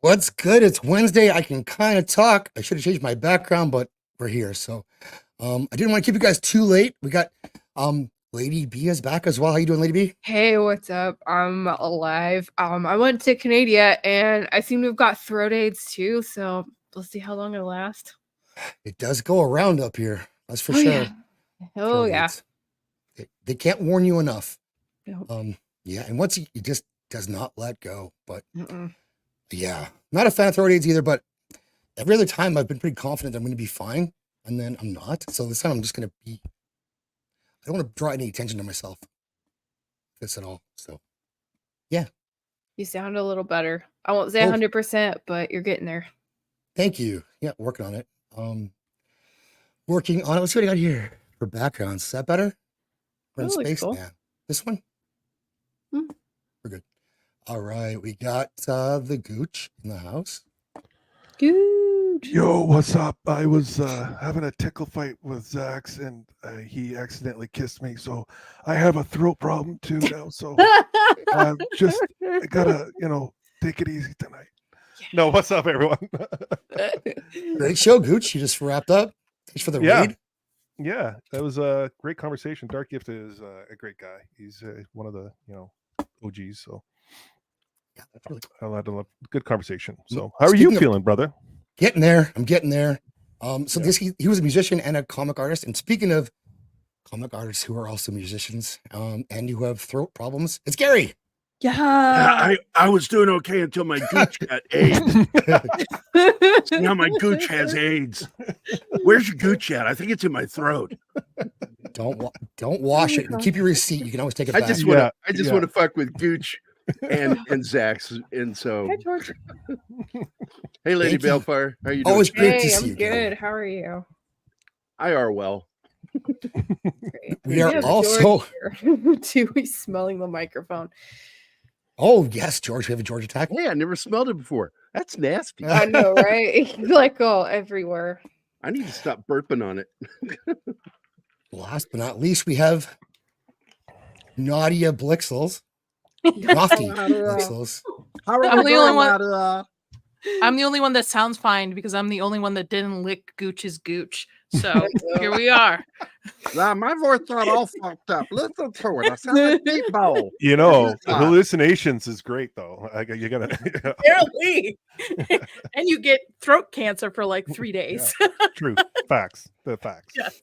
What's good? It's Wednesday. I can kind of talk. I should have changed my background, but we're here. So I didn't want to keep you guys too late. We got Lady B is back as well. How you doing, Lady B? Hey, what's up? I'm alive. I went to NADIA and I seem to have got throat aids too, so we'll see how long it'll last. It does go around up here. That's for sure. Yeah. Oh yeah. They can't warn you enough. Nope. Yeah, and once it just does not let go. But yeah, not a fan of throat aids either, but every other time I've been pretty confident I'm going to be fine, and then I'm not. So this time I'm just going to be, I don't want to draw any attention to myself, this at all. So yeah. You sound a little better. I won't say 100%, but you're getting there. Thank you. Yeah, working on it. Working on it. Let's see what I got here for backgrounds. Is that better? We're in space. Cool. Yeah. This one? We're good. All right. We got the Gooch in the house. Gooch. Yo, what's up? I was having a tickle fight with Zax, and he accidentally kissed me, so I have a throat problem too now. So I gotta, take it easy tonight. No, what's up, everyone? Great show, Gooch. You just wrapped up. Thanks for the read. Yeah, that was a great conversation. Dark Gift is a great guy. He's one of the OGs. So yeah, that's really cool. I had a good conversation. So how are you feeling, brother? Getting there. I'm getting there. He was a musician and a comic artist. And speaking of comic artists who are also musicians and who have throat problems, it's Gerry. Yeah, I was doing okay until my Gooch got AIDS. Now my Gooch has AIDS. Where's your Gooch at? I think it's in my throat. Don't wash it and keep your receipt. You can always take it back. I just want to fuck with Gooch and Zax. And so, Hi, George. Hey, Lady Balefire, how you doing? Always great to see you. I'm good. How are you? I are well. Great. We are also too. He's smelling the microphone. Oh yes, George. We have a George attack. Hey, I never smelled it before. That's nasty. I know, right? Like everywhere. I need to stop burping on it. Last but not least, we have NADIA Blixels. Lofty Blixels. I'm the only one. I'm the only one that sounds fine because I'm the only one that didn't lick Gooch's Gooch. So here we are. Nah, my voice got all fucked up. Listen to it. I sound like a meatball. Hallucinations is great though. You gotta apparently, and you get throat cancer for like 3 days. Yeah, true. Facts. The facts. Yes.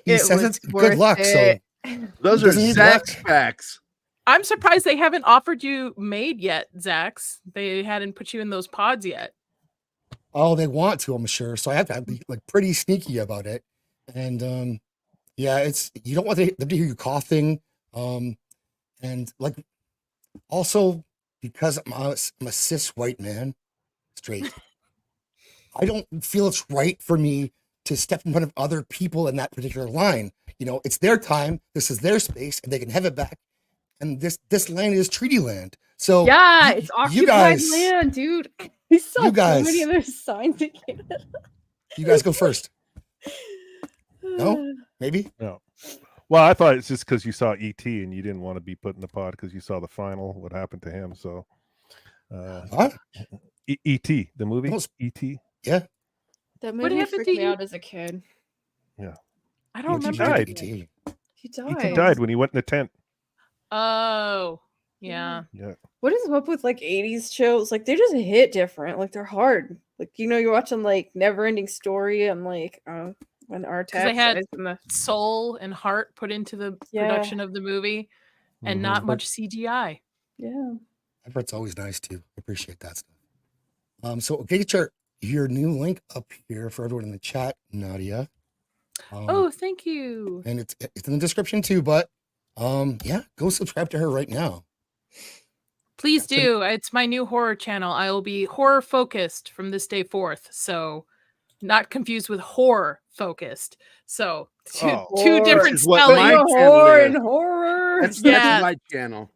He says it's good luck. It. So those are Zax facts. I'm surprised they haven't offered you maid yet, Zax. They hadn't put you in those pods yet. Oh, they want to, I'm sure. So I have to be like pretty sneaky about it. And yeah, it's you don't want them to hear you coughing. And like also because I'm a cis white man, straight. I don't feel it's right for me to step in front of other people in that particular line. It's their time. This is their space, and they can have it back. And this land is treaty land. So yeah, it's occupied land, dude. We saw so many other signs in Canada. You guys go first. No? Maybe? No. Well, I thought it's just because you saw E.T. and you didn't want to be put in the pod because you saw the final, what happened to him. So, what? E.T., the movie? E.T.? Yeah. That movie freaked me out as a kid. Yeah. I don't remember. He died. He died. E.T. died when he went in the tent. Oh, yeah. What is up with 80s shows? They just hit different. They're hard. You're watching Never Ending Story and when our because they had soul and heart put into the production of the movie and not much CGI. Yeah. Effort's always nice too. I appreciate that stuff. So get your new link up here for everyone in the chat, NADIA. Oh, thank you. And it's in the description too, but yeah, go subscribe to her right now. Please do. It's my new horror channel. I will be horror focused from this day forth. So not confused with horror focused. So two different spellings. Horror and horror. That's my channel.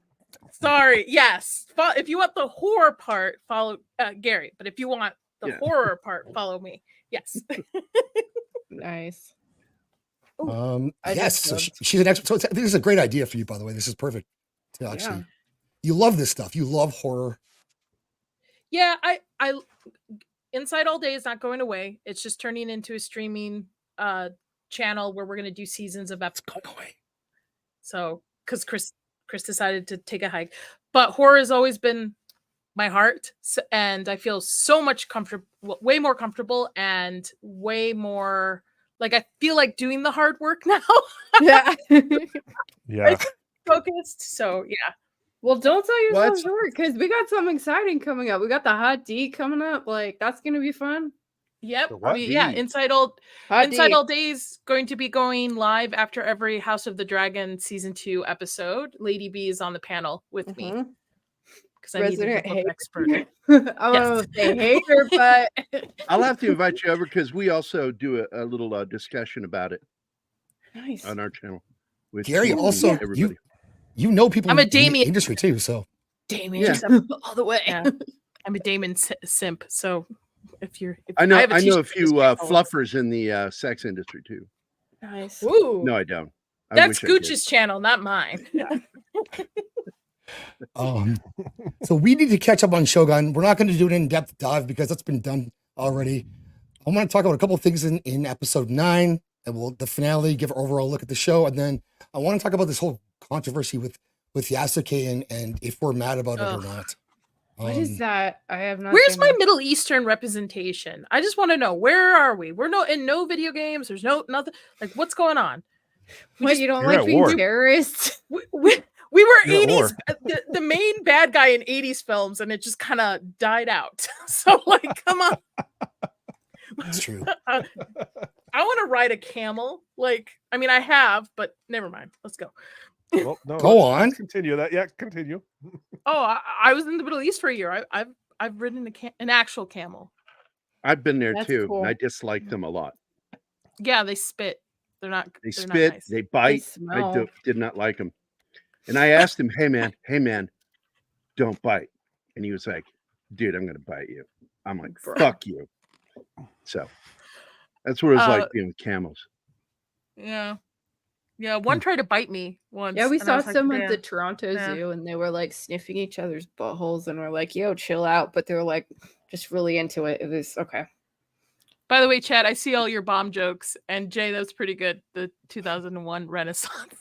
Sorry. Yes. If you want the horror part, follow Gerry. But if you want the horror part, follow me. Yes. Nice. Yes. So she's an expert. So this is a great idea for you, by the way. This is perfect. Actually, you love this stuff. You love horror. Yeah, I Inside All Day is not going away. It's just turning into a streaming channel where we're going to do seasons of episodes. Going away. So, because Chris decided to take a hike, but horror has always been my heart, and I feel so much comfortable, way more comfortable, and way more like I feel like doing the hard work now. Yeah. Yeah. Focused. So yeah. Well, don't sell yourself What? short because we got something exciting coming up. We got the Hot D coming up. Like that's gonna be fun. Yep. The what? Yeah. D? Inside All Hot Inside D. All Days going to be going live after every House of the Dragon season 2 episode. Lady B is on the panel with me Mhm. because I need a Resident book hater. expert. Oh, they hate her, but I'll have to invite you over because we also do a little discussion about it nice. on our channel. With Gary, you and also, everybody. you know people I'm a in the Damien. industry too, so Damien. Yeah. Simp. All the way. Yeah. I'm a Damon simp. So if I know have a I know a t-shirt few industry follow. fluffers in the sex industry too. Nice. Ooh. No, I don't. I That's wish I did. Gooch's channel, not mine. so we need to catch up on Shogun. We're not going to do an in-depth dive because that's been done already. I want to talk about a couple of things in episode 9, and we'll the finale, give an overall look at the show, and then I want to talk about this whole controversy with Yasuke and if we're mad about it or Ugh. not. What is that? I have not. Where's seen my that. Middle Eastern representation? I just want to know, where are we? We're in no video games. There's nothing. Like, what's going on? What, you don't You're like at being war. terrorists? We were You're at 80s, the main bad guy in 80s films, and it just kind of died out. So, like, come on. It's true. I want to ride a camel. Like, I mean, I have, but never mind. Let's go. Well, no, Go let's on. continue that. Yeah, continue. Oh, I was in the Middle East for a year. I've ridden an actual camel. I've been there That's too. cool. And I dislike them a lot. Yeah, they spit. They're not. They they're spit, Not nice. they bite. I smell. did not like them. And I asked him, hey man, don't bite. And he was like, dude, I'm gonna bite you. I'm like, Bruh. fuck you. So that's what it was like being with camels. Yeah. Yeah, one tried to bite me once. Yeah, we and I saw was like, some at "Damn." the Toronto Yeah. Zoo, and they were like sniffing each other's buttholes, and we're like, "Yo, chill out." But they were like just really into it. It was okay. By the way, Chad, I see all your bomb jokes, and Jay, that was pretty good. The 2001 Renaissance.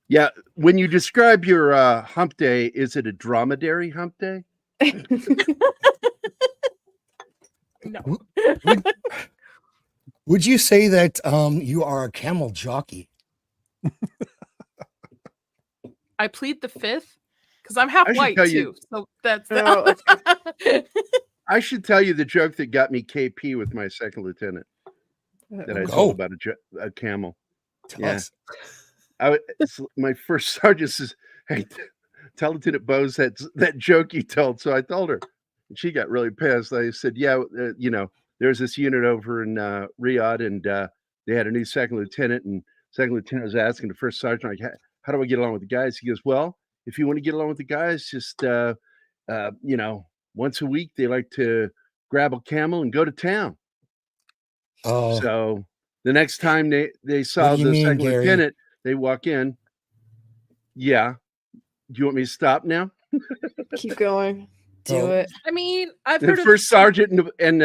Yeah, when you describe your hump day, is it a dromedary hump day? No. Would you say that you are a camel jockey? I plead the fifth because I'm half I should white tell too. you- So that's Oh, I should tell you the joke that got me KP with my second lieutenant that I Go. told about a camel. Tell Yeah. us. My first sergeant says, "Hey, tell Lieutenant Bose that joke you told." So I told her, and she got really pissed. I said, "Yeah, there's this unit over in Riyadh, and they had a new second lieutenant, and second lieutenant was asking the first sergeant, like, how do I get along with the guys?" He goes, "Well, if you want to get along with the guys, just once a week they like to grab a camel and go to town." Oh, So the next time they saw What do you the mean, second Gary? lieutenant, they walk in. Yeah. Do you want me to stop now? keep going. Do Oh. it. I mean, I've The heard first sergeant and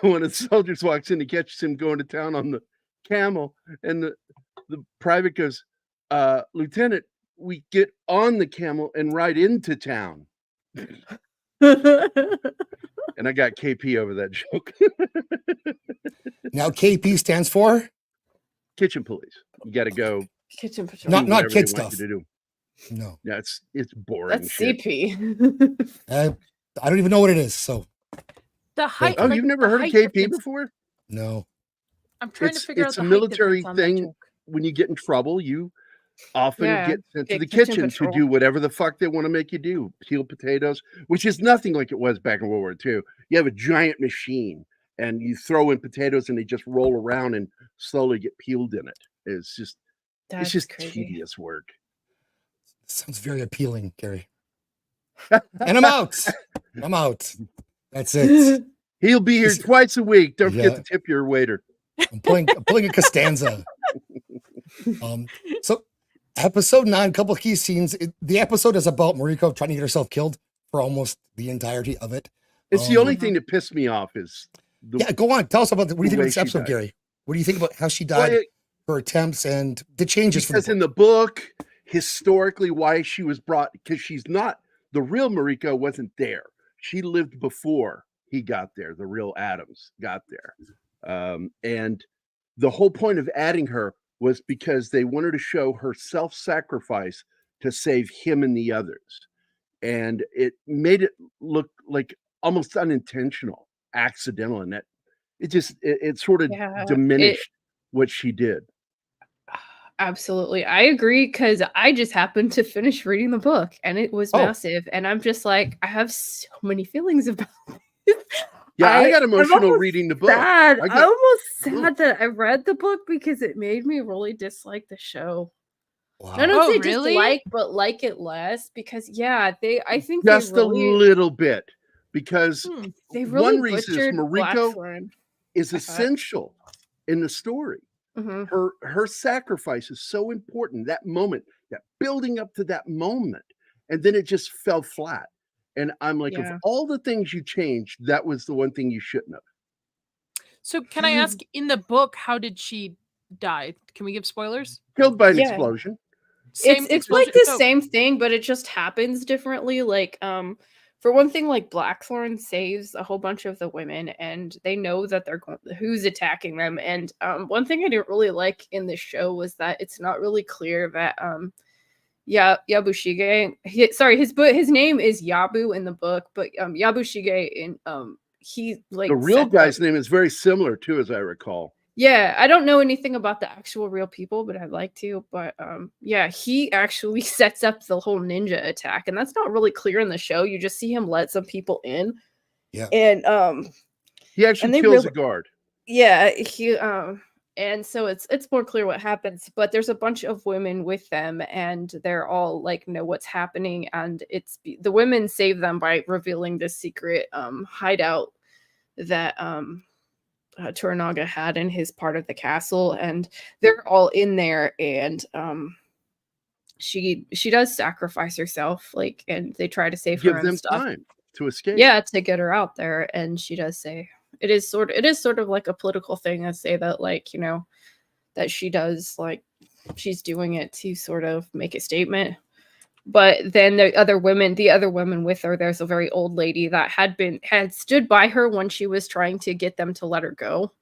one of the soldiers walks in and catches him going to town on the camel, and the private goes, "Lieutenant, we get on the camel and ride into town." And I got KP over that joke. now KP stands for Kitchen police. You got to go. Kitchen patrol. Not- do whatever kid they want you stuff. to do. no. Yeah, it's boring. That's shit. CP. I don't even know what it is. So the height. Oh, like, you've never the heard of height KP difference- before? no. I'm trying It's- to figure it's out a the height military difference on that thing. joke. When you get in trouble, you often Yeah, get sent to big the kitchen kitchen to patrol. do whatever the fuck they want to make you do. Peel potatoes, which is nothing like it was back in World War II. You have a giant machine and you throw in potatoes and they just roll around and slowly get peeled in it. It's just That's it's just crazy. tedious work. Sounds very appealing, Gary. And I'm out. I'm out. That's it. He'll be here twice a week. Don't Yeah. forget to tip your waiter. I'm pulling a Costanza. So Episode 9, a couple of key scenes. The episode is about Mariko trying to get herself killed for almost the entirety of it. It's the only thing that pissed me off is yeah, go on. Tell us about what do you think of way this she episode, died. Gary? What do you think about how she Well, died, her attempts, and the changes from because the in the book, historically, why she was brought, because she's not, the real Mariko wasn't there. She lived before he got there. The real Adams got there. And the whole point of adding her was because they wanted to show her self-sacrifice to save him and the others. And it made it look like almost unintentional, accidental, and that it sort of diminished what she did. Absolutely. I agree, because I just happened to finish reading the book and it was massive. And I'm just like, I have so many feelings about it. Yeah, I got emotional reading the book. I'm almost sad that I read the book because it made me really dislike the show. Wow. I don't say really? dislike, but like it less, because I think just they really, a little bit, because they really one reason is butchered Mariko Blackthorn. is essential in the story. Mhm. Her sacrifice is so important. That moment, that building up to that moment, and then it just fell flat. And I'm like, of all the things you changed, that was the one thing you shouldn't have. So can I ask, in the book, how did she die? Can we give spoilers? Killed by an explosion. It's like the same thing, but it just happens differently. Like, for one thing, like Blackthorn saves a whole bunch of the women, and they know that who's attacking them. And one thing I didn't really like in this show was that it's not really clear that Yabushige, his name is Yabu in the book, but Yabushige in he like the real guy's name is very similar too, as I recall. Yeah, I don't know anything about the actual real people, but I'd like to. But yeah, he actually sets up the whole ninja attack, and that's not really clear in the show. You just see him let some people in. Yeah. And he actually kills a guard. Yeah, and so it's more clear what happens, but there's a bunch of women with them, and they're all like know what's happening, and the women save them by revealing this secret hideout that Toranaga had in his part of the castle, and they're all in there, and she does sacrifice herself, like, and they try to save her and stuff. Time to escape. Yeah, to get her out there, and she does say it is sort of like a political thing to say that, like, you know, that she does, like, she's doing it to sort of make a statement. But then the other women with her, there's a very old lady that had stood by her when she was trying to get them to let her go.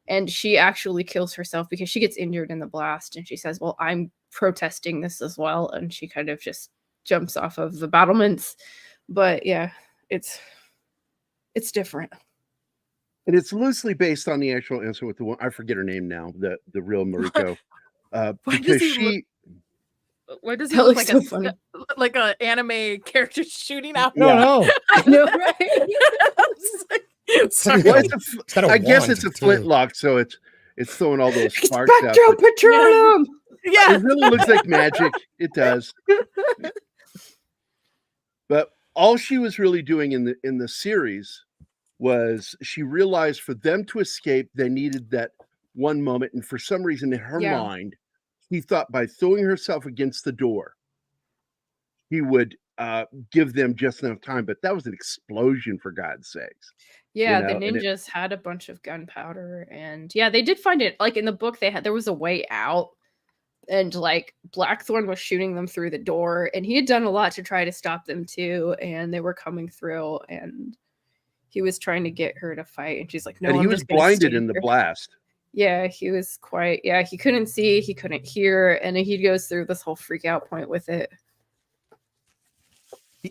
And she actually kills herself because she gets injured in the blast. And she says, well, I'm protesting this as well. And she kind of just jumps off of the battlements. But yeah, it's different. And it's loosely based on the actual incident with the one, I forget her name now, the real Mariko. Because she... Why does he look like so like an anime character shooting out? No. I know, right? I guess it's a flintlock, so it's throwing all those sparks out. Spectral petroleum! Yeah. It really looks like magic. It does. But all she was really doing in the series was she realized for them to escape, they needed that one moment. And for some reason in her mind, he thought by throwing herself against the door, he would give them just enough time. But that was an explosion, for God's sakes. Yeah, you know? The ninjas had a bunch of gunpowder, and yeah, they did find it. Like in the book, there was a way out, and like Blackthorn was shooting them through the door, and he had done a lot to try to stop them too, and they were coming through, and he was trying to get her to fight, and she's like, "No." And he was blinded in the blast. Yeah, he was he couldn't see, he couldn't hear, and he goes through this whole freak out point with it.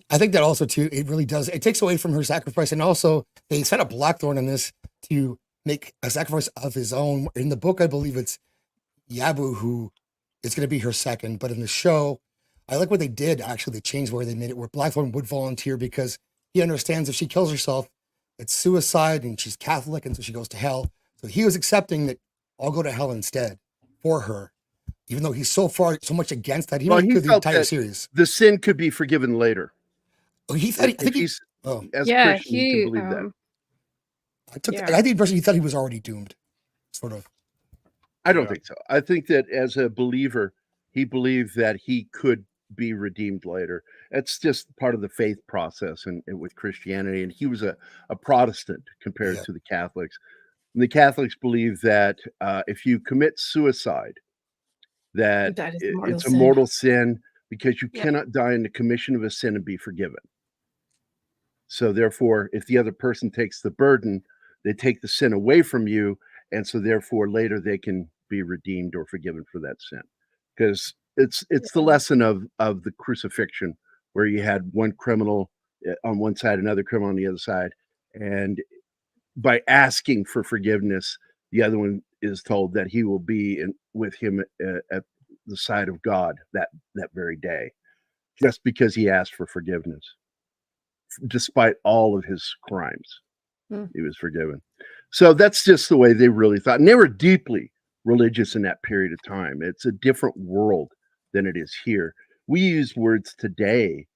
I think that also too, it really does. It takes away from her sacrifice, and also they set up Blackthorn in this to make a sacrifice of his own. In the book, I believe it's Yabu who is going to be her second, but in the show, I like what they did. Actually, they changed where they made it where Blackthorn would volunteer because he understands if she kills herself, it's suicide, and she's Catholic, and so she goes to hell. So he was accepting that I'll go to hell instead for her, even though he's so much against that. He felt the entire series. The sin could be forgiven later. Oh, he thought. I think he's as Christian, he can believe that. I think personally, he thought he was already doomed, sort of. I don't think so. I think that as a believer, he believed that he could be redeemed later. It's just part of the faith process and with Christianity. And he was a Protestant compared Yeah. to the Catholics. And the Catholics believe that if you commit suicide, that That is a mortal it's a sin. mortal sin because you Yep. cannot die in the commission of a sin and be forgiven. So therefore, if the other person takes the burden, they take the sin away from you, and so therefore later they can be redeemed or forgiven for that sin. Because it's the lesson of the crucifixion, where you had one criminal on one side, another criminal on the other side, and by asking for forgiveness, the other one is told that he will be with him at the side of God that very day, just because he asked for forgiveness. Despite all of his crimes, he was forgiven. So that's just the way they really thought. And they were deeply religious in that period of time. It's a different world than it is here. We use words today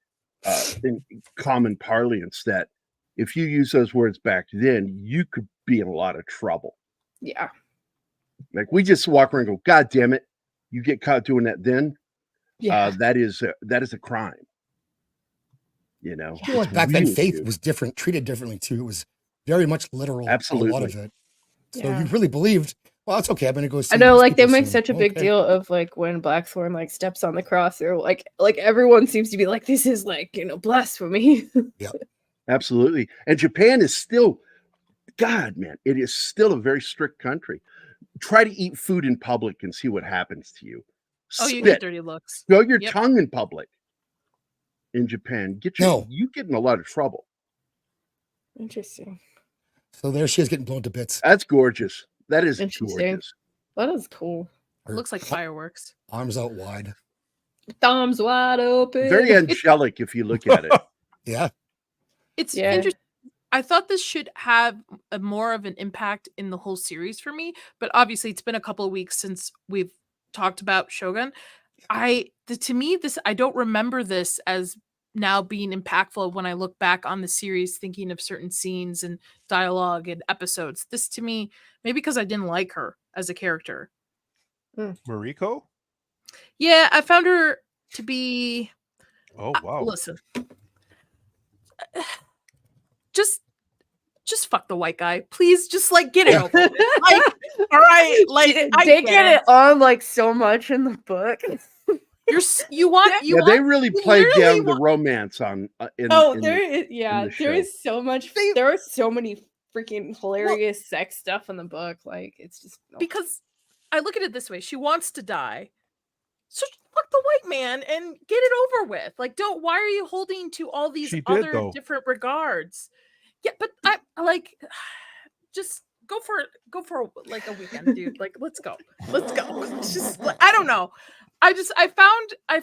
in common parlance that if you use those words back then, you could be in a lot of trouble. Yeah. Like we just walk around and go, God damn it, you get caught doing that then? Yeah. That is a crime. You know, I feel like it's back then really faith huge. was different, treated differently too. It was very much literal. A lot Absolutely. of it. So Yeah. you really believed, well, it's okay. I'm gonna go see I know, these like they people make soon. such a big Okay. deal of like when Blackthorn like steps on the cross, or like everyone seems to be like, this is like, you know, blasphemy. Absolutely. And Japan is still, God, man, it is still a very strict country. Try to eat food in public and see what happens to you. Oh, you Spit. get dirty looks. Throw your Yep. tongue in public. In Japan, you get in a lot of trouble. Interesting. So there she is getting blown to bits. That's gorgeous. That is Interesting. gorgeous. That is cool. Her Looks like fireworks. arms out wide. Thumbs wide open. Very angelic if you look at it. Yeah. It's Yeah. interesting. I thought this should have a more of an impact in the whole series for me, but obviously it's been a couple of weeks since we've talked about Shogun. To me, I don't remember this as now being impactful when I look back on the series, thinking of certain scenes and dialogue and episodes. This to me, maybe because I didn't like her as a character. Mariko? Yeah, I found her to be. Oh wow. Listen, just fuck the white guy, please. Just like get it over with. Like, all right, like they get it on like so much in the book. Yeah, they really played down the romance on. There is so much. There are so many freaking hilarious sex stuff in the book. Like it's just because I look at it this way: she wants to die, so fuck the white man and get it over with. Like, don't. Why are you holding to all these other different regards? Yeah, but I like just go for like a weekend, dude. Like, let's go. It's just I don't know. I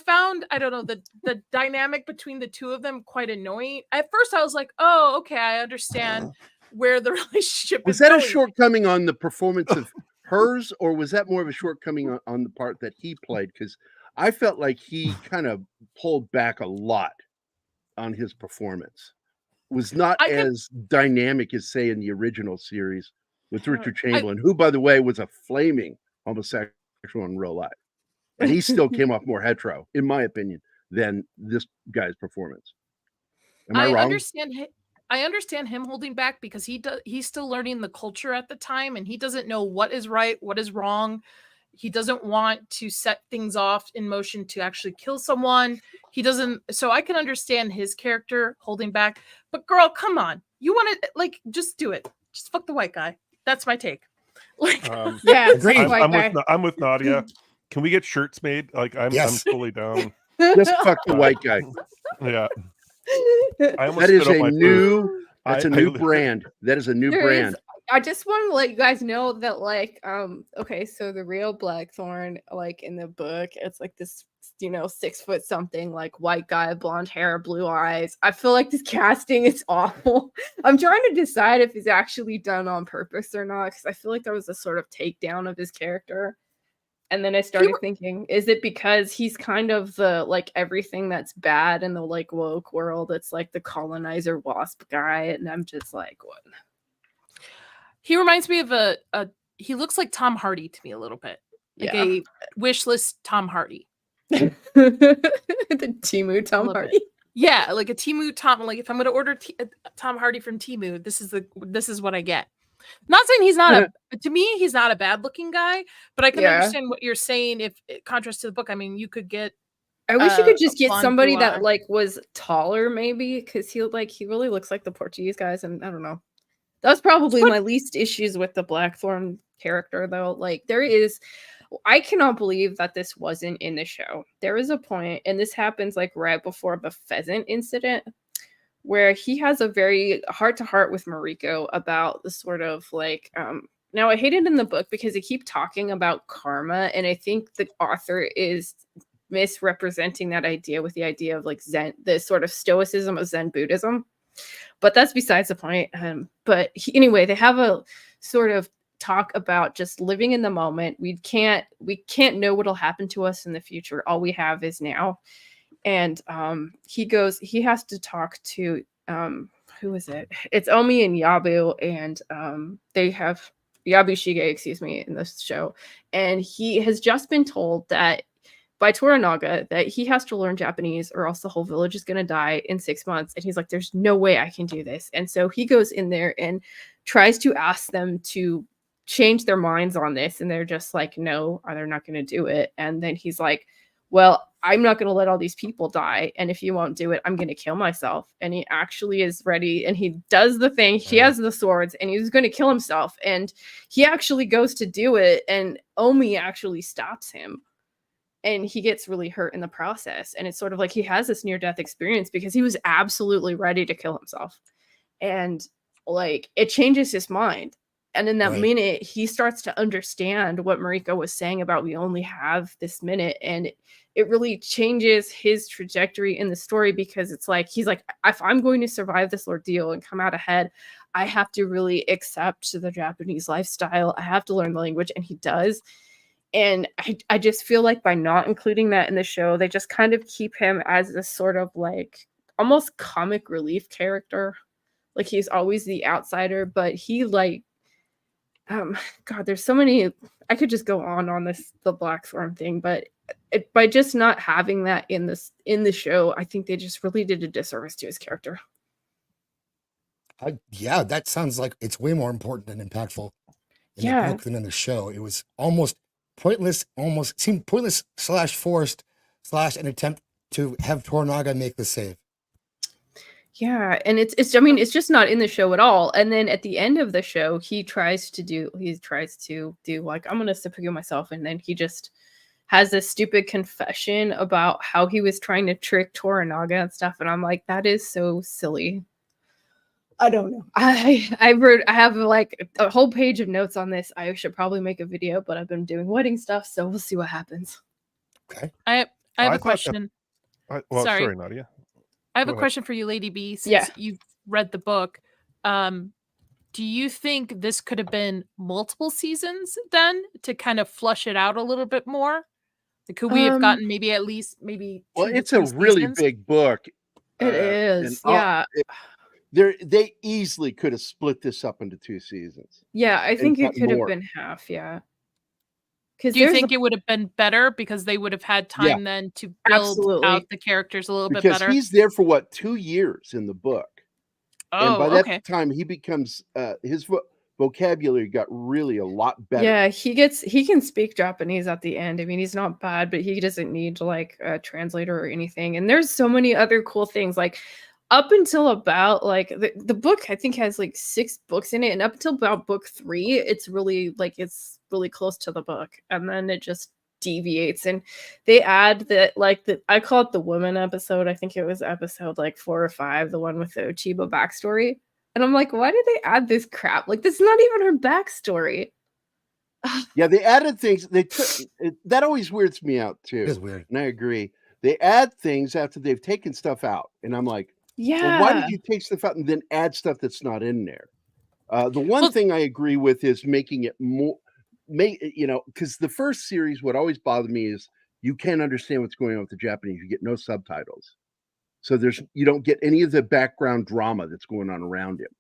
found I don't know, the dynamic between the two of them quite annoying. At first I was like, oh, okay, I understand where the relationship was is that going. a shortcoming on the performance of hers, or was that more of a shortcoming on the part that he played? Because I felt like he kind of pulled back a lot on his performance. Was not as dynamic as, say, in the original series with Richard Chamberlain, who, by the way, was a flaming homosexual in real life. And he still came off more hetero, in my opinion, than this guy's performance. Am I wrong? I understand him holding back because he's still learning the culture at the time, and he doesn't know what is right, what is wrong. He doesn't want to set things off in motion to actually kill someone. He doesn't. So I can understand his character holding back. But girl, come on. You want to like just do it. Just fuck the white guy. That's my take. Like, yeah, I'm with Nadia. Can we get shirts made? Like I'm totally down. Just fuck the white guy. Yeah. That is a new brand. That is a new brand. I just want to let you guys know that, like, okay, so the real Blackthorn, like in the book, it's like this, 6 foot something, like white guy, blonde hair, blue eyes. I feel like this casting is awful. I'm trying to decide if it's actually done on purpose or not, because I feel like there was a sort of takedown of his character. And then I started thinking, is it because he's kind of the, like, everything that's bad in the, like, woke world? It's like the colonizer wasp guy. And I'm just like, what? He reminds me of he looks like Tom Hardy to me a little bit. Like a wish list Tom Hardy. The Temu Tom Love it. Hardy. Yeah, like a Temu Tom. Like if I'm going to order Tom Hardy from Temu, this is what I get. Not saying he's not to me, he's not a bad looking guy, but I can understand what you're saying. If contrast to the book, I mean, you could get. I wish you could just get blonde somebody blue that eye. like was taller, maybe, because he really looks like the Portuguese guys, and I don't know. That was probably my least issues with the Blackthorn character, though. Like I cannot believe that this wasn't in the show. There is a point, and this happens like right before the pheasant incident, where he has a very heart-to-heart with Mariko about the sort of like now I hate it in the book because they keep talking about karma, and I think the author is misrepresenting that idea with the idea of like Zen, the sort of stoicism of Zen Buddhism. But that's besides the point. Anyway, they have a sort of talk about just living in the moment. We can't know what'll happen to us in the future. All we have is now. And he has to talk to who is it? It's Omi and Yabu, and they have Yabushige, excuse me, in this show. And he has just been told that by Toranaga that he has to learn Japanese or else the whole village is going to die in 6 months. And he's like, there's no way I can do this. And so he goes in there and tries to ask them to change their minds on this. And they're just like, no, they're not going to do it. And then he's like, well, I'm not going to let all these people die. And if you won't do it, I'm going to kill myself. And he actually is ready. And he does the thing. He has the swords and he's going to kill himself. And he actually goes to do it. And Omi actually stops him. And he gets really hurt in the process. And it's sort of like he has this near-death experience because he was absolutely ready to kill himself. And like it changes his mind. And in that minute, he starts to understand what Mariko was saying about we only have this minute. And it really changes his trajectory in the story because it's like, he's like, if I'm going to survive this ordeal and come out ahead, I have to really accept the Japanese lifestyle. I have to learn the language. And he does. And I just feel like by not including that in the show, they just kind of keep him as this sort of like almost comic relief character. Like he's always the outsider, but he like, God, there's so many, I could just go on this, the Blackthorn thing, but by just not having that in the show, I think they just really did a disservice to his character. Yeah, that sounds like it's way more important and impactful in the book than in the show. It was almost pointless, almost seemed pointless / forced / an attempt to have Toranaga make the save. Yeah, and it's I mean, it's just not in the show at all. And then at the end of the show, he tries to do like, I'm gonna seppuku myself, and then he just has this stupid confession about how he was trying to trick Toranaga and stuff, and I'm like, that is so silly. I don't know. I have like a whole page of notes on this. I should probably make a video, but I've been doing wedding stuff, so we'll see what happens. Okay. I have a question. Sorry, Nadia. I have a question for you, Lady B, since you've read the book. Do you think this could have been multiple seasons then to kind of flush it out a little bit more? Could we have gotten maybe at least Well, it's a really big book. It is, yeah. They easily could have split this up into 2 seasons. Yeah, I think it could have been half, yeah. Do you think it would have been better because they would have had time then to build out the characters a little bit better? Because he's there for 2 years in the book. Oh, and by that time he becomes his vocabulary got really a lot better. Yeah, he can speak Japanese at the end. I mean, he's not bad, but he doesn't need like a translator or anything. And there's so many other cool things like up until about like the book I think has like 6 books in it, and up until about book 3 it's really close to the book, and then it just deviates and they add that like I call it the woman episode. I think it was episode like 4 or 5, the one with the Ochiba backstory, and I'm like, why did they add this crap? Like, this is not even her backstory. Yeah, they added things. They took that always weirds me out too. It is weird, and I agree. They add things after they've taken stuff out, and I'm like, yeah, well, why did you take stuff out and then add stuff that's not in there? The one thing I agree with is making it more, because the first series, what always bothered me is you can't understand what's going on with the Japanese. You get no subtitles, so you don't get any of the background drama that's going on around him.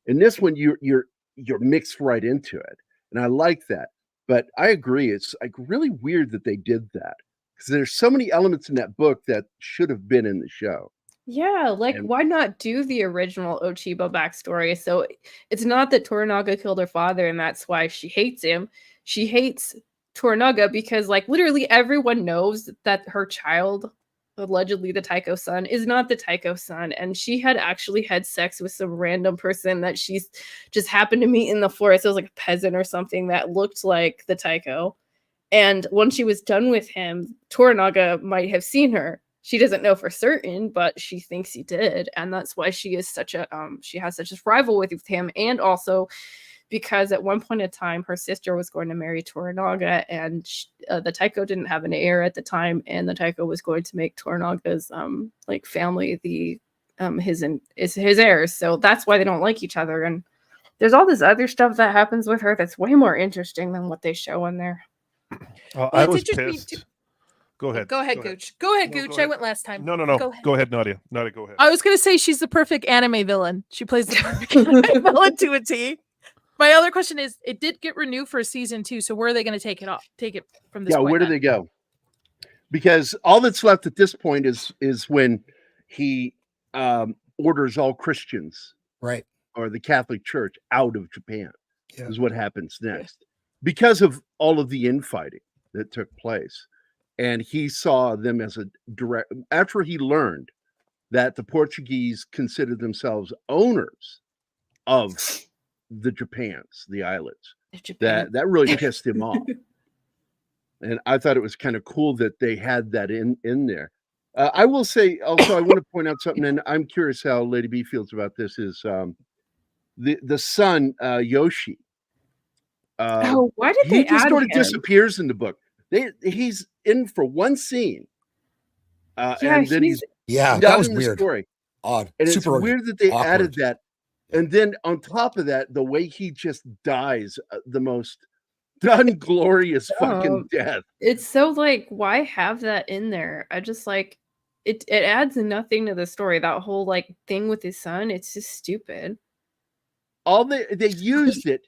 In this one, you're mixed right into it, and I like that. But I agree, it's like really weird that they did that, because there's so many elements in that book that should have been in the show. Yeah, like And why not do the original Ochiba backstory? So it's not that Toranaga killed her father and that's why she hates him. She hates Toranaga because like literally everyone knows that her child, allegedly the Taiko son, is not the Taiko son, and she had actually had sex with some random person that she's just happened to meet in the forest. It was like a peasant or something that looked like the Taiko. And when she was done with him, Toranaga might have seen her. She doesn't know for certain, but she thinks he did, and that's why she is such a she has such a rival with him. And also because at one point in time, her sister was going to marry Toranaga, and the Taiko didn't have an heir at the time, and the Taiko was going to make Toranaga's like family the his heirs. So that's why they don't like each other. And there's all this other stuff that happens with her that's way more interesting than what they show in there. I it's was interesting pissed. Go ahead. Go ahead, Gooch. Go ahead, No, Gooch. go I ahead. went last time. No. Go ahead. Nadia. Nadia, go ahead. I was gonna say she's the perfect anime villain. She plays the perfect anime villain to a T. My other question is, it did get renewed for season 2, so where are they going to take it from this point? where do they go? Because all that's left at this point is when he orders all Christians, Right. or the Catholic Church, out of Japan. Yeah. Is what happens next, because of all of the infighting that took place, and he saw them as a direct. After he learned that the Portuguese considered themselves owners of the islands, that really pissed him off. And I thought it was kind of cool that they had that in there. I will say also, I want to point out something, and I'm curious how Lady B feels about this, is the son, Yoshi. Why did he they just add sort of him? disappears in the book. He's in for one scene, and then he's Yeah, that not was in the weird. story. Odd. And Super it's weird that they awkward. added that. And then on top of that, the way he just dies, the most unglorious fucking death. It's so like, why have that in there? I just like it adds nothing to the story. That whole like thing with his son, it's just stupid. All they used it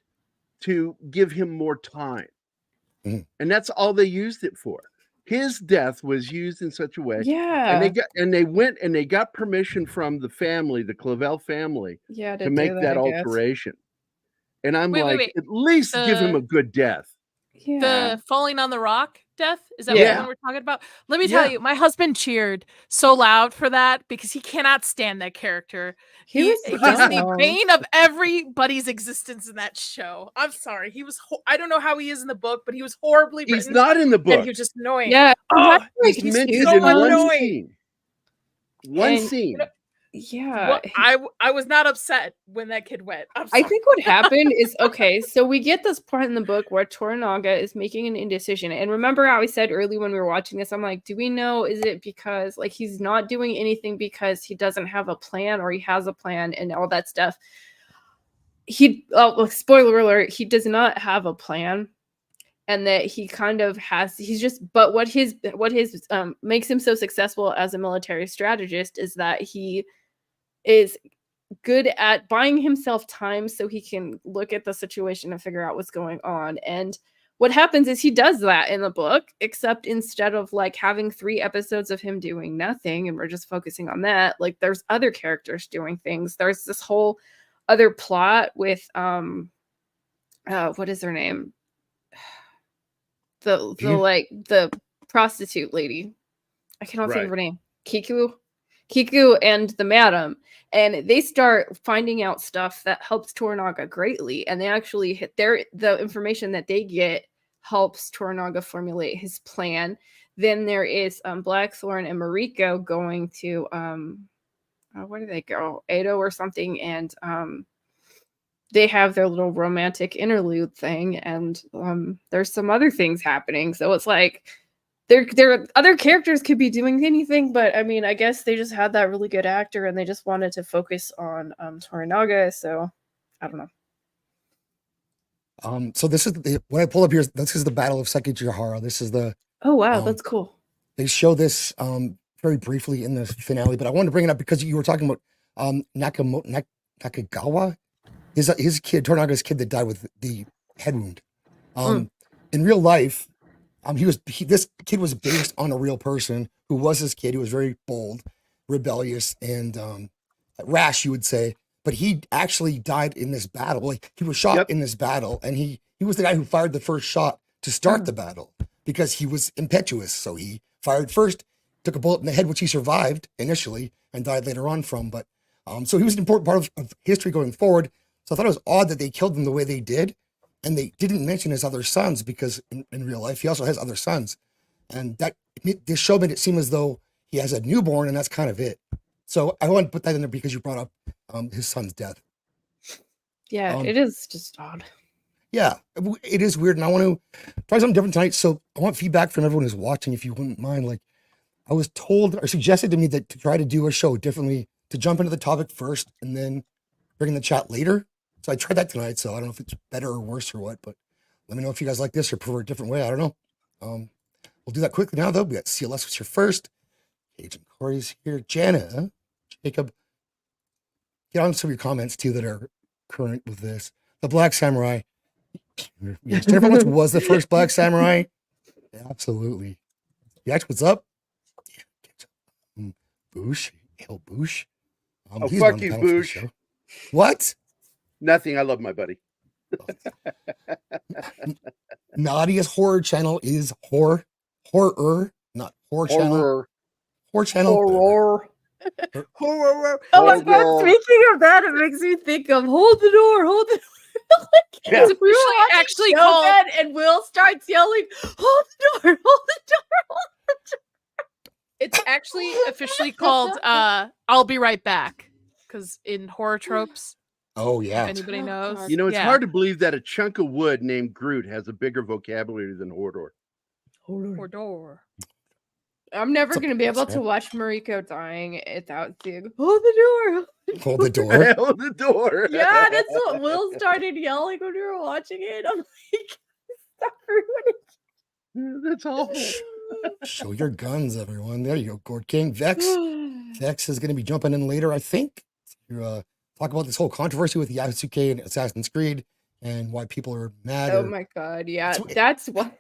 to give him more time. Mhm. And that's all they used it for. His death was used in such a way. Yeah. And they went and they got permission from the family, the Clavel family, Yeah, to make that I guess. alteration. And I'm Wait, like, wait. at least give him a good death. Yeah. The falling on the rock death? Is that Yeah. the one we're talking about? Let me tell you, my husband cheered so loud for that because he cannot stand that character. He's the bane of everybody's existence in that show. I'm sorry. He was I don't know how he is in the book, but he was horribly He's written. not in the book. And he was just annoying. Yeah. He's mentioned in one annoying. scene. One scene. Yeah. I was not upset when that kid went. I'm sorry. I think what happened is, okay, so we get this part in the book where Toranaga is making an indecision. And remember how I said early when we were watching this, I'm like, do we know, is it because like he's not doing anything because he doesn't have a plan, or he has a plan and all that stuff? Spoiler alert, he does not have a plan. And that he kind of has, but what his makes him so successful as a military strategist is that he is good at buying himself time so he can look at the situation and figure out what's going on. And what happens is he does that in the book, except instead of like having 3 episodes of him doing nothing and we're just focusing on that, like there's other characters doing things. There's this whole other plot with what is her name? The prostitute lady. I cannot think of her name. Kiku and the madam, and they start finding out stuff that helps Toranaga greatly, and they actually hit the information that they get helps Toranaga formulate his plan. Then there is Blackthorn and Mariko going to where do they go? Edo or something, and they have their little romantic interlude thing, and there's some other things happening. So it's like there other characters could be doing anything, but I mean, I guess they just had that really good actor and they just wanted to focus on Toranaga. So I don't know. So this is when I pull up here. This is the Battle of Sekigahara. This is the. Oh wow, that's cool. They show this very briefly in the finale, but I wanted to bring it up because you were talking about Nakagawa, his kid, Toranaga's kid that died with the head wound. In real life, This kid was based on a real person who was his kid. He was very bold, rebellious, and rash, you would say. But he actually died in this battle. Like he was shot in this battle, and he was the guy who fired the first shot to start the battle because he was impetuous. So he fired first, took a bullet in the head, which he survived initially and died later on from. But so he was an important part of history going forward. So I thought it was odd that they killed him the way they did. And they didn't mention his other sons because in real life, he also has other sons. And this show made it seem as though he has a newborn and that's kind of it. So I want to put that in there because you brought up his son's death. Yeah, it is just odd. Yeah, it is weird. And I want to try something different tonight. So I want feedback from everyone who's watching, if you wouldn't mind. Like I was told or suggested to me that to try to do a show differently, to jump into the topic first and then bring in the chat later. So I tried that tonight, so I don't know if it's better or worse or what, but let me know if you guys like this or prefer a different way. I don't know. We'll do that quickly now, though. We got CLS, what's your first? Agent Corey's here. Jana, Jacob, get on some of your comments, too, that are current with this. The Black Samurai. Yes, Jennifer Woods was the first Black Samurai. Yeah, absolutely. Yax, what's up? Boosh. Hail Boosh. He's fuck on the you, panel for the Boosh. show. What? Nothing. I love my buddy. Nadia's horror channel is horror, not horror channel. Horror channel. Horror. Horror. Oh, speaking of that, it makes me think of hold the door, hold the door. Yeah. It's actually Shogun, called- and Will starts yelling, hold the door, hold the door, hold the door. It's actually officially called I'll Be Right Back. Because in horror tropes, Oh yeah. if anybody knows. You know, it's yeah. hard to believe that a chunk of wood named Groot has a bigger vocabulary than Hordor. Horror. I'm never going to be able That's to right. watch Mariko dying without seeing, hold the door. Hold the door. Hold the door. Yeah, that's what Will started yelling when we were watching it. I'm like, stop ruining That's awful. Show your guns, everyone. There you go, Gord King. Vex. Vex is going to be jumping in later, I think, to talk about this whole controversy with Yasuke and Assassin's Creed and why people are mad. Oh or- my god, yeah, It's- that's what.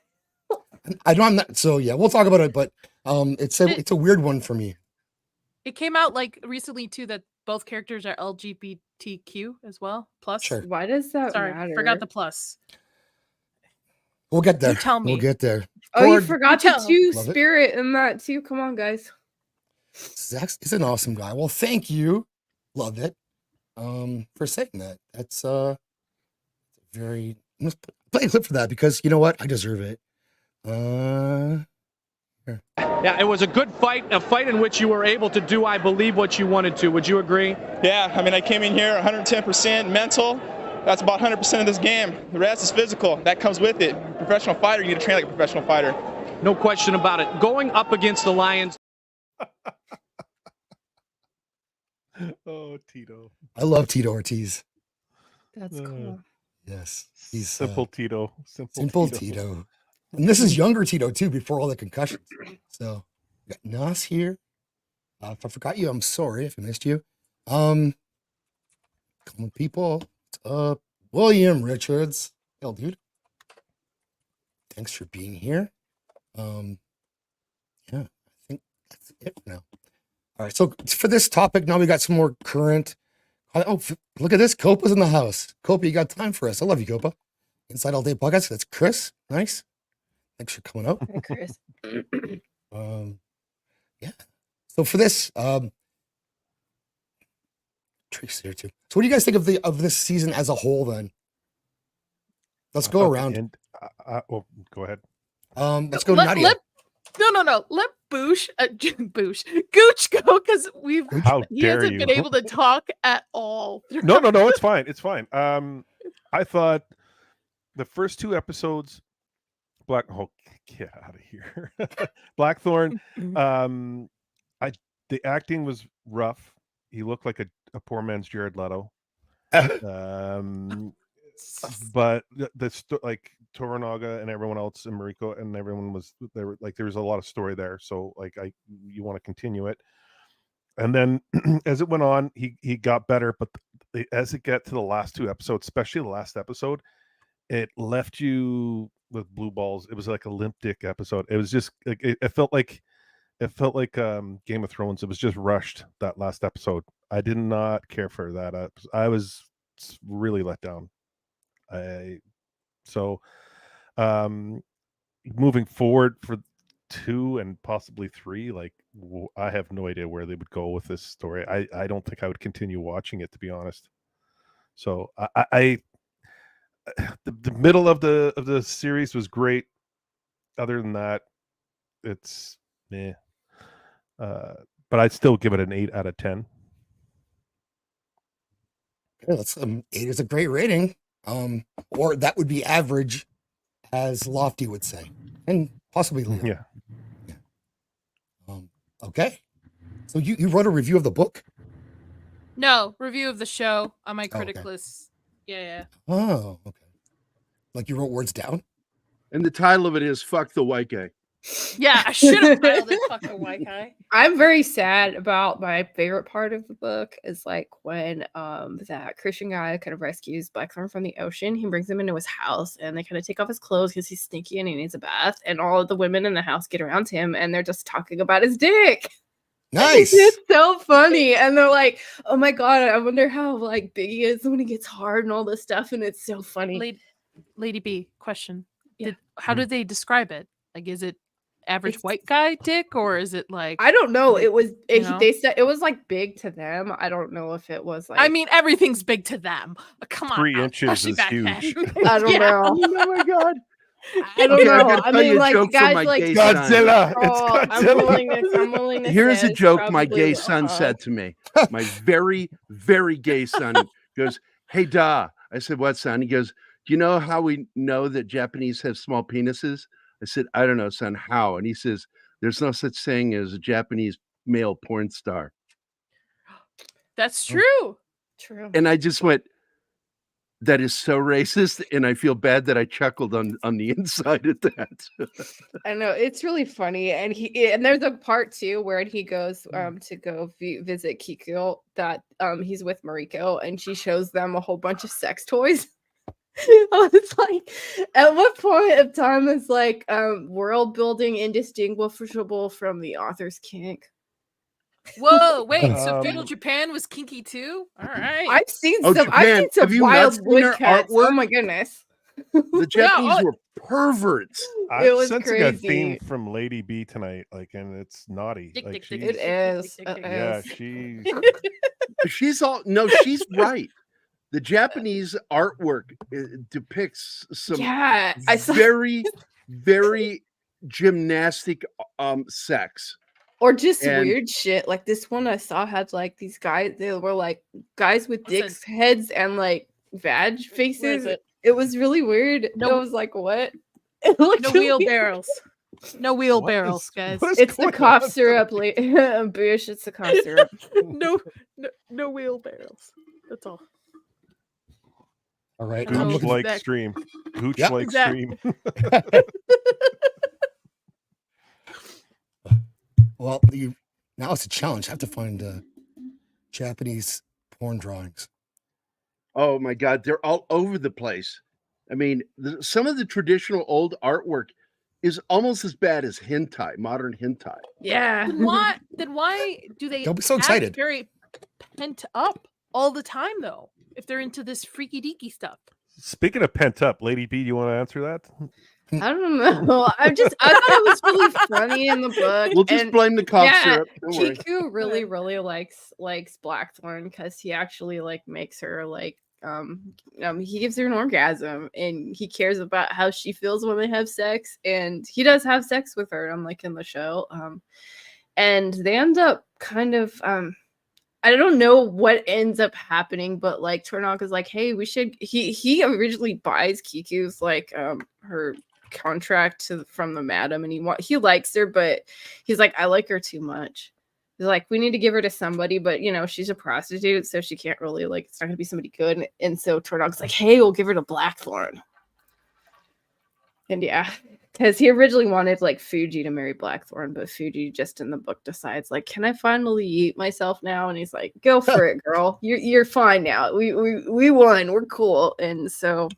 I know I'm not. So yeah, we'll talk about it, but it's a weird one for me. It came out like recently too that both characters are LGBTQ as well. Plus. Sure. Why does that Sorry, matter? forgot the plus. We'll get there. tell me. We'll get there. Oh, you Gord, forgot You the tell. two Love it. spirit in that too. Come on, guys. Zach is an awesome guy. Well, thank you. Love it. For saying that. That's very. Let's play a clip for that because you know what? I deserve it. Yeah, it was a good fight, a fight in which you were able to do, I believe, what you wanted to. Would you agree? Yeah, I mean, I came in here 110% mental. That's about 100% of this game. The rest is physical. That comes with it. Professional fighter, you need to train like a professional fighter. No question about it. Going up against the Lions. Oh, Tito. I love Tito Ortiz. That's cool. Yes, he's Simple Tito. simple Tito. And this is younger Tito too, before all the concussions. So we got Nas here. If I forgot you, I'm sorry if I missed you. Come on, people. William Richards. Hell, dude. Thanks for being here. Yeah, I think that's it for now. All right, so for this topic, now we got some more current. Oh, look at this. Copa's in the house. Copa, you got time for us. I love you, Copa. Inside All Day Podcast. That's Chris. Nice. Thanks for coming out. Hey, Chris. Yeah. So for this, Tracy's here too. So what do you guys think of this season as a whole then? Let's go around. And, well, go ahead. Let's go to Nadia. No. Let Gooch go because How he dare hasn't you? been able to talk at all. No, it's fine. It's fine. I thought the first two episodes, get out of here. Blackthorn, the acting was rough. He looked like a poor man's Jared Leto. But like Toranaga and everyone else and Mariko and everyone there was a lot of story there. So like you want to continue it. And then as it went on, he got better, but as it got to the last two episodes, especially the last episode, it left you blue balls. It was like a limp dick episode. It was just like it felt like Game of Thrones. It was just rushed, that last episode. I did not care for that. I was really let down. Moving forward for 2 and possibly 3, like I have no idea where they would go with this story. I don't think I would continue watching it, to be honest. So the middle of the series was great. Other than that, it's meh. But I'd still give it an 8 out of 10. Yeah, that's 8 is a great rating. Or that would be average, as Lofty would say, and possibly Leo. Yeah. Okay. So you wrote a review of the book? No, review of the show on my critic okay. list. Yeah. Oh, okay. Like you wrote words down? And the title of it is "Fuck the White Guy." Yeah, I should have titled it "Fuck the White Guy." I'm very sad about my favorite part of the book is like when that Christian guy kind of rescues Blackthorn from the ocean. He brings him into his house and they kind of take off his clothes because he's stinky and he needs a bath. And all of the women in the house get around him and they're just talking about his dick. Nice. It's so funny. And they're like, oh my God, I wonder how like big he is when he gets hard and all this stuff. And it's so funny. Lady B, question. Yeah. How do they describe it? Like, is it average white guy dick, or is it like, I don't know. It was know? they said it was like big to them. I don't know if it was like, I mean, everything's big to them. Come on. 3 inches especially is back huge. then. I don't know. Oh my God! I don't Okay, I know. gotta I tell you mean, a like joke from guys my like gay son. Godzilla. Oh, It's I'm Godzilla. willing to Here's say a it's joke my probably, gay son said to me. My very, very gay son goes, "Hey, Da." I said, "What, son?" He goes, "Do you know how we know that Japanese have small penises?" I said, "I don't know, son. How?" And he says, "There's no such thing as a Japanese male porn star." That's true. True. And I just went, "That is so racist," and I feel bad that I chuckled on the inside at that. I know it's really funny, and there's a part too where he goes to go visit Kiku that he's with Mariko, and she shows them a whole bunch of sex toys. I was like, at what point of time is like world building indistinguishable from the author's kink? Whoa, wait. So feudal Japan was kinky too? All right. I've seen Oh, some. I've Japan. seen some Have you not wild seen their woodcuts. Oh artwork? my goodness. The Japanese oh- were perverts. I'm was sensing a crazy. theme from Lady B tonight, like, and it's naughty. Dick, Like, dick, dick, she's, It is. Dick, dick, dick, yeah, is. she's She's right. The Japanese artwork depicts some Yeah, I saw. very, very gymnastic sex. Or just And- weird shit. Like this one I saw had like these guys. They were like guys with Listen. dicks heads and like vag faces. it? It was really weird. No- I was like, what? It looked No really- wheelbarrows. No wheelbarrows, guys. what is It's the going cough on? syrup, Boosh. It's the cough syrup. no wheelbarrows. That's all. All right. I don't I'm know. looking, Gooch like Exact- stream. Gooch Yep. like Exact- stream. well, now it's a challenge. I have to find Japanese porn drawings. Oh my God, they're all over the place. I mean, some of the traditional old artwork is almost as bad as hentai, modern hentai. Yeah. Then why do they Don't be so have excited. it very pent up all the time though? If they're into this freaky deaky stuff. Speaking of pent up, Lady B, you want to answer that? I don't know. I thought it was really funny in the book. We'll just and blame the cough yeah, syrup. Don't worry. Kiku really likes Blackthorn because he actually like makes her like he gives her an orgasm and he cares about how she feels when they have sex, and he does have sex with her, unlike in the show. And they end up kind of I don't know what ends up happening, but like Tornok is like, hey, we should. He originally buys Kiku's like her contract from the madam, and he likes her, but he's like, I like her too much. He's like, we need to give her to somebody, but you know, she's a prostitute, so she can't really like. It's not gonna be somebody good. And so Tornok's like, hey, we'll give her to Blackthorn. And yeah, because he originally wanted like Fuji to marry Blackthorn, but Fuji just in the book decides like, can I finally eat myself now? And he's like, go for it, girl. You're fine now. We won. We're cool. And so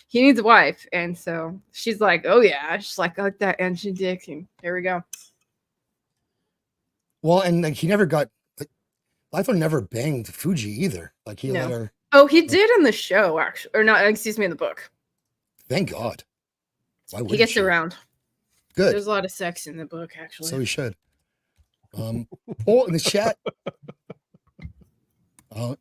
he needs a wife. And so she's like, oh yeah, she's like that engine dick, and here we go. Well, and like, he never got like, Balefire never banged Fuji either. Like he No. let her. Oh, he did in the show, actually, or not? Excuse me, in the book. Thank God. Why He wouldn't gets she? around. Good. There's a lot of sex in the book, actually. So he should. Paul in the chat. Do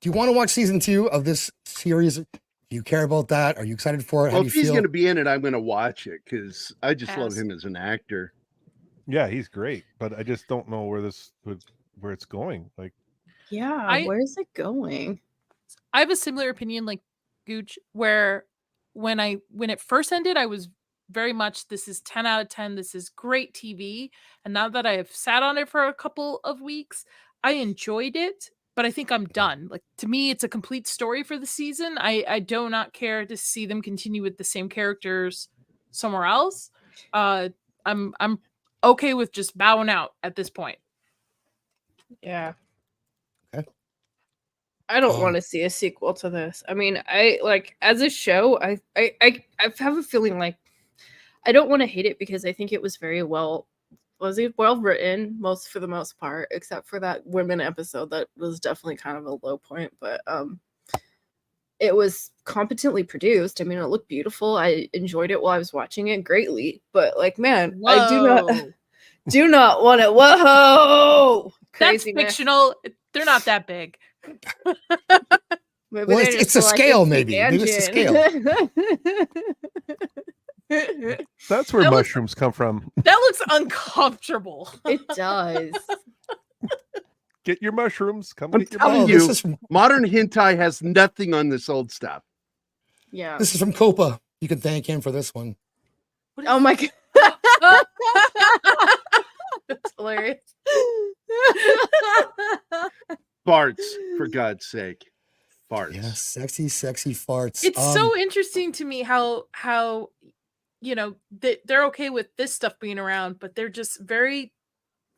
you want to watch season 2 of this series? Do you care about that? Are you excited for it? How Well, do if you he's feel? going to be in it, I'm going to watch it because I just love Pass. him as an actor. Yeah, he's great, but I just don't know where it's going. Like, Yeah, where's it going? I have a similar opinion like Gooch, where when it first ended, I was very much, this is 10 out of 10, this is great TV. And now that I have sat on it for a couple of weeks, I enjoyed it, but I think I'm done. Like, to me, it's a complete story for the season. I do not care to see them continue with the same characters somewhere else. I'm okay with just bowing out at this point. Yeah. Okay. I don't want to see a sequel to this. I mean, I like as a show, I have a feeling like I don't want to hate it because I think it was very well written for the most part, except for that women episode that was definitely kind of a low point, but it was competently produced. I mean, it looked beautiful. I enjoyed it while I was watching it greatly, but like, man, Whoa. I do not want it. Whoa! That's Craziness. fictional. They're not that big. Maybe Well, they it's just a feel like scale, it's the maybe. Maybe it's the engine. that's where That was- mushrooms come from. That looks uncomfortable. It does. Get your mushrooms. Come I'm get your telling mushrooms. you, This is from modern hentai has nothing on this old stuff. Yeah. this is from Copa. You can thank him for this one. Oh my god. That's hilarious. Farts, for God's sake. Farts. Yeah, sexy farts. It's so interesting to me how they're okay with this stuff being around, but they're just very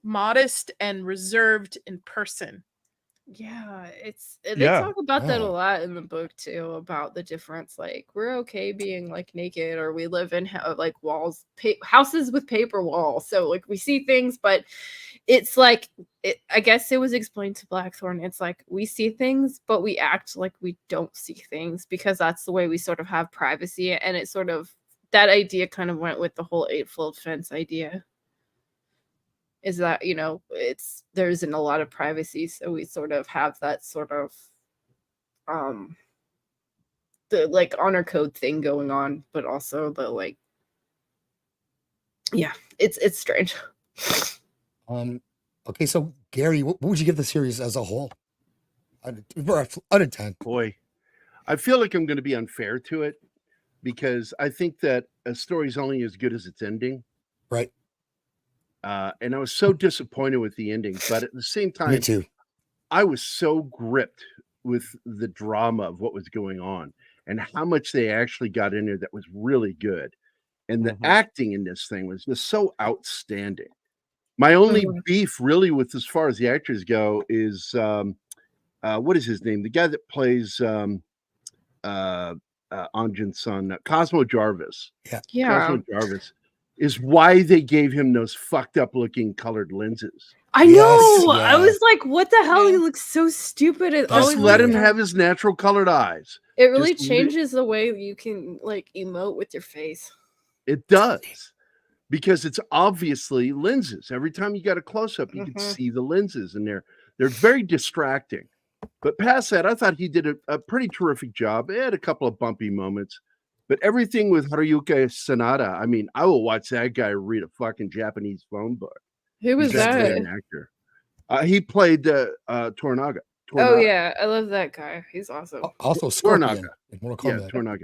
modest and reserved in person. Yeah, they Yeah. talk about that a Wow. lot in the book too, about the difference. Like, we're okay being like naked, or we live in like houses with paper walls, so like we see things, but it's like I guess it was explained to Blackthorn. It's like we see things, but we act like we don't see things because that's the way we sort of have privacy, and it sort of that idea kind of went with the whole 8-fold fence idea. Is that, there isn't a lot of privacy, so we sort of have that sort of the like honor code thing going on, but also the like, yeah, it's strange. Okay, so Gary, what would you give the series as a whole? Out of 10. Boy, I feel like I'm going to be unfair to it because I think that a story's only as good as its ending. Right. And I was so disappointed with the ending, but at the same Me time, too. I was so gripped with the drama of what was going on and how much they actually got in there that was really good. And the Mhm. acting in this thing was just so outstanding. My only Mhm. beef really with as far as the actors go is what is his name? The guy that plays Anjin's son, Cosmo Jarvis. Yeah, Cosmo Jarvis is why they gave him those fucked up looking colored lenses. I Yes, know. I yeah. was like, what the hell? He Yeah. looks so stupid. It Just Just always let weird. him have his natural colored eyes. It really just changes the way you can like emote with your face. It does. Because it's obviously lenses. Every time you got a close up, you can Mhm. see the lenses, and they're very distracting. But past that, I thought he did a pretty terrific job. It had a couple of bumpy moments, but everything with Haruyuki Sanada, I mean, I will watch that guy read a fucking Japanese phone book. Who was He's just that? an actor. He played Toranaga. Oh yeah, I love that guy. He's awesome. Also, Scorpion Toranaga. in Mortal Yeah, Kombat. Toranaga.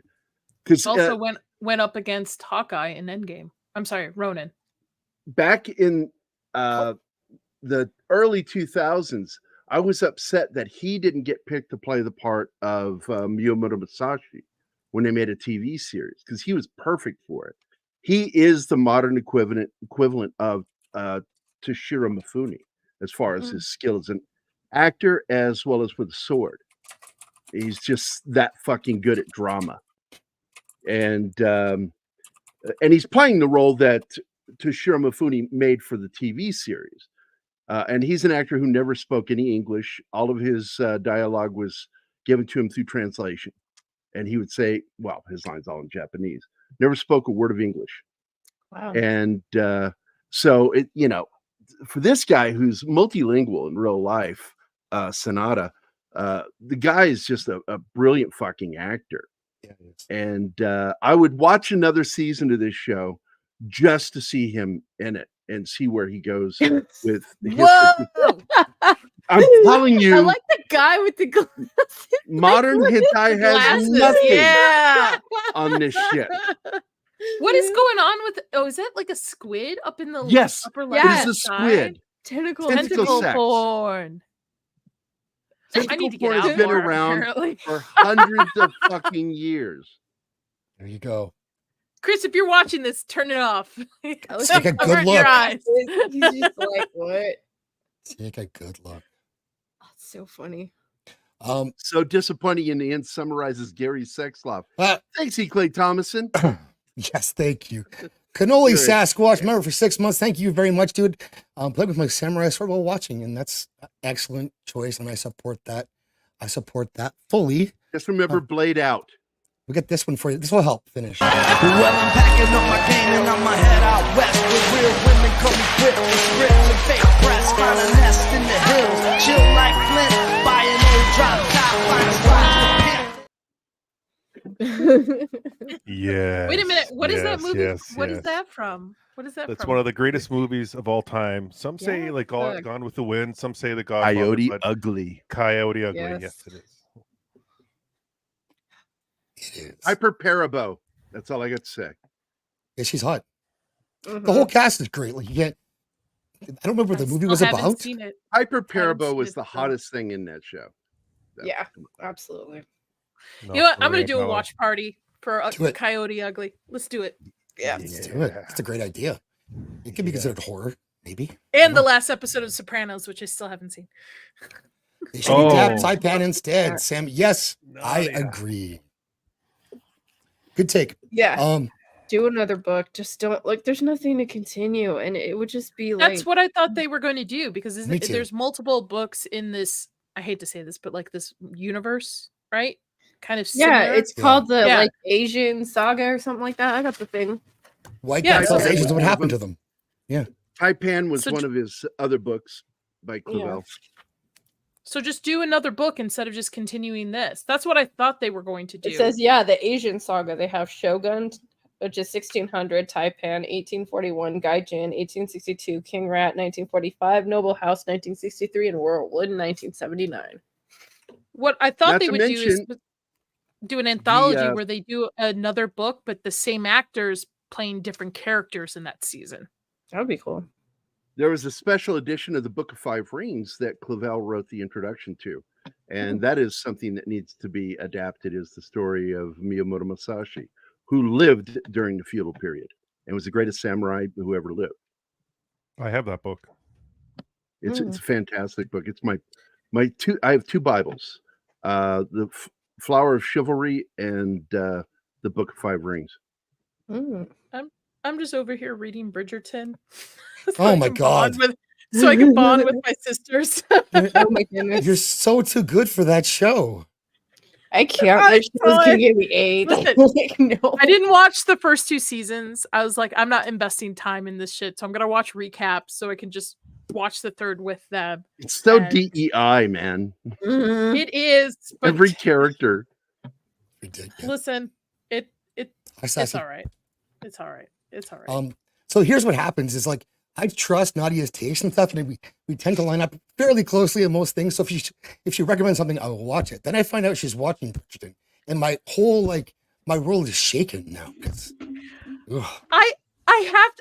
Because Also went up against Hawkeye in Endgame. I'm sorry, Ronan. back in the early 2000s, I was upset that he didn't get picked to play the part of Miyamoto Musashi when they made a TV series because he was perfect for it. He is the modern equivalent of Toshiro Mifune as far as his skill as an actor as well as with a sword. He's just that fucking good at drama. and he's playing the role that Toshiro Mifune made for the TV series. And he's an actor who never spoke any English. All of his dialogue was given to him through translation. And he would say, well, his line's all in Japanese. Never spoke a word of English. Wow. And so, for this guy who's multilingual in real life, Sonata, the guy is just a brilliant fucking actor. Yeah, it is. And I would watch another season of this show just to see him in it and see where he goes with his. Whoa! I'm telling you, I like the guy with the glasses. modern hentai has Glasses, nothing yeah. on this shit. What is going on with? Oh, is that like a squid up in the Yes, upper it left is a side? squid. Tentacle. Tentacle sex. porn. I Tentacle need to get porn out has been more, around apparently. for hundreds of fucking years. There you go. Chris, if you're watching this, turn it off. Take a good Avert your look. eyes. He's just like, what? Take a good look. Oh, it's so funny. So disappointing in the end summarizes Gary's sex life. Uh, Thanks, E. Clay Thomason. yes, thank you. Cannoli You're a- Sasquatch member for 6 months. Thank you very much, dude. Played with my samurai sword while watching, and that's an excellent choice, and I support that. I support that fully. Just remember Blade Out. We got this one for you. This will help finish. Well, I'm packing up my game and I'ma head out west where real women come equipped with scripts and fake breasts. Find a nest in the hills, chill like Flint, buy an old drop top, find a Yeah. Wait a minute. What is that yes, movie? yes, What is yes. that from? What is that That's from? one of the greatest movies of all time. Some say Yeah, like good. Gone with the Wind. Some say The Godfather. Coyote but Ugly. Coyote Ugly. Yes. Yes, it is. It is. Hyper Parabo. That's all I got to say. Yeah, she's hot. Mhm. The whole cast is great. Like you can't. I don't remember what the movie was Haven't about. seen it. Hyper Haven't Parabo seen was it, the so- hottest thing in that show. So, Yeah. come on. Absolutely. No, You know what? I'm Maria gonna do a Bello. watch party for Do it. Coyote Ugly. Let's do it. Yeah. Let's do it. It's a great idea. It can be considered horror, maybe. And the last episode of Sopranos, which I still haven't seen. They should adapt Oh. Saipan instead. Sam, yes, I Nadia. agree. Good take. Yeah. Do another book. Just don't like. There's nothing to continue, and it would just be like. That's what I thought they were going to do because Me too. there's multiple books in this. I hate to say this, but like this universe, right? Kind of Yeah, similar. it's Yeah. called the Yeah. like Asian Saga or something like that. I got the thing. White Yeah, guy tells so- Asians what happened to them. Taipan was So one j- of his other books by Clavel. So just do another book instead of just continuing this. That's what I thought they were going to do. It says, yeah, the Asian Saga. They have Shogun, which is 1600, Taipan, 1841, Gaijin, 1862, King Rat, 1945, Noble House, 1963, and Whirlwood, 1979. What I thought Not they to would do is mention do an anthology uh, where they do another book, but the same actors playing different characters in that season. That would be cool. There was a special edition of the Book of Five Rings that Clavel wrote the introduction to. And that is something that needs to be adapted is the story of Miyamoto Musashi, who lived during the feudal period and was the greatest samurai who ever lived. I have that book. It's a fantastic book. It's my two. I have two Bibles, the Flower of Chivalry and the Book of Five Rings. Mm. I'm just over here reading Bridgerton. so Oh I my can bond God. so I can bond with my sisters. Oh my goodness. You're so too good for that show. I can't. I That shit was saw gonna it. give me AIDS. Listen, Like, no. I didn't watch the first 2 seasons. I was like, I'm not investing time in this shit, so I'm gonna watch recaps so I can just watch the third with them. It's so And- DEI, man. Mhm. It is, but Every character. Ridiculous. listen, Hi, it's Sassy. all right. It's all right. It's all right. So here's what happens is like I trust Nadia's taste and stuff, and we tend to line up fairly closely in most things. So if she recommends something, I will watch it. Then I find out she's watching Bridgerton, and my whole my world is shaken now.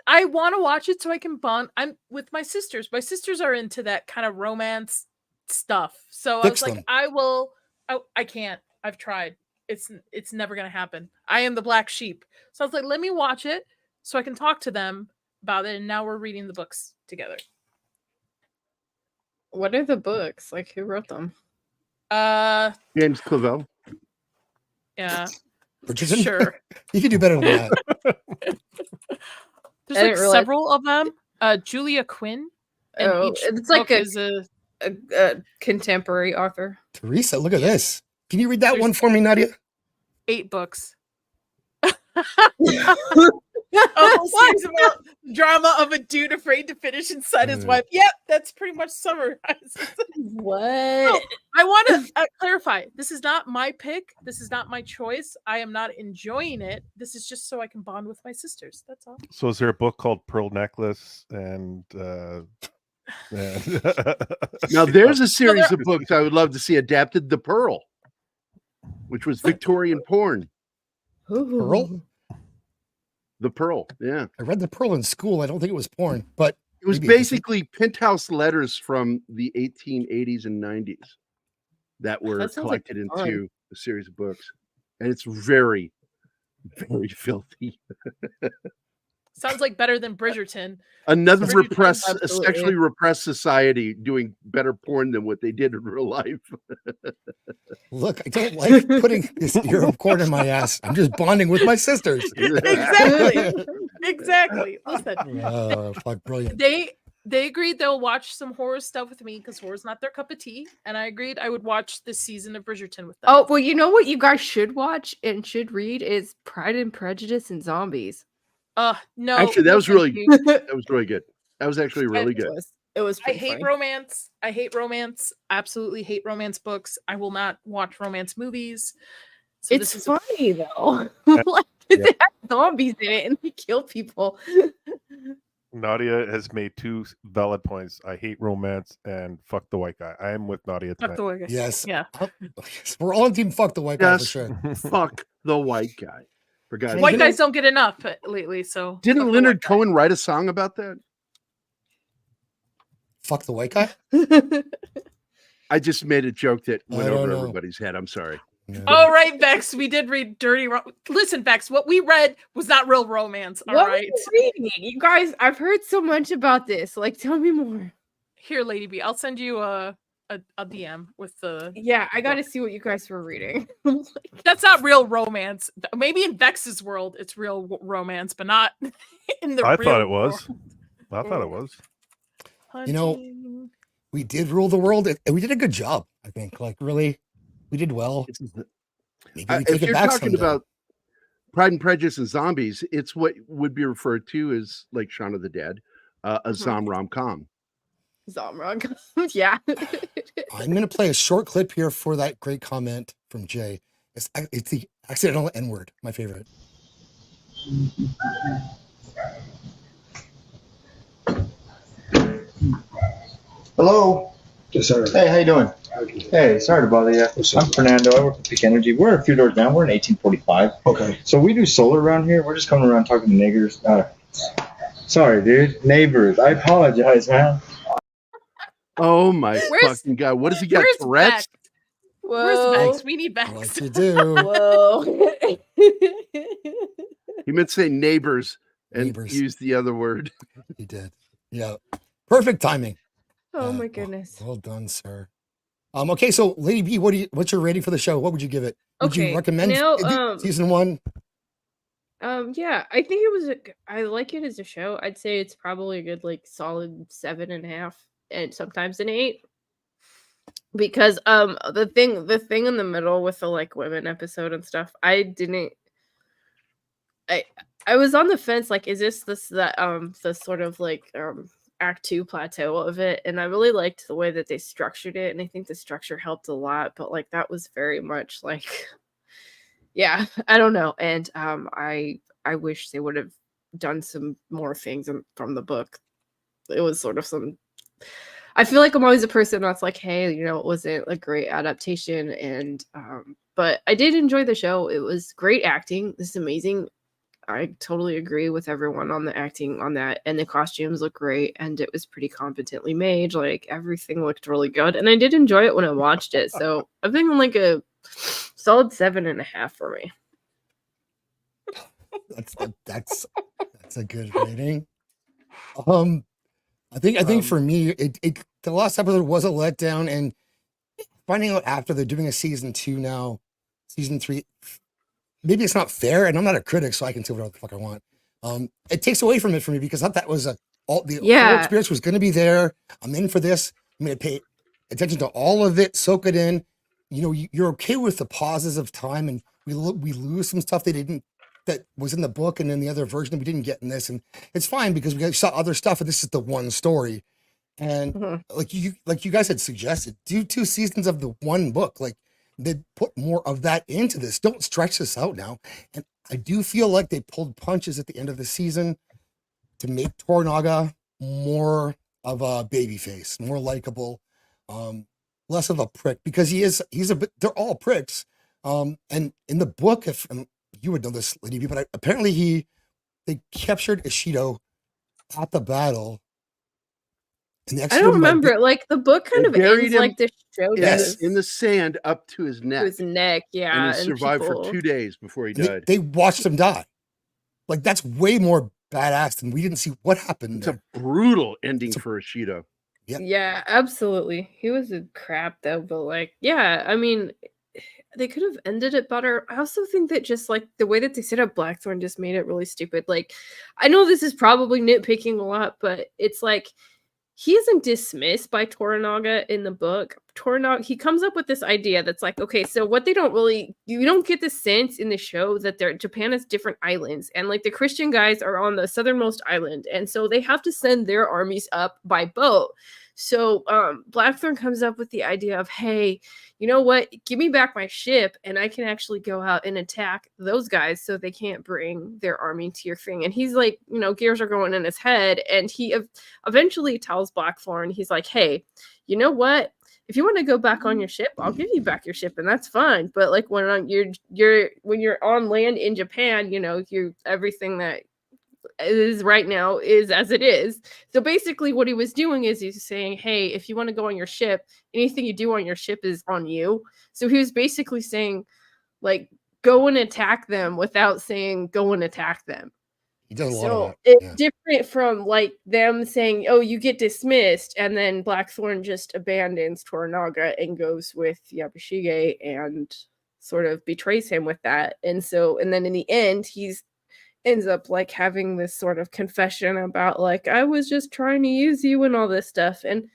I want to watch it so I can bond. I'm with my sisters. My sisters are into that kind of romance stuff. So I Fix was like, them. I will. I can't. I've tried. It's never gonna happen. I am the black sheep. So I was like, let me watch it so I can talk to them about it. And now we're reading the books together. What are the books? Like, who wrote them? James Clavel. Yeah. Bridgerton? Sure. You can do better than that. There's I like didn't realize- several of them. Julia Quinn. And Oh, each it's like book is a contemporary author. Teresa, look at this. Can you read that There's- one for me, Nadia? 8 books. A whole series about drama of a dude afraid to finish inside his wife. Yep, that's pretty much summarized. What? I want to clarify. This is not my pick. This is not my choice. I am not enjoying it. This is just so I can bond with my sisters. That's all. So is there a book called Pearl Necklace and Now there's a series of books I would love to see adapted. The Pearl, which was Victorian porn. Pearl? The Pearl, yeah. I read The Pearl in school. I don't think it was porn, but It was maybe basically penthouse letters from the 1880s and 90s that were That sounds like collected fun. into a series of books. And it's very, very filthy. Sounds like better than Bridgerton. Another Bridgerton's a absolutely- sexually repressed society doing better porn than what they did in real life. Look, I don't like putting this ear of corn in my ass. I'm just bonding with my sisters. Exactly. Exactly. Listen, Oh, fuck, brilliant. they agreed they'll watch some horror stuff with me because horror's not their cup of tea, and I agreed I would watch this season of Bridgerton with them. Oh, well, you know what you guys should watch and should read is Pride and Prejudice and Zombies. No. Actually, that no, was thank really you. that was really good. That was actually really good. It was I pretty hate funny. romance. I hate romance. Absolutely hate romance books. I will not watch romance movies. So It's this is funny though. Like, they have zombies in it and they kill people. Nadia has made 2 valid points. I hate romance and fuck the white guy. I am with Nadia fuck tonight. the way. Yes. Yeah. We're all on team fuck the white guy for Yes, sure. fuck the white guy. For God's Hey, White you know- guys don't get enough lately, so fuck Didn't the Leonard white guy. Cohen write a song about that? Fuck the white guy? I just made a joke that I went don't over know. everybody's head. I'm sorry. No. All right, Vex. We did read Dirty. Listen, Vex. What we read was not real romance. All What right. were you reading? You guys, I've heard so much about this. Like, tell me more. Here, Lady B. I'll send you a DM with the. Yeah, I got to see what you guys were reading. That's not real romance. Maybe in Vex's world, it's real romance, but not in the. I real thought it was. world. I thought it was. You know, Hunting. We did rule the world, and we did a good job, I think. Like, really, we did well. Maybe we If take it you're back talking someday. about Pride and Prejudice and zombies, it's what would be referred to as like Shaun of the Dead, a zom rom-com. Zomrog. Yeah. I'm going to play a short clip here for that great comment from Jay. It's the accidental N-word, my favorite. Hello. Yes, sir. Hey, how you doing? Hey, sorry to bother you. I'm Fernando. I work with Peak Energy. We're a few doors down. We're in 1845. Okay. So we do solar around here. We're just coming around talking to niggers. Sorry, dude. Neighbors. I apologize, man. Oh my Where's- fucking god! What does he got? Where's Tourette's? Vex? Whoa. Where's Vex? We need Vex. Like you do. Whoa. He meant to say neighbors and Neighbors. use the other word. He did. Yeah. Perfect timing. Oh my well- goodness. Well done, sir. Okay, so Lady B, what's your rating for the show? What would you give it? Would you Okay, recommend now, season 1? Yeah, I think it was I like it as a show. I'd say it's probably a good like solid 7.5 and sometimes an 8. Because the thing in the middle with the like women episode and stuff, I was on the fence, like, is this the sort of like act 2 plateau of it, and I really liked the way that they structured it, and I think the structure helped a lot, but like that was very much like yeah, I don't know. And I wish they would have done some more things from the book. It was sort of I feel like I'm always a person that's like, hey, you know, it wasn't a great adaptation, and but I did enjoy the show. It was great acting. This is amazing. I totally agree with everyone on the acting on that, and the costumes look great, and it was pretty competently made. Like everything looked really good, and I did enjoy it when I watched it. So I'm thinking like a solid 7.5 for me. That's a good rating. I think for me, the last episode was a letdown, and finding out after they're doing a season 2 now, season 3, maybe it's not fair, and I'm not a critic, so I can say whatever the fuck I want. It takes away from it for me because I thought that was all the whole experience was going to be there. I'm in for this. I'm going to pay attention to all of it, soak it in. You know, you're okay with the pauses of time, and we lose some stuff that was in the book and in the other version we didn't get in this, and it's fine because we saw other stuff, and this is the one story. And like you guys had suggested, do 2 seasons of the one book. Like, they put more of that into this. Don't stretch this out now. And I do feel like they pulled punches at the end of the season to make Toranaga more of a baby face, more likable, less of a prick, because he's a bit, they're all pricks. And in the book, if you would know this, Lady B, but apparently they captured Ishido at the battle. I don't remember. Like, the book kind of ends like the show Yes, does. in the sand up to his neck. To his neck, yeah. And he survived for 2 days before he died. They watched him die. Like, that's way more badass than we didn't see what happened. It's a brutal ending for Ishido. Yeah, absolutely. He was a crap though, but like, yeah, I mean, they could have ended it better. I also think that just like the way that they set up Blackthorn just made it really stupid. Like, I know this is probably nitpicking a lot, but it's like, he isn't dismissed by Toranaga in the book. Toranaga, he comes up with this idea that's like, okay, so what you don't get the sense in the show that Japan has different islands, and like the Christian guys are on the southernmost island, and so they have to send their armies up by boat. So Blackthorn comes up with the idea of, hey, you know what? Give me back my ship, and I can actually go out and attack those guys so they can't bring their army to your thing. And he's like, you know, gears are going in his head, and he eventually tells Blackthorn, he's like, hey, you know what? If you want to go back on your ship, I'll give you back your ship, and that's fine. But like when you're on land in Japan, you know, everything that is right now is as it is. So basically what he was doing is he's saying, hey, if you want to go on your ship, anything you do on your ship is on you. So he was basically saying, like, go and attack them without saying go and attack them. He does a lot of that. It's different from like them saying, oh, you get dismissed, and then Blackthorn just abandons Toranaga and goes with Yabashige and sort of betrays him with that. And then in the end, ends up like having this sort of confession about like, I was just trying to use you and all this stuff. And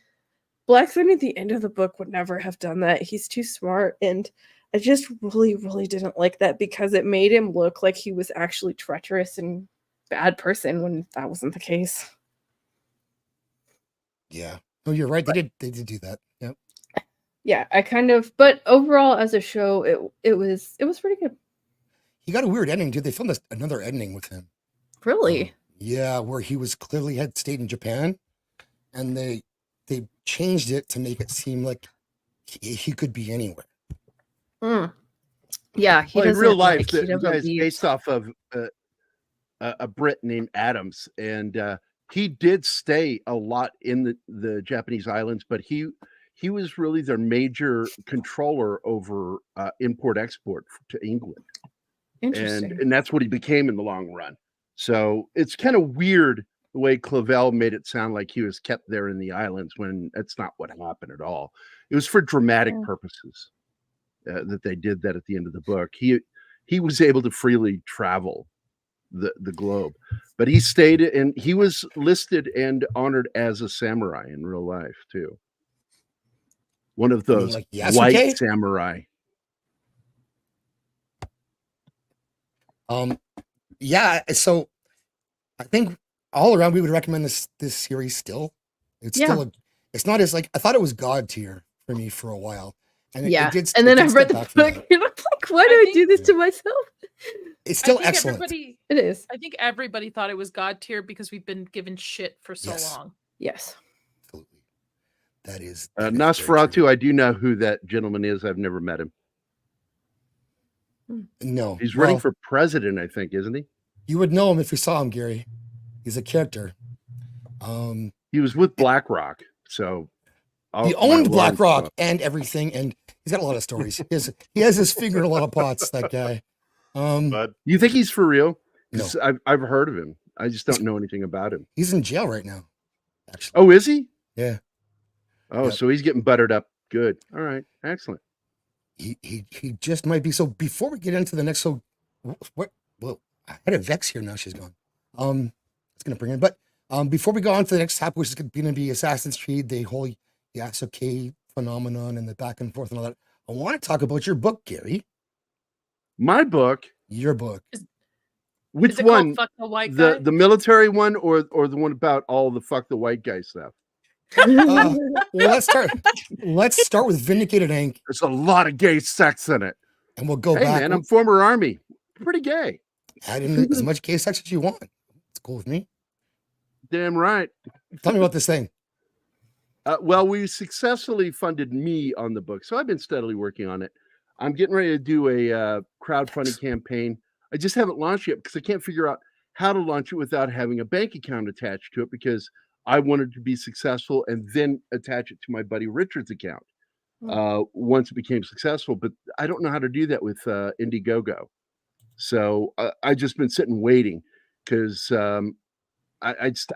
Blackthorn at the end of the book would never have done that. He's too smart. And I just really, really didn't like that because it made him look like he was actually treacherous and bad person when that wasn't the case. Yeah. No, you're right. They did do that. Yep. Yeah, but overall as a show, it was pretty good. He got a weird ending, dude. They filmed another ending with him. Really? Yeah, where he was clearly had stayed in Japan, and they changed it to make it seem like he could be anywhere. Yeah, in real life, the guy's based off of a Brit named Adams, and he did stay a lot in the Japanese islands, but he was really their major controller over import-export to England. And that's what he became in the long run. So it's kind of weird the way Clavel made it sound like he was kept there in the islands when that's not what happened at all. It was for dramatic purposes that they did that at the end of the book. He was able to freely travel the globe, but he stayed, and he was listed and honored as a samurai in real life too. One of those like Yasuke? white samurai. Yeah, so I think all around we would recommend this series still. It's still it's not as like, I thought it was God tier for me for a while. And it did, and then I read the book and I'm like, why do I do this to myself? It's still excellent. It is. I think everybody thought it was God tier because we've been given shit for so long. Yes. Absolutely. That is Nosferatu. I do know who that gentleman is. I've never met him. No. He's running for president, I think, isn't he? You would know him if you saw him, Gary. He's a character. He was with BlackRock, so he owned BlackRock and everything, and he's got a lot of stories. He has his finger in a lot of pots, that guy. But you think he's for real? No. I've heard of him. I just don't know anything about him. He's in jail right now, actually. Oh, is he? Yeah. Oh, so he's getting buttered up. Good. All right. Excellent. He just might be. So before we get into the next, so what? Well, I had a Vex here. Now she's gone. It's gonna bring in. But before we go on to the next topic, which is going to be Assassin's Creed, the whole Yasuke phenomenon and the back and forth and all that, I want to talk about your book, Gary. My book. Your book. Which Is it one? called Fuck the White Guy? The military one, or the one about all the fuck the white guy stuff? Well, let's start with Vindicated Inc. There's a lot of gay sex in it, and we'll go hey, back. Man, I'm former Army, pretty gay. Add in as much gay sex as you want. It's cool with me. Damn right. Tell me about this thing. Well, we successfully funded me on the book, so I've been steadily working on it. I'm getting ready to do a crowdfunding campaign. I just haven't launched yet because I can't figure out how to launch it without having a bank account attached to it, because I wanted to be successful and then attach it to my buddy Richard's account once it became successful. But I don't know how to do that with Indiegogo. So I've just been sitting waiting because I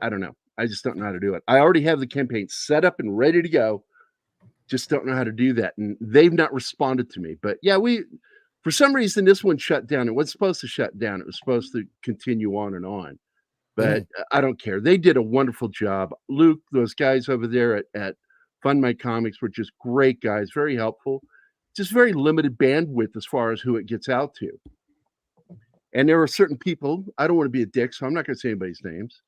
don't know. I just don't know how to do it. I already have the campaign set up and ready to go. Just don't know how to do that. And they've not responded to me. But yeah, for some reason, this one shut down. It wasn't supposed to shut down. It was supposed to continue on and on. But I don't care. They did a wonderful job. Luke, those guys over there at Fund My Comics were just great guys, very helpful. Just very limited bandwidth as far as who it gets out to. And there were certain people, I don't want to be a dick, so I'm not going to say anybody's names,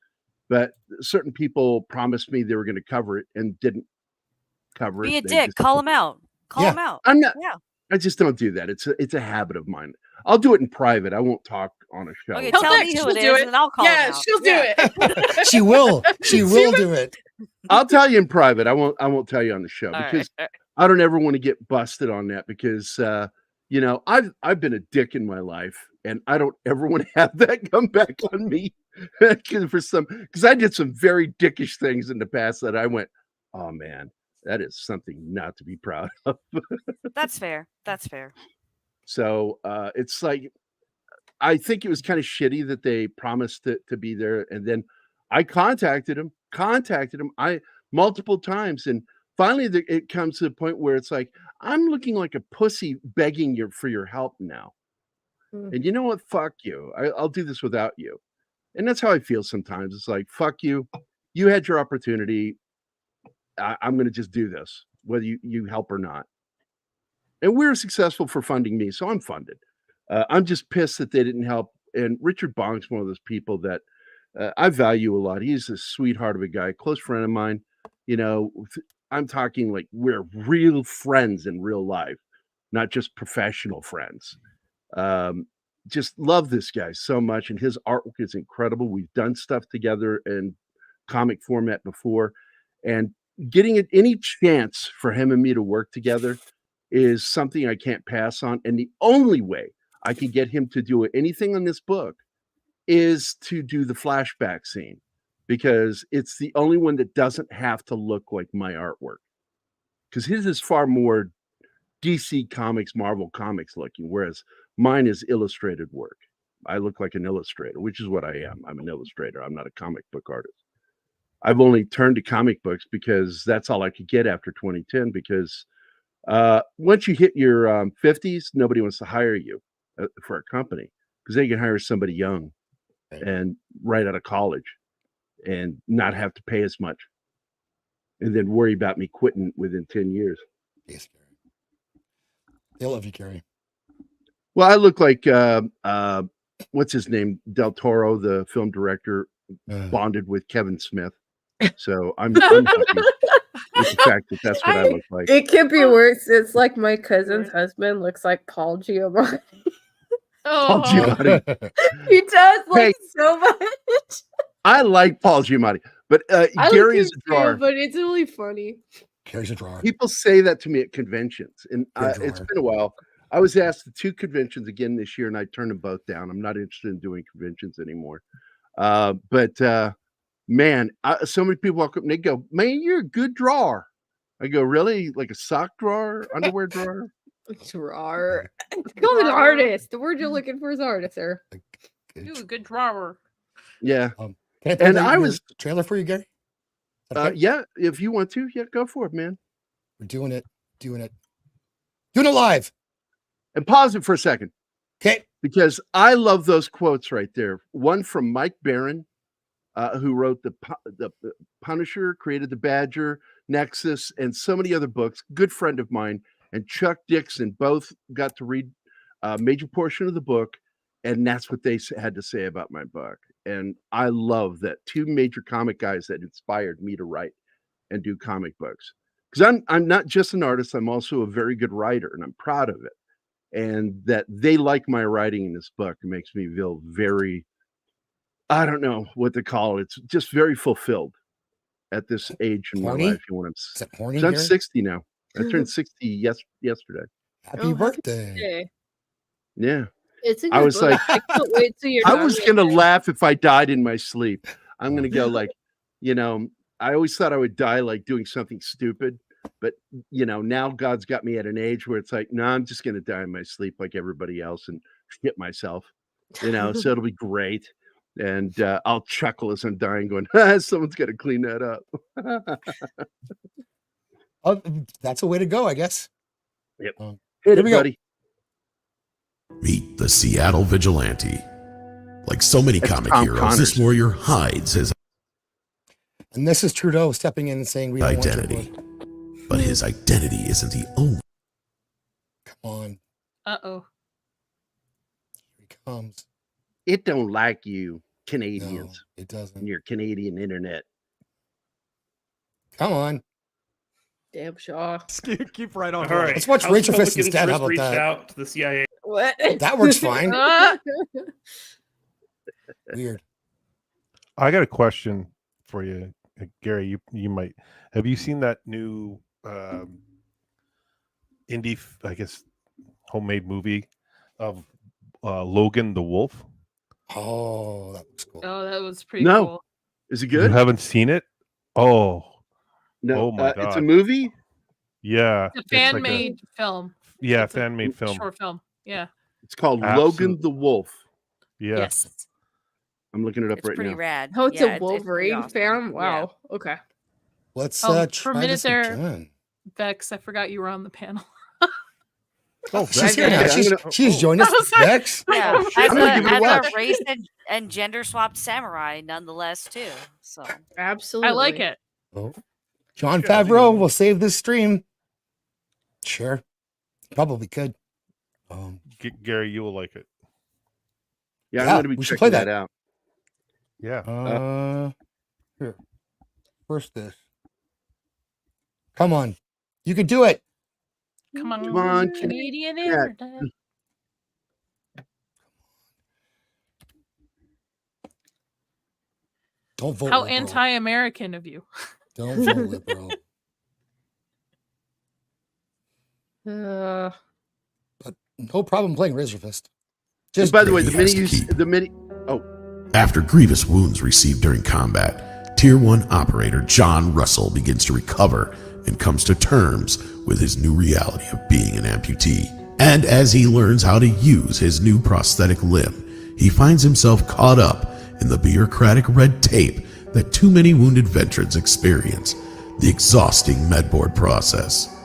but certain people promised me they were going to cover it and didn't cover it. Be a dick. Call them out. Call them out. I'm not. Yeah. I just don't do that. It's a habit of mine. I'll do it in private. I won't talk on a show. Okay, tell me who it is, and I'll call them out. She'll do it. She will. She will do it. I'll tell you in private. I won't tell you on the show because I don't ever want to get busted on that because I've been a dick in my life and I don't ever want to have that come back on me because I did some very dickish things in the past that I went, oh man, that is something not to be proud of. That's fair. That's fair. So it's like, I think it was kind of shitty that they promised to be there. And then I contacted him multiple times. And finally it comes to the point where it's like, I'm looking like a pussy begging for your help now. And you know what? Fuck you. I'll do this without you. And that's how I feel sometimes. It's like, fuck you. You had your opportunity. I'm going to just do this, whether you help or not. And we're successful for funding me, so I'm funded. I'm just pissed that they didn't help. And Richard Bong's one of those people that I value a lot. He's a sweetheart of a guy, close friend of mine. I'm talking like we're real friends in real life, not just professional friends. Just love this guy so much, and his artwork is incredible. We've done stuff together in comic format before, and getting any chance for him and me to work together is something I can't pass on. And the only way I can get him to do anything on this book is to do the flashback scene, because it's the only one that doesn't have to look like my artwork, because his is far more DC Comics, Marvel Comics looking, whereas mine is illustrated work. I look like an illustrator, which is what I am. I'm an illustrator. I'm not a comic book artist. I've only turned to comic books because that's all I could get after 2010, because once you hit your 50s, nobody wants to hire you for a company, because they can hire somebody young and right out of college and not have to pay as much and then worry about me quitting within 10 years. Yes, Gary. They love you, Gary. Well, I look like what's his name? Del Toro, the film director, bonded with Kevin Smith. So I'm happy with the fact that that's what I look like. It can't be worse. It's like my cousin's husband looks like Paul Giamatti. Paul Giamatti. He does so much. I like Paul Giamatti, but Gary is a drawer. But it's really funny. Gary's a drawer. People say that to me at conventions, and it's been a while. I was asked to 2 conventions again this year, and I turned them both down. I'm not interested in doing conventions anymore. Man, so many people walk up and they go, "Man, you're a good drawer." I go, "Really? Like a sock drawer, underwear drawer?" Drawer. Call an artist. The word you're looking for is artist, sir. Ooh, a good drawer. Yeah. Can I play And the I was trailer for you, Gary? Okay. yeah, if you want to, yeah, go for it, man. We're doing it live. And pause it for a second. Okay. because I love those quotes right there. One from Mike Barron, who wrote the Punisher, created the Badger, Nexus, and so many other books. Good friend of mine, and Chuck Dixon both got to read a major portion of the book, and that's what they had to say about my book. And I love that two major comic guys that inspired me to write and do comic books. Because I'm not just an artist, I'm also a very good writer, and I'm proud of it. And that they like my writing in this book makes me feel very, I don't know what to call it. It's just very fulfilled at this age in my life. You want to? I'm 60 now. I turned 60 yesterday. Happy birthday! Yeah, it's a good I was book. like, I can't wait till you're I done was with gonna it. laugh if I died in my sleep. I'm gonna go like, I always thought I would die like doing something stupid, but now God's got me at an age where it's like, no, I'm just gonna die in my sleep like everybody else and shit myself. So it'll be great. And I'll chuckle as I'm dying, going, someone's got to clean that up. Oh, that's a way to go, I guess. Yep. Hit it, buddy. Meet the Seattle Vigilante. Like so many comic heroes, this warrior hides his And this is Trudeau stepping in and saying, we don't identity. But his identity isn't the only. Come on. Uh-oh. Here he comes. It don't like you, Canadians. No, it doesn't. And your Canadian internet. Come on. Damn Shaw. Keep right on. All right. Let's watch Rachel Fist instead. How about reached that? out to the CIA. What? That works fine. Weird. I got a question for you, Gary. You might have you seen that new indie, I guess, homemade movie of Logan the Wolf? Oh, that looks cool. Oh, that was pretty cool. Is it good? You haven't seen it? Oh, no. Oh my God. It's a movie? Yeah. It's a fan-made film. Yeah, It's a fan-made film. Short film. Yeah. It's called Logan the Wolf. Yeah. Yes. I'm looking it up It's right pretty now. rad. Oh, it's Yeah, a Wolverine awesome. fan? Wow. Okay. Let's for a try minute this there, again. Vex, I forgot you were on the panel. Oh, She's here now. She's joined us. Vex. Yeah, I'm gonna give it a as watch. a race and gender swapped samurai, nonetheless, too. So Absolutely. I like it. Oh. John Favreau will save this stream. Sure. Probably could. Gary, you will like it. Yeah, I'm Yeah, going to be we should checking play that that. out. Yeah. Here. First this. Come on. You can do it. Come on, Come on, Canadian Yeah. internet. Don't vote. How liberal. anti-American of you. Don't vote liberal. But no problem playing Razor Fist. Just by the way, He the has to mini. keep. Oh, After grievous wounds received during combat, Tier 1 operator John Russell begins to recover and comes to terms with his new reality of being an amputee. And as he learns how to use his new prosthetic limb, he finds himself caught up in the bureaucratic red tape that too many wounded veterans experience, the exhausting medboard process.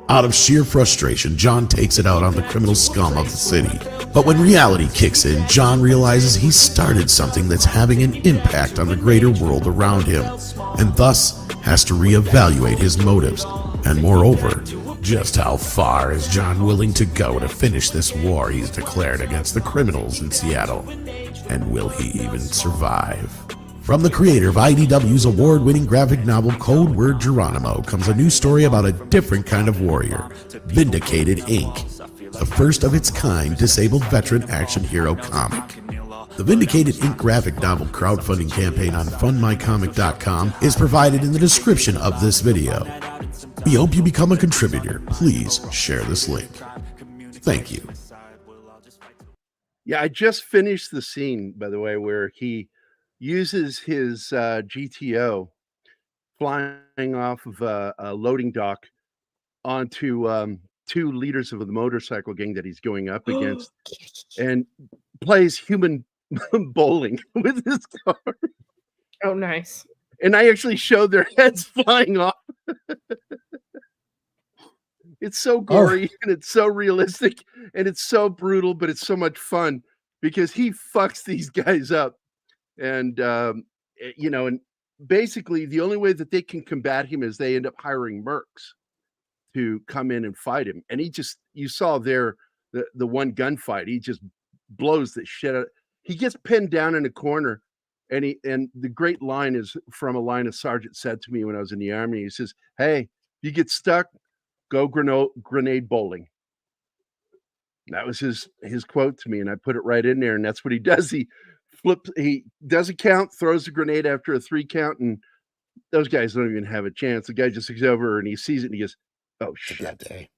Out of sheer frustration, John takes it out on the criminal scum of the city. But when reality kicks in, John realizes he started something that's having an impact on the greater world around him, and thus has to reevaluate his motives. And moreover, just how far is John willing to go to finish this war he's declared against the criminals in Seattle? And will he even survive? From the creator of IDW's award-winning graphic novel Code Word Geronimo comes a new story about a different kind of warrior, Vindicated Inc., the first of its kind disabled veteran action hero comic. The Vindicated Inc. graphic novel crowdfunding campaign on fundmycomic.com is provided in the description of this video. We hope you become a contributor. Please share this link. Thank you. yeah. I just finished the scene, by the way, where he uses his GTO flying off of a loading dock onto two leaders of the motorcycle gang that he's going up against, and plays human bowling with his car. Oh, nice. And I actually showed their heads flying off. It's so gory and it's so realistic and it's so brutal, but it's so much fun because he fucks these guys up. And and basically the only way that they can combat him is they end up hiring mercs to come in and fight him. And you saw there the one gunfight, he just blows the shit out. He gets pinned down in a corner, and the great line is from a line a sergeant said to me when I was in the army. He says, "Hey, you get stuck, go grenade bowling." That was his quote to me, and I put it right in there, and that's what he does. He does a count, throws a grenade after a 3 count, and those guys don't even have a chance. The guy just looks over and he sees it and he goes, "Oh shit!"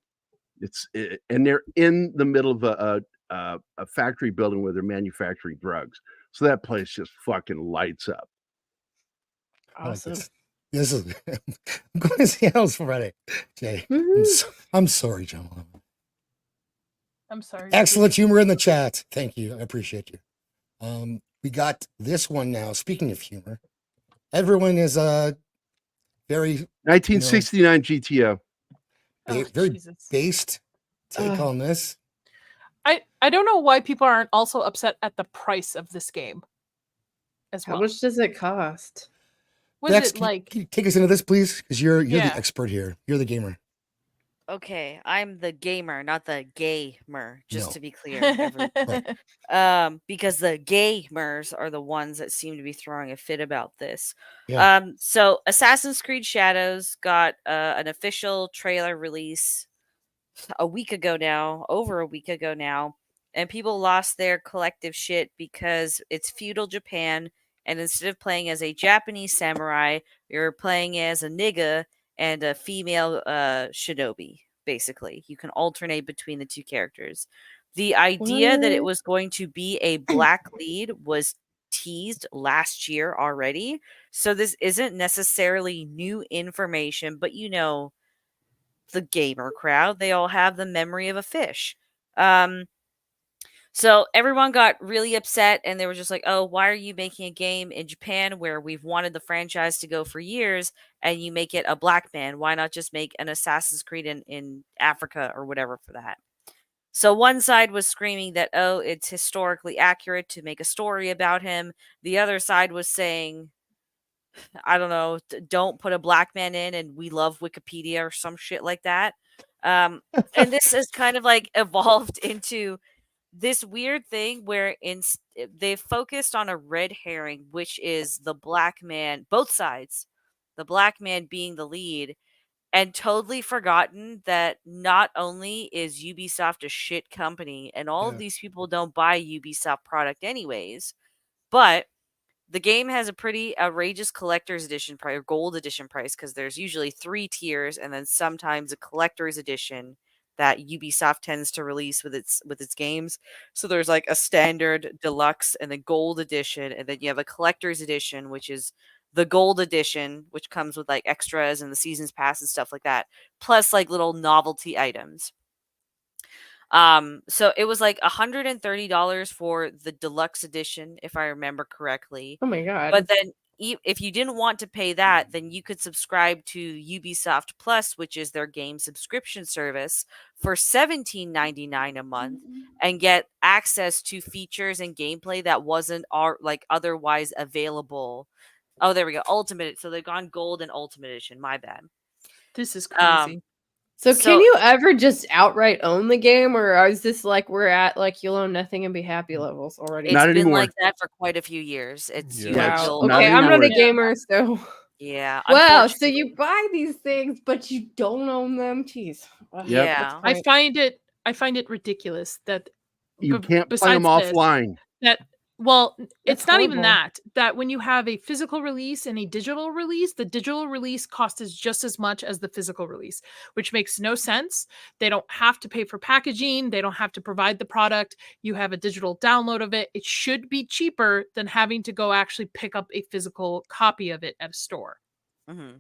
And they're in the middle of a factory building where they're manufacturing drugs, so that place just fucking lights up. Awesome. This is I'm going to see else Friday. Jay, I'm sorry, John. I'm sorry. Excellent humor in the chat. Thank you. I appreciate you. We got this one now. Speaking of humor, everyone is very 1969 GTO. Very based take on this. I don't know why people aren't also upset at the price of this game as well. How much does it cost? Was Dex, it like? Can you take us into this, please? Because you're the expert here. You're the gamer. Okay, I'm the gamer, not the gamer, just to be clear. Because the gamers are the ones that seem to be throwing a fit about this. Yeah. So Assassin's Creed Shadows got an official trailer release over a week ago now, and people lost their collective shit because it's feudal Japan, and instead of playing as a Japanese samurai, you're playing as a nigga and a female shinobi. Basically, you can alternate between the two characters. The idea that it was going to be a black lead was teased last year already, so this isn't necessarily new information, but the gamer crowd, they all have the memory of a fish. So everyone got really upset, and they were just like, "Oh, why are you making a game in Japan where we've wanted the franchise to go for years, and you make it a black man? Why not just make an Assassin's Creed in Africa or whatever for that?" So one side was screaming that, "Oh, it's historically accurate to make a story about him." The other side was saying, I don't know, don't put a black man in, and we love Wikipedia or some shit like that. And this has kind of like evolved into this weird thing where they've focused on a red herring, which is the black man, both sides, the black man being the lead, and totally forgotten that not only is Ubisoft a shit company, and all of these people don't buy Ubisoft product anyways, but the game has a pretty outrageous collector's edition price, or gold edition price, because there's usually 3 tiers, and then sometimes a collector's edition that Ubisoft tends to release with its games. So there's like a standard, deluxe, and a gold edition, and then you have a collector's edition, which is the gold edition, which comes with like extras and the season's pass and stuff like that, plus like little novelty items. So it was like $130 for the deluxe edition, if I remember correctly. Oh my god. But then if you didn't want to pay that, then you could subscribe to Ubisoft Plus, which is their game subscription service, for $17.99 a month and get access to features and gameplay that wasn't otherwise available. Oh, there we go. Ultimate. So they've gone gold and ultimate edition. My bad. This is crazy. So can you ever just outright own the game, or is this like we're at like you'll own nothing and be happy levels already? It's been like that for quite a few years. Wow. Okay, I'm not a gamer, so yeah. Wow, so you buy these things, but you don't own them. Jeez. Yeah. I find it ridiculous that you can't play them offline. It's not even that when you have a physical release and a digital release, the digital release costs just as much as the physical release, which makes no sense. They don't have to pay for packaging. They don't have to provide the product. You have a digital download of it. It should be cheaper than having to go actually pick up a physical copy of it at a store. Mm-hmm.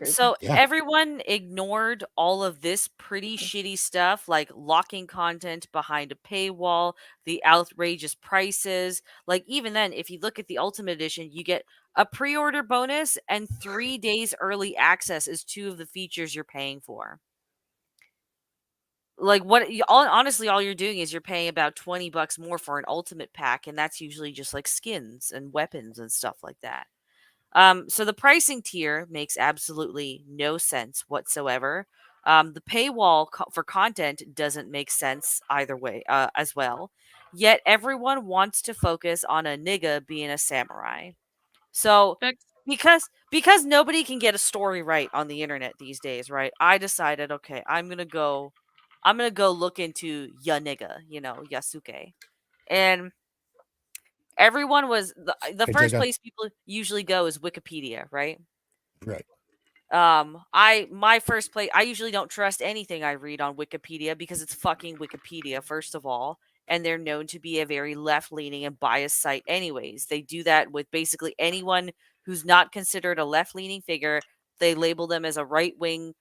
So everyone ignored all of this pretty shitty stuff, like locking content behind a paywall, the outrageous prices. Like even then, if you look at the Ultimate Edition, you get a pre-order bonus and 3 days early access is 2 of the features you're paying for. like honestly, all you're doing is you're paying about $20 more for an ultimate pack, and that's usually just like skins and weapons and stuff like that. So the pricing tier makes absolutely no sense whatsoever. The paywall for content doesn't make sense either way as well. Yet everyone wants to focus on a nigga being a samurai. So because nobody can get a story right on the internet these days, right? I decided, okay, I'm gonna go look into ya nigga, Yasuke. And everyone was the Hey, first Digga. place people usually go is Wikipedia, right? Right. My first place, I usually don't trust anything I read on Wikipedia because it's fucking Wikipedia, first of all, and they're known to be a very left-leaning and biased site anyways. They do that with basically anyone who's not considered a left-leaning figure. They label them as a right-wing,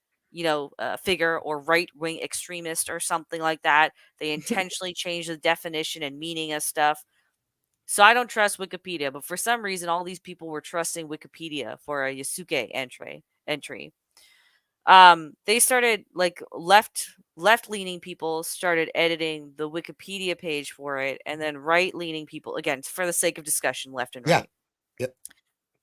figure or right-wing extremist or something like that. They intentionally change the definition and meaning of stuff. So I don't trust Wikipedia, but for some reason, all these people were trusting Wikipedia for a Yasuke entry. They started like left-leaning people started editing the Wikipedia page for it, and then right-leaning people, again, for the sake of discussion, left and Yeah. right. Yep.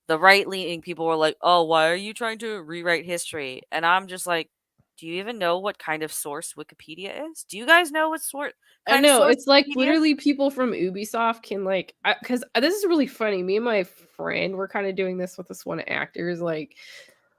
The right-leaning people were like, "Oh, why are you trying to rewrite history?" And I'm just like, do you even know what kind of source Wikipedia is? Do you guys know what sort I kind of know source it's like Wikipedia is? literally people from Ubisoft can like, because this is really funny. Me and my friend were kind of doing this with this one actors like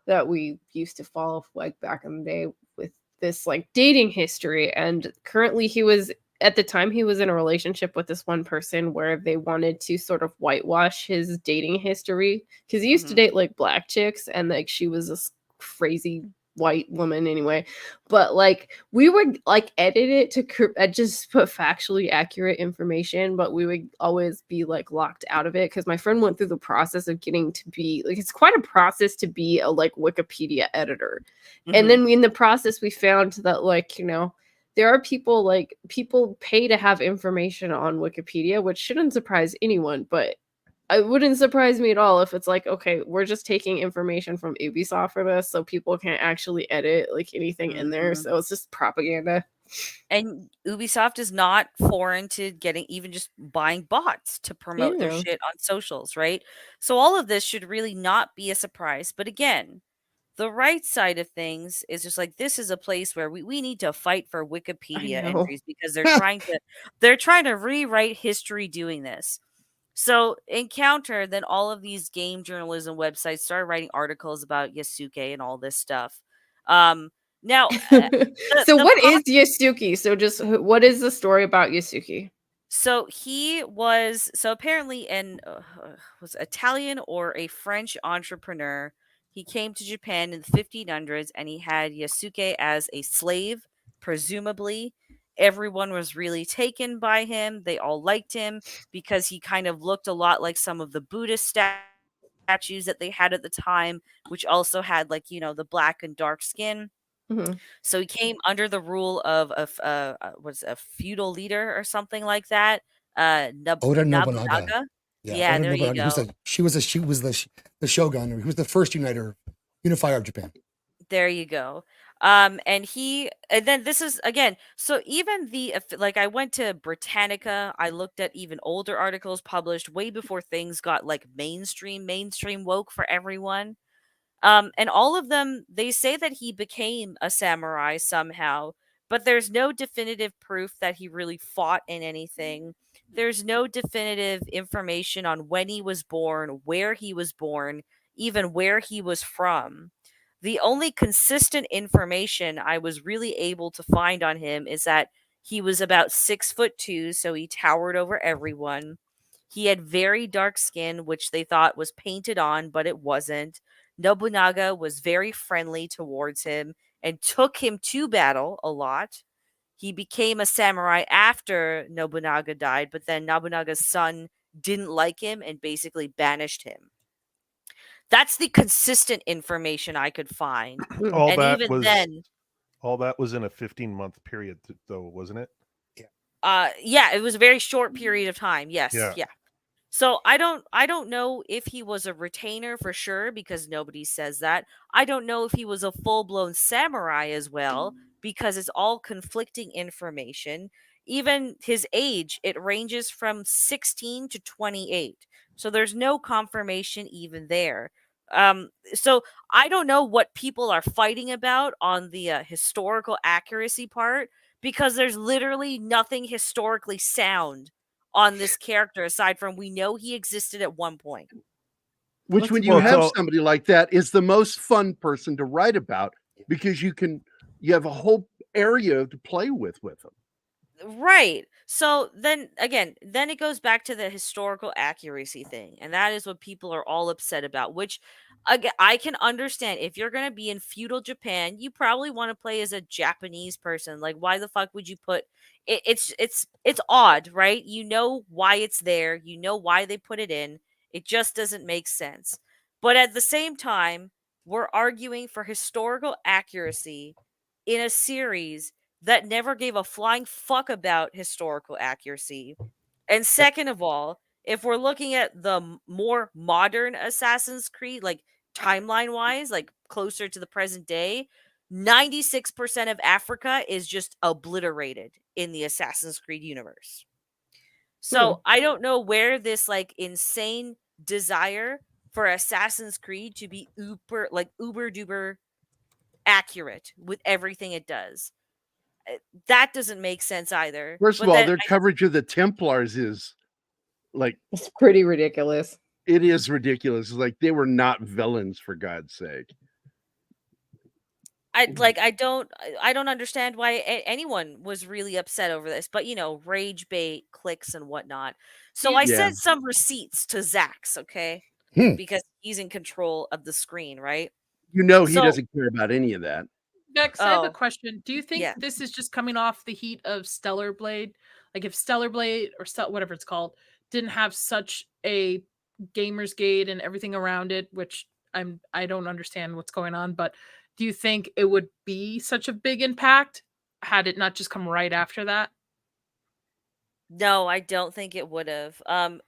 that we used to follow like back in the day with this like dating history, and currently he was at the time he was in a relationship with this one person where they wanted to sort of whitewash his dating history because he used to date like black chicks and like she was this crazy white woman anyway, but like we would like edit it to just put factually accurate information, but we would always be like locked out of it because my friend went through the process of getting to be like, it's quite a process to be a like Wikipedia editor. And then in the process we found that like, there are people pay to have information on Wikipedia, which shouldn't surprise anyone, but it wouldn't surprise me at all if it's like, okay, we're just taking information from Ubisoft for this, so people can't actually edit like anything in there. So it's just propaganda. And Ubisoft is not foreign to getting even just buying bots to promote their Yeah. shit on socials, right? So all of this should really not be a surprise. But again, the right side of things is just like this is a place where we need to fight for Wikipedia know. entries because they're trying to rewrite history doing this. So encounter then all of these game journalism websites started writing articles about Yasuke and all this stuff. Now So what is Yasuke? So just what is the story about Yasuke? So he was apparently was Italian or a French entrepreneur. He came to Japan in the 1500s and he had Yasuke as a slave, presumably. Everyone was really taken by him. They all liked him because he kind of looked a lot like some of the Buddhist statues that they had at the time, which also had like, the black and dark skin. So he came under the rule of was a feudal leader or something like that. Oda Nobunaga. Nobunaga. Yeah, Yeah, Oda there you Nobunaga. go. She was the shogun, or he was the first unifier of Japan. There you go. And then this is again. So even like I went to Britannica. I looked at even older articles published way before things got like mainstream woke for everyone. And all of them, they say that he became a samurai somehow, but there's no definitive proof that he really fought in anything. There's no definitive information on when he was born, where he was born, even where he was from. The only consistent information I was really able to find on him is that he was about 6'2", so he towered over everyone. He had very dark skin, which they thought was painted on, but it wasn't. Nobunaga was very friendly towards him and took him to battle a lot. He became a samurai after Nobunaga died, but then Nobunaga's son didn't like him and basically banished him. That's the consistent information I could find. All and that even then, all that was in a 15-month period, though, wasn't it? yeah, it was a very short period of time. Yes, yeah. So I don't know if he was a retainer for sure because nobody says that. I don't know if he was a full-blown samurai as well because it's all conflicting information. Even his age, it ranges from 16 to 28. So there's no confirmation even there. So I don't know what people are fighting about on the historical accuracy part, because there's literally nothing historically sound on this character aside from we know he existed at one point. Which, when you have somebody like that, is the most fun person to write about, because you have a whole area to play with them. Right. So then again, then it goes back to the historical accuracy thing. And that is what people are all upset about, which again, I can understand. If you're going to be in feudal Japan, you probably want to play as a Japanese person. Like, why the fuck would you put it? It's odd, right? You know why it's there. You know why they put it in. It just doesn't make sense. But at the same time, we're arguing for historical accuracy in a series that never gave a flying fuck about historical accuracy. And second of all, if we're looking at the more modern Assassin's Creed, like timeline wise, like closer to the present day, 96% of Africa is just obliterated in the Assassin's Creed universe. So I don't know where this like insane desire for Assassin's Creed to be uber duper accurate with everything it does. That doesn't make sense either. First of all, their coverage of the Templars is like, it's pretty ridiculous. It is ridiculous. It's like they were not villains, for God's sake. I don't understand why anyone was really upset over this, but rage bait, clicks and whatnot. So I sent some receipts to Zax, okay? Because he's in control of the screen, right? He doesn't care about any of that. Bex, I have a question. Do you think this is just coming off the heat of Stellar Blade? Like, if Stellar Blade or whatever it's called didn't have such a Gamersgate and everything around it, which I don't understand what's going on, but do you think it would be such a big impact had it not just come right after that? No, I don't think it would have.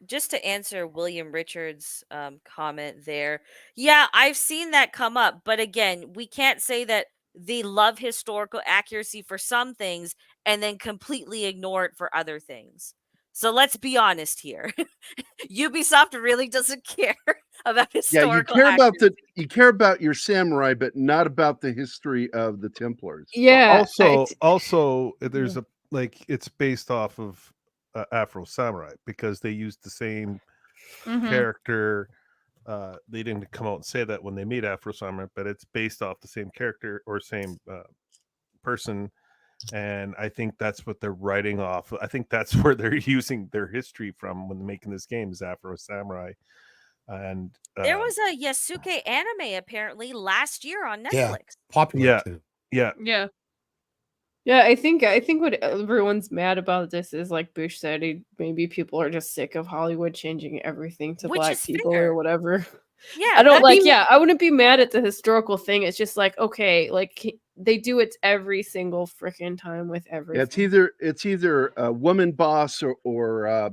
Just to answer William Richards' comment there, yeah, I've seen that come up, but again, we can't say that they love historical accuracy for some things and then completely ignore it for other things. So let's be honest here. Ubisoft really doesn't care about historical accuracy. You care about your samurai, but not about the history of the Templars. Yeah. Also, there's it's based off of Afro Samurai, because they used the same character. They didn't come out and say that when they made Afro Samurai, but it's based off the same character or same person. And I think that's what they're writing off. I think that's where they're using their history from when making this game, is Afro Samurai. And there was a Yasuke anime apparently last year on Netflix. Yeah, popular too. Yeah. Yeah, I think what everyone's mad about this is, like Bush said, maybe people are just sick of Hollywood changing everything to black people or whatever. Yeah, I wouldn't be mad at the historical thing. It's just like, okay, like they do it every single freaking time with everything. Yeah, it's either a woman boss or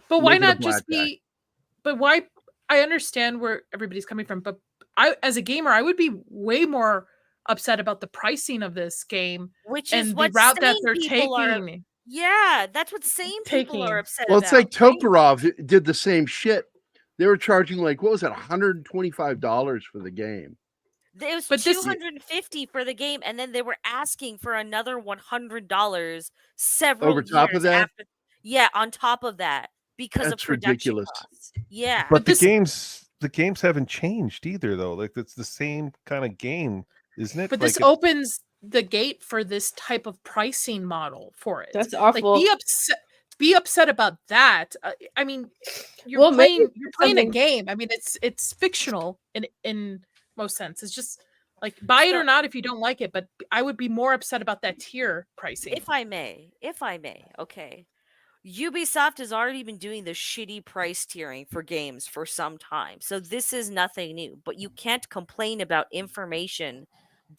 but why not just be? But why? I understand where everybody's coming from, but as a gamer, I would be way more upset about the pricing of this game, which is what the route that they're taking. Yeah, that's what same people are upset about. Well, it's like Tokarov did the same shit. They were charging like, what was that, $125 for the game. It was $250 for the game, and then they were asking for another $100 several over top years of that. On top of that, because that's of production ridiculous. Costs. Yeah, but the games haven't changed either, though. Like, it's the same kind of game, isn't it? But this opens the gate for this type of pricing model for it. That's awful. Like, be upset about that. I mean, you're playing a game. I mean, it's fictional in most sense. It's just like, buy it or not if you don't like it. But I would be more upset about that tier pricing. If I may, okay. Ubisoft has already been doing the shitty price tiering for games for some time. So this is nothing new, but you can't complain about information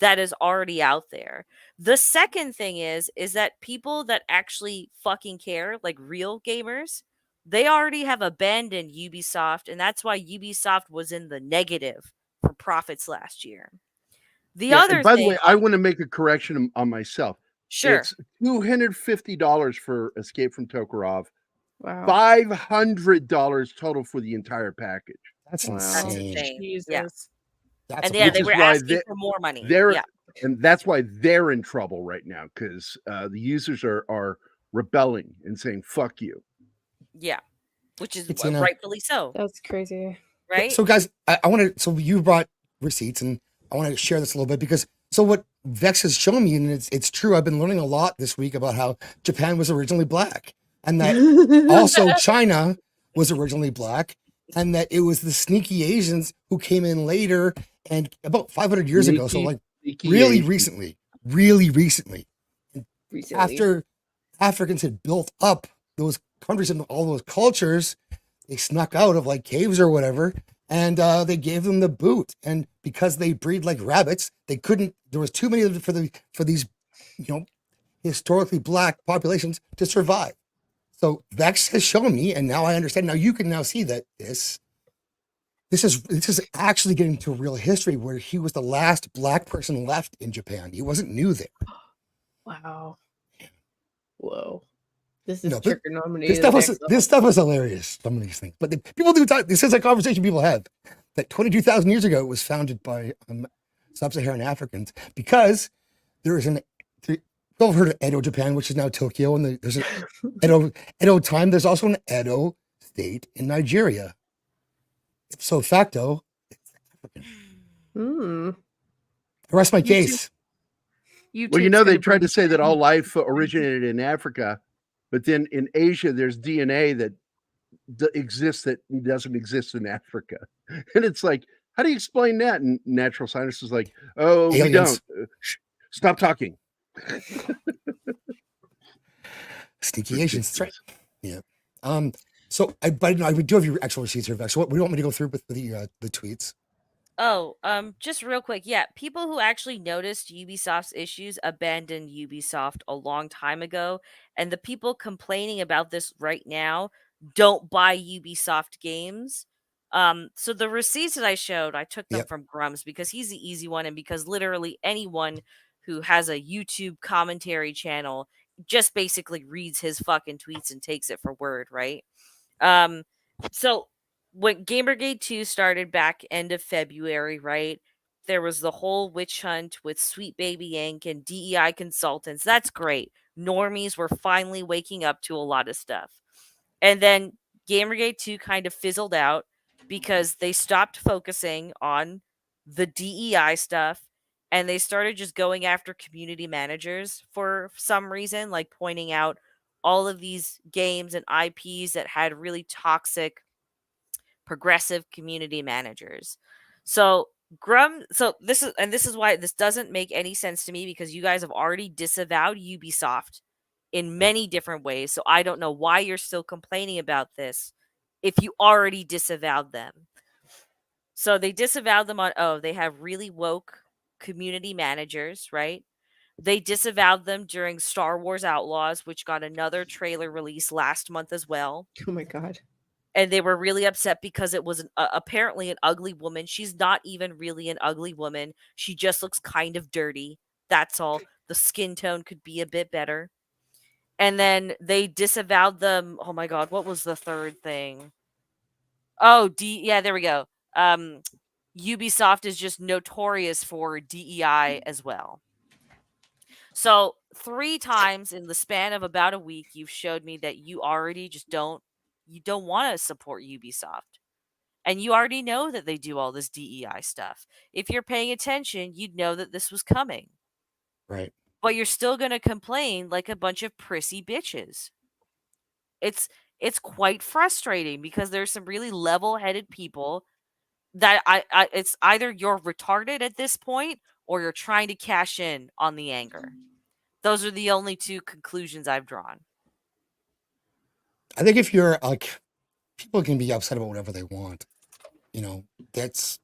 that is already out there. The second thing is that people that actually fucking care, like real gamers, they already have abandoned Ubisoft, and that's why Ubisoft was in the negative for profits last year. The Yeah, other and by the thing, way, I want to make a correction on myself. sure, It's $250 for Escape from Tokarov, Wow. $500 total for the entire package. That's Wow. that's insane. insane. Yeah, Jesus. That's and yeah, Which they is were why asking for more money. they're Yeah, and that's why they're in trouble right now because the users are rebelling and saying "fuck you." yeah, which is it's, you know, rightfully so, That's crazy. right? so guys, I want to. So you brought receipts, and I want to share this a little bit because so what Vex has shown me, and it's true. I've been learning a lot this week about how Japan was originally black, and that also China was originally black, and that it was the sneaky Asians who came in later and about 500 years ago. So like Sneaky really Asian. recently, Recently. after Africans had built up those countries and all those cultures, they snuck out of like caves or whatever, and they gave them the boot. And because they breed like rabbits, they couldn't. There was too many of them for these, you know, historically black populations to survive. So Vex has shown me, and now I understand. Now you can now see that this is actually getting to real history where he was the last black person left in Japan. He wasn't new there. Wow. Whoa. This is No, trigonometry. this stuff was hilarious. Some of these things, but people do talk. This is a conversation people have. That 22,000 years ago it was founded by sub-Saharan Africans because there is you've all heard of Edo, Japan, which is now Tokyo, and there's an Edo time. There's also an Edo state in Nigeria. So facto, it's African. Hmm. I rest my case. Well, you know, they tried to say that all life originated in Africa, but then in Asia, there's DNA that exists that doesn't exist in Africa. And it's like, how do you explain that? And natural scientists is like, oh, Aliens. we don't. Stop talking. Sneaky Asians. That's right. Yeah. So I do have your actual receipts here, Vex. So what do you want me to go through with the tweets? Oh, just real quick. Yeah, people who actually noticed Ubisoft's issues abandoned Ubisoft a long time ago, and the people complaining about this right now don't buy Ubisoft games. So the receipts that I showed, I took them from Grumps because he's the easy one, and because literally anyone who has a YouTube commentary channel just basically reads his fucking tweets and takes it for word, right? So when Gamergate 2 started back end of February, right? There was the whole witch hunt with Sweet Baby Inc. and DEI consultants. That's great. Normies were finally waking up to a lot of stuff. And then Gamergate 2 kind of fizzled out because they stopped focusing on the DEI stuff and they started just going after community managers for some reason, like pointing out all of these games and IPs that had really toxic progressive community managers. So this is why this doesn't make any sense to me, because you guys have already disavowed Ubisoft in many different ways. So I don't know why you're still complaining about this if you already disavowed them. So they disavowed them on, they have really woke community managers, right? They disavowed them during Star Wars Outlaws, which got another trailer release last month as well. Oh my god. And they were really upset because it was apparently an ugly woman. She's not even really an ugly woman. She just looks kind of dirty. That's all. The skin tone could be a bit better. And then they disavowed them. Oh my god, what was the third thing? Oh, yeah, there we go. Ubisoft is just notorious for DEI as well. So 3 times in the span of about a week, you've showed me that you already just don't want to support Ubisoft. And you already know that they do all this DEI stuff. If you're paying attention, you'd know that this was coming. Right. But you're still going to complain like a bunch of prissy bitches. It's quite frustrating because there's some really level-headed people that it's either you're retarded at this point or you're trying to cash in on the anger. Those are the only 2 conclusions I've drawn. I think if you're like, people can be upset about whatever they want. You know, that's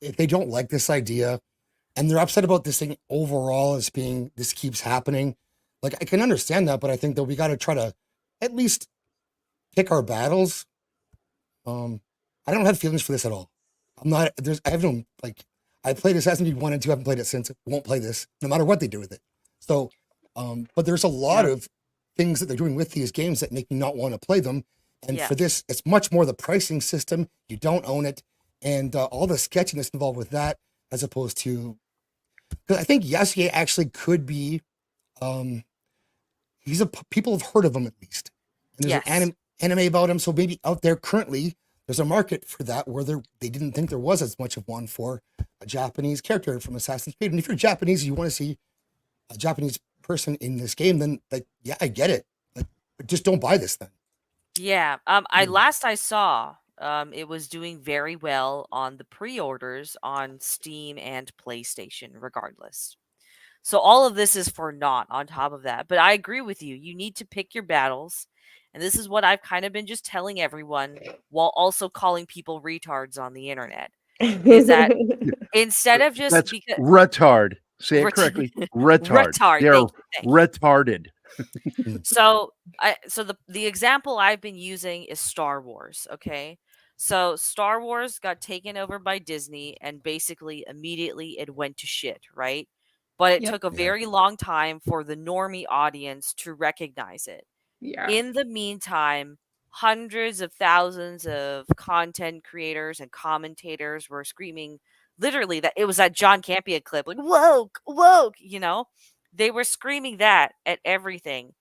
if they don't like this idea and they're upset about this thing overall as being, this keeps happening. Like, I can understand that, but I think that we got to try to at least pick our battles. I don't have feelings for this at all. I have no, like, I played Assassin's Creed 1 and 2, haven't played it since. Won't play this, no matter what they do with it. So, but there's a lot of things that they're doing with these games that make me not want to play them. And for this, it's much more the pricing system. You don't own it, and all the sketchiness involved with that, as opposed to, because I think Yasuke actually could be, people have heard of him at least, and there's an anime about him. So maybe out there currently, there's a market for that where they didn't think there was as much of one for a Japanese character from Assassin's Creed. And if you're Japanese, you want to see a Japanese person in this game, then I get it. Like, just don't buy this then. Yeah. I saw, it was doing very well on the pre-orders on Steam and PlayStation, regardless. So all of this is for naught on top of that. But I agree with you. You need to pick your battles. And this is what I've kind of been just telling everyone while also calling people retards on the internet. Is that instead of just That's retard. Say it correctly. Retard. They're retarded. So the example I've been using is Star Wars. Okay. So Star Wars got taken over by Disney and basically immediately it went to shit, right? But it took a very long time for the normie audience to recognize it. Yeah. In the meantime, hundreds of thousands of content creators and commentators were screaming literally that it was that John Campea clip, like woke, they were screaming that at everything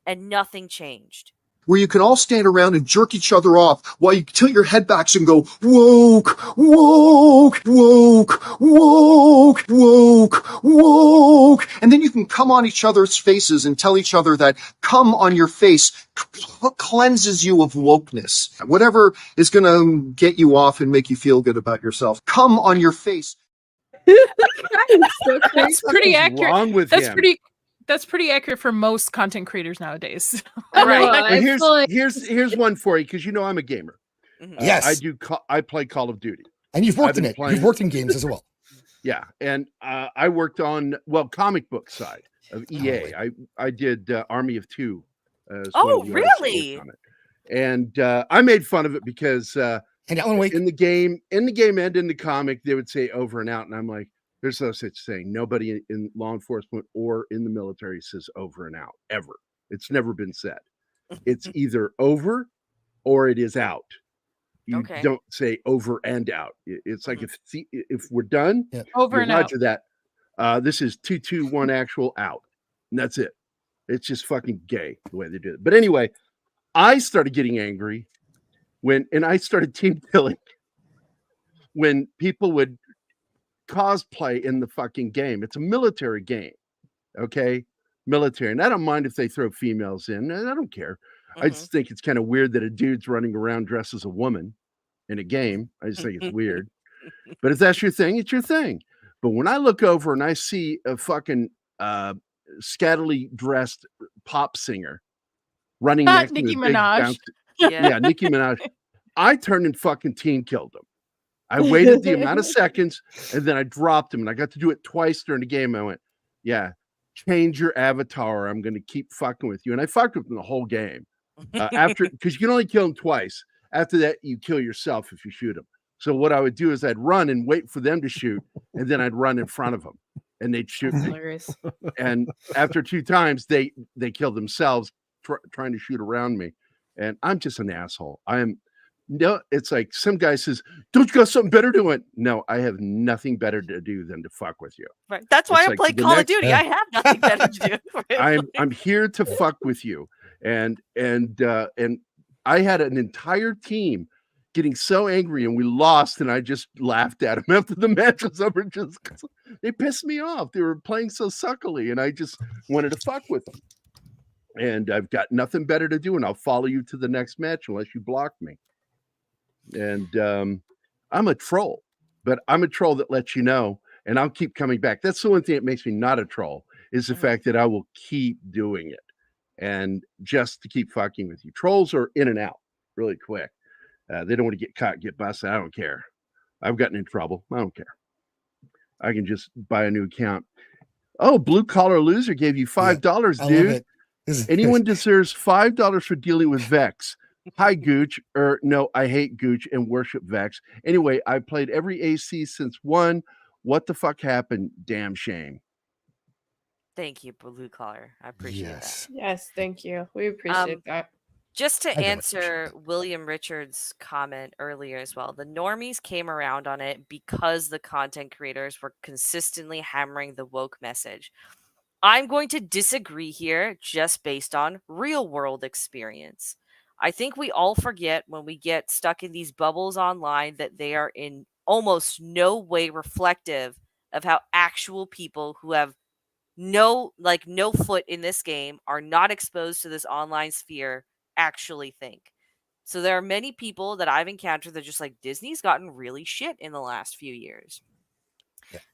and nothing changed. Where you can all stand around and jerk each other off while you tilt your head backs and go, woke, woke, woke, woke, woke, woke. And then you can come on each other's faces and tell each other that come on your face cleanses you of wokeness. Whatever is going to get you off and make you feel good about yourself, come on your face. That's pretty accurate. Wrong with him? That's pretty accurate for most content creators nowadays. Right. Well, here's one for you, because I'm a gamer. Yes, I play Call of Duty, and you've worked in it. You've worked in games as well. Yeah, and I worked on comic book side of EA. I did Army of Two. Oh, really? And I made fun of it because and Alan Wake in the game and in the comic they would say over and out, and I'm like, there's no such thing. Nobody in law enforcement or in the military says over and out ever. It's never been said. It's either over or it is out. You don't say over and out. It's like if we're done, over and out. That this is 2-2-1 actual out, and that's it. It's just fucking gay the way they do it. But anyway, I started getting angry and I started team killing when people would cosplay in the fucking game. It's a military game, okay? Military, and I don't mind if they throw females in. I don't care. I just think it's kind of weird that a dude's running around dressed as a woman in a game. I just think it's weird. But if that's your thing, it's your thing. But when I look over and I see a fucking scantily dressed pop singer running next Nicki to a big Minaj. yeah, Nicki Minaj, I turned and fucking team killed him. I waited the amount of seconds, and then I dropped him, and I got to do it twice during the game. I went, yeah, change your avatar. I'm going to keep fucking with you. And I fucked with him the whole game. Because you can only kill him twice. After that, you kill yourself if you shoot him. So what I would do is I'd run and wait for them to shoot, and then I'd run in front of them, and they'd shoot me. Hilarious. And after 2 times, they killed themselves trying to shoot around me. And I'm just an asshole. No, it's like some guy says, don't you got something better to it? No, I have nothing better to do than to fuck with you. Right. That's why I play Call of Duty. I have nothing better to do. I'm here to fuck with you. And I had an entire team getting so angry, and we lost, and I just laughed at them after the match was over. Just they pissed me off. They were playing so suckily, and I just wanted to fuck with them. And I've got nothing better to do, and I'll follow you to the next match unless you block me. And I'm a troll, but I'm a troll that lets you know, and I'll keep coming back. That's the one thing that makes me not a troll, is the fact that I will keep doing it, and just to keep fucking with you. Trolls are in and out really quick. They don't want to get caught, get busted. I don't care. I've gotten in trouble. I don't care. I can just buy a new account. Oh, Blue Collar Loser gave you $5, dude. Anyone deserves $5 for dealing with Vex. Hi, Gooch. No, I hate Gooch and worship Vex. Anyway, I played every AC since 1 what the fuck happened? Damn shame. Thank you, Blue Collar. I appreciate that. Yes, thank you. We appreciate that. Just to I don't answer William Richards' comment earlier as well, the normies came around on it because the content creators were consistently hammering the woke message. I'm going to disagree here just based on real world experience. I think we all forget when we get stuck in these bubbles online that they are in almost no way reflective of how actual people who have no foot in this game, are not exposed to this online sphere, actually think. So there are many people that I've encountered that are just like, Disney's gotten really shit in the last few years.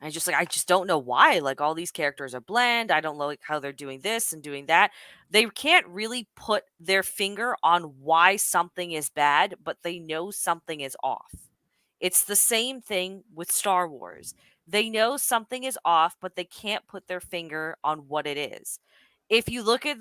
And I just don't know why. Like, all these characters are bland. I don't like how they're doing this and doing that. They can't really put their finger on why something is bad, but they know something is off. It's the same thing with Star Wars. They know something is off, but they can't put their finger on what it is. If you look at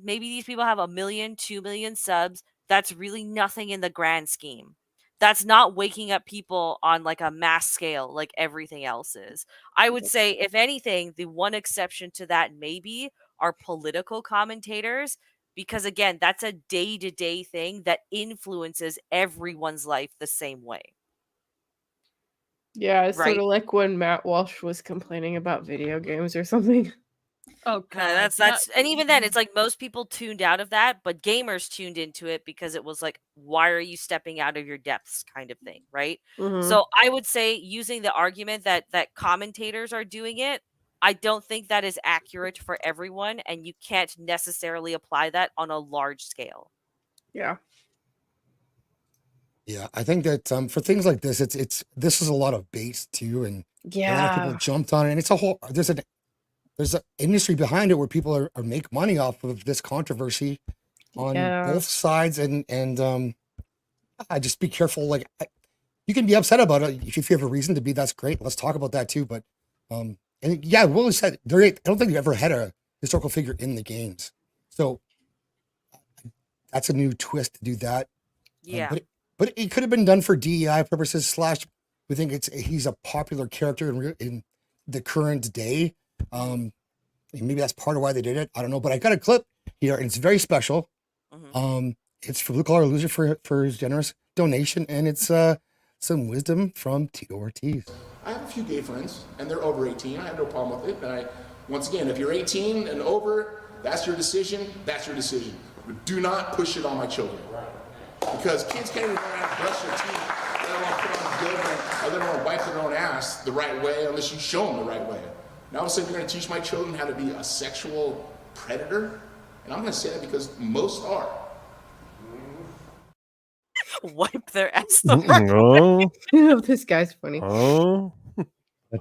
maybe these people have 1 million, 2 million subs. That's really nothing in the grand scheme. That's not waking up people on like a mass scale like everything else is. I would say, if anything, the one exception to that maybe are political commentators, because again, that's a day-to-day thing that influences everyone's life the same way. Yeah, it's sort Right. of like when Matt Walsh was complaining about video games or something. Oh god, that's and even then, it's like most people tuned out of that, but gamers tuned into it because it was like, why are you stepping out of your depths kind of thing, right? Mhm. So I would say, using the argument that commentators are doing it, I don't think that is accurate for everyone, and you can't necessarily apply that on a large scale. Yeah. Yeah, I think that for things like this, this is a lot of base too, and a lot of people Yeah. jumped on it. And it's a whole there's an industry behind it where people are make money off of this controversy on Yeah. both sides, and I just be careful. Like, you can be upset about it if you have a reason to be. That's great. Let's talk about that too. But and yeah, Willie said I don't think you've ever had a historical figure in the games, so that's a new twist to do that. Yeah. But it could have been done for DEI purposes. / we think he's a popular character in the current day. Maybe that's part of why they did it. I don't know. But I got a clip here, and it's very special. It's for Blue Collar Loser for his generous donation, and it's some wisdom from Tito Ortiz. I have a few gay friends, and they're over 18. I have no problem with it. And once again, if you're 18 and over, that's your decision. That's your decision. But do not push it on my children. Because kids can't even learn how to brush their teeth. They don't want to put on deodorant, or they don't want to wipe their own ass the right way unless you show them the right way. Now all of a sudden you're going to teach my children how to be a sexual predator? And I'm going to say that because most are. Wipe their ass the right Oh, Oh, this guy's funny. oh,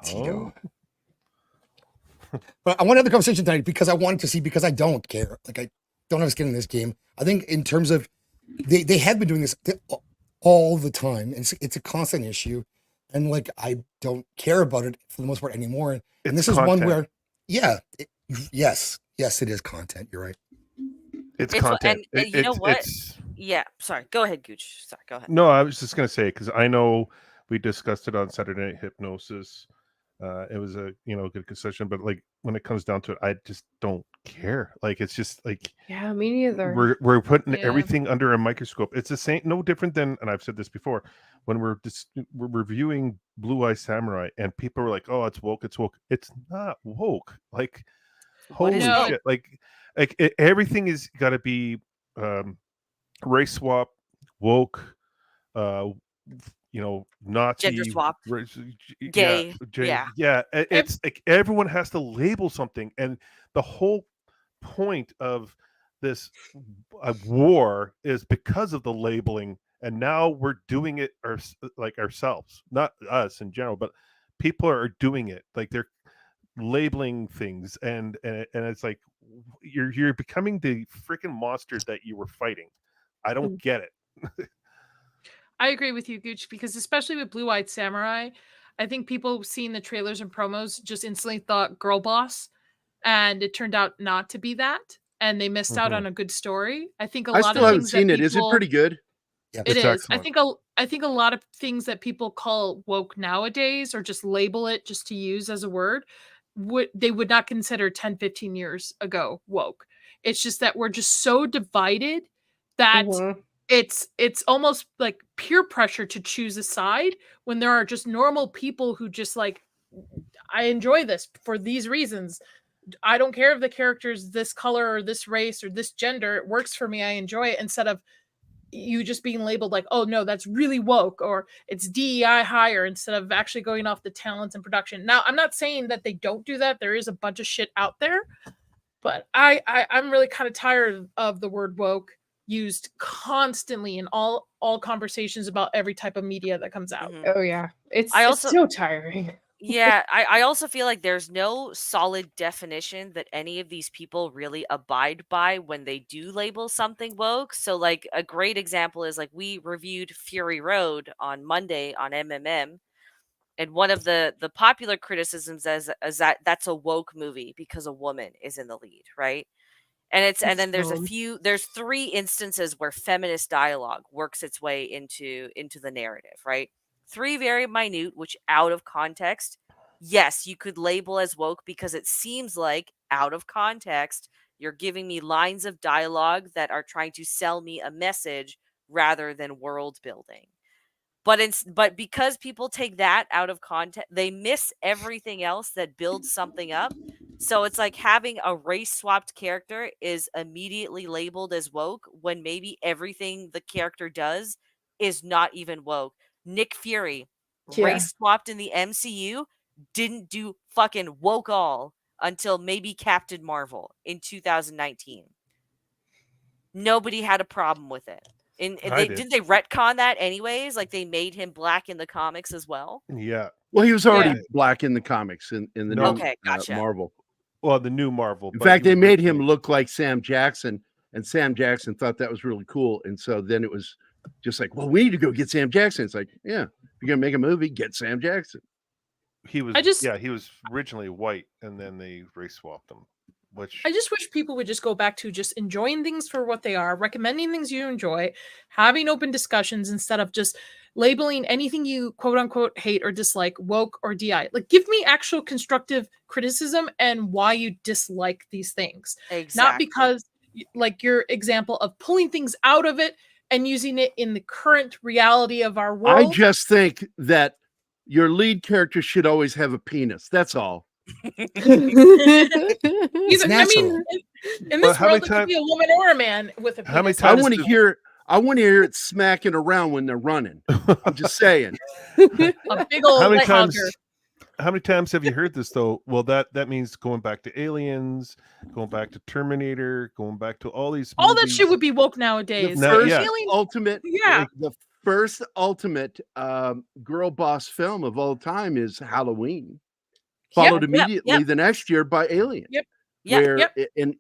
Tito. But I want to have the conversation tonight because I wanted to see, because I don't care. Like, I don't have skin in this game. I think in terms of they have been doing this all the time, and it's a constant issue, and like, I don't care about it for the most part anymore. And this is one content. where, yes, it is content. You're right. It's content. And you know what? It's, Yeah, sorry. Go ahead, Gooch. Sorry, go ahead. no, I was just gonna say, because I know we discussed it on Saturday Night Hypnosis. It was a good discussion, but like, when it comes down to it, I just don't care. Like, it's just like, Yeah, me neither. we're putting Yeah. everything under a microscope. It's the same, no different than, and I've said this before, when we're reviewing Blue Eye Samurai, and people are like, "Oh, it's woke, it's woke." It's not woke. Like, What holy is woke? shit! Like everything is got to be race swap, woke, Nazi, Gender swap, gay, yeah. It's like everyone has to label something, and the whole point of this war is because of the labeling, and now we're doing it ourselves, not us in general, but people are doing it. Like, they're labeling things, and it's like, you're becoming the freaking monster that you were fighting. I don't get it. I agree with you, Gooch, because especially with Blue Eyed Samurai, I think people seeing the trailers and promos just instantly thought girl boss, and it turned out not to be that, and they missed out on a good story. I think a I lot still of haven't things seen that it. Is it people- pretty good? Yeah. It It's is. I excellent. think a lot of things that people call woke nowadays, or just label it just to use as a word, they would not consider 10, 15 years ago woke. It's just that we're just so divided that it's almost like peer pressure to choose a side when there are just normal people who just like, I enjoy this for these reasons. I don't care if the character's this color or this race or this gender. It works for me. I enjoy it, instead of you just being labeled like, oh no, that's really woke, or it's DEI higher, instead of actually going off the talents and production. Now, I'm not saying that they don't do that. There is a bunch of shit out there, but I'm really kind of tired of the word woke used constantly in all conversations about every type of media that comes out. Oh yeah, it's I it's also so tiring. Yeah, I also feel like there's no solid definition that any of these people really abide by when they do label something woke. So, like, a great example is like we reviewed Fury Road on Monday on MMM, and one of the popular criticisms is that that's a woke movie because a woman is in the lead, right? And then there's 3 instances where feminist dialogue works its way into the narrative, right? 3 very minute, which out of context, yes, you could label as woke because it seems like out of context, you're giving me lines of dialogue that are trying to sell me a message rather than world building. But because people take that out of context, they miss everything else that builds something up. So it's like having a race swapped character is immediately labeled as woke when maybe everything the character does is not even woke. Nick Fury, Yeah. race swapped in the MCU, didn't do fucking woke all until maybe Captain Marvel in 2019. Nobody had a problem with it. And I did. didn't they retcon that anyways? Like they made him black in the comics as well. Yeah. Well, he was already Yeah. black in the comics in the No. new Okay, gotcha. Marvel. Well, the new Marvel. In but fact, he they was made him originally- look like Sam Jackson, and Sam Jackson thought that was really cool. And so then it was just like, well, we need to go get Sam Jackson. It's like, yeah, if you're gonna make a movie, get Sam Jackson. He was. He was originally white, and then they race swapped him. Which I just wish people would just go back to just enjoying things for what they are, recommending things you enjoy, having open discussions instead of just labeling anything you quote unquote hate or dislike woke or DI. Like, give me actual constructive criticism and why you dislike these things. Exactly. Not because, like, your example of pulling things out of it and using it in the current reality of our world. I just think that your lead character should always have a penis. That's all. Either, I mean, in Well, this how world, many it could be a woman or a man with a penis. How many I times want to does- hear. I want to hear it smacking around when they're running. I'm just saying. A big old how many light times? hugger. How many times have you heard this though? Well, that means going back to Aliens, going back to Terminator, going back to all these. All that movies. shit would be woke The nowadays. first yeah. Alien- ultimate, Yeah. like, the first ultimate girl boss film of all time is Halloween, followed immediately the next year by Alien. Yep. Where and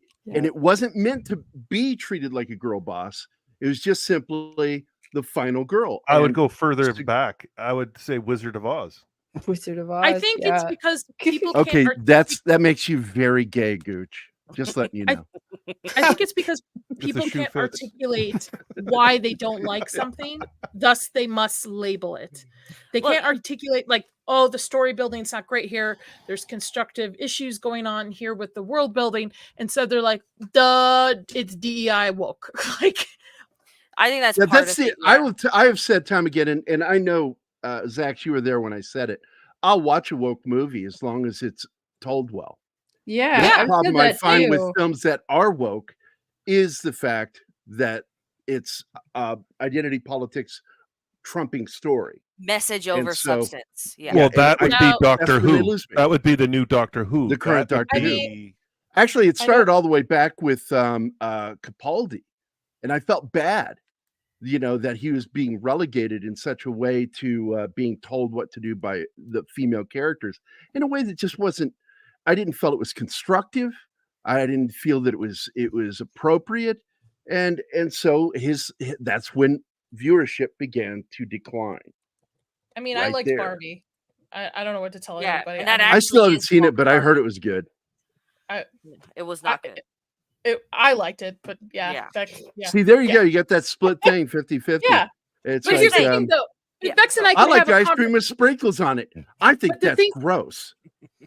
it wasn't meant to be treated like a girl boss. It was just simply the final girl. I would And go further back. I would say Wizard of Oz. Wizard of Oz. I think it's because people can't. okay, that makes you very gay, Gooch. Just letting you know. I think it's because people shoe can't fits. articulate why they don't like something, thus they must label it. They can't articulate like, oh, the story building's not great here. There's constructive issues going on here with the world building, and so they're like, duh, it's DEI woke. Like, I think that's Yeah, part that's of the. it. I have said time again, and I know Zach, you were there when I said it. I'll watch a woke movie as long as it's told well. Yeah, The I've said problem I that find too. with films that are woke is the fact that it's identity politics trumping story. Message And over so- substance. Yeah. Well, and that would be Now- Doctor That's where they Who. lose me. That would be the new Doctor Who. The current That would Doctor Who. be- Actually, it I know- started all the way back with Capaldi, and I felt bad, that he was being relegated in such a way to being told what to do by the female characters in a way that just wasn't. I didn't feel it was constructive. I didn't feel that it was appropriate, and so that's when viewership began to decline. I mean, I Right liked there. Barbie. I don't know what to tell Yeah, everybody. and that I mean, I still actually haven't is seen it, woke but I heard Barbie. it was good. It was not good. I liked it, but yeah, Yeah. that, yeah. See, there you Yeah. go. You got that split thing, 50-50. Yeah, It's But here's like the thing, though. Vex and I I can like have a ice cream with sprinkles on it. I think the that's thing- gross.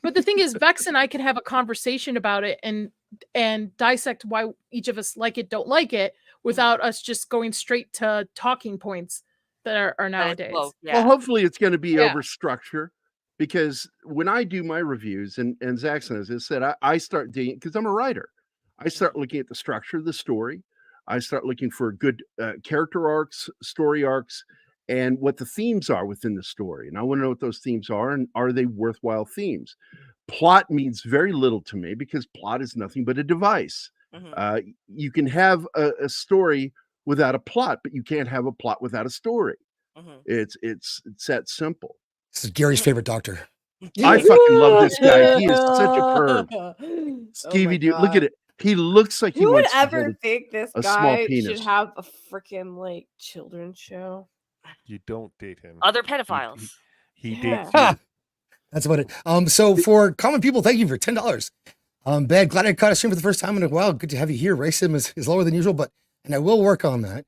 But the thing is, Vex and I can have a conversation about it and dissect why each of us like it, don't like it, without us just going straight to talking points that are nowadays. Well, hopefully it's going to be Yeah. over structure, because when I do my reviews, and Zach knows this, said I start doing, because I'm a writer, I start looking at the structure of the story. I start looking for good character arcs, story arcs, and what the themes are within the story. And I want to know what those themes are, and are they worthwhile themes? Plot means very little to me, because plot is nothing but a device. You can have a story without a plot, but you can't have a plot without a story. It's that simple. This is Gary's favorite doctor. I fucking love this guy. He is such a perv. Stevie, dude, look at it. He looks like he Who would wants to ever hold think this a small guy penis. should have a freaking like children's show? You don't date him. Other pedophiles. He Yeah. dates you. That's about it. So for common people, thank you for $10. Bad, glad I caught a stream for the first time in a while. Good to have you here. Racism is lower than usual, and I will work on that.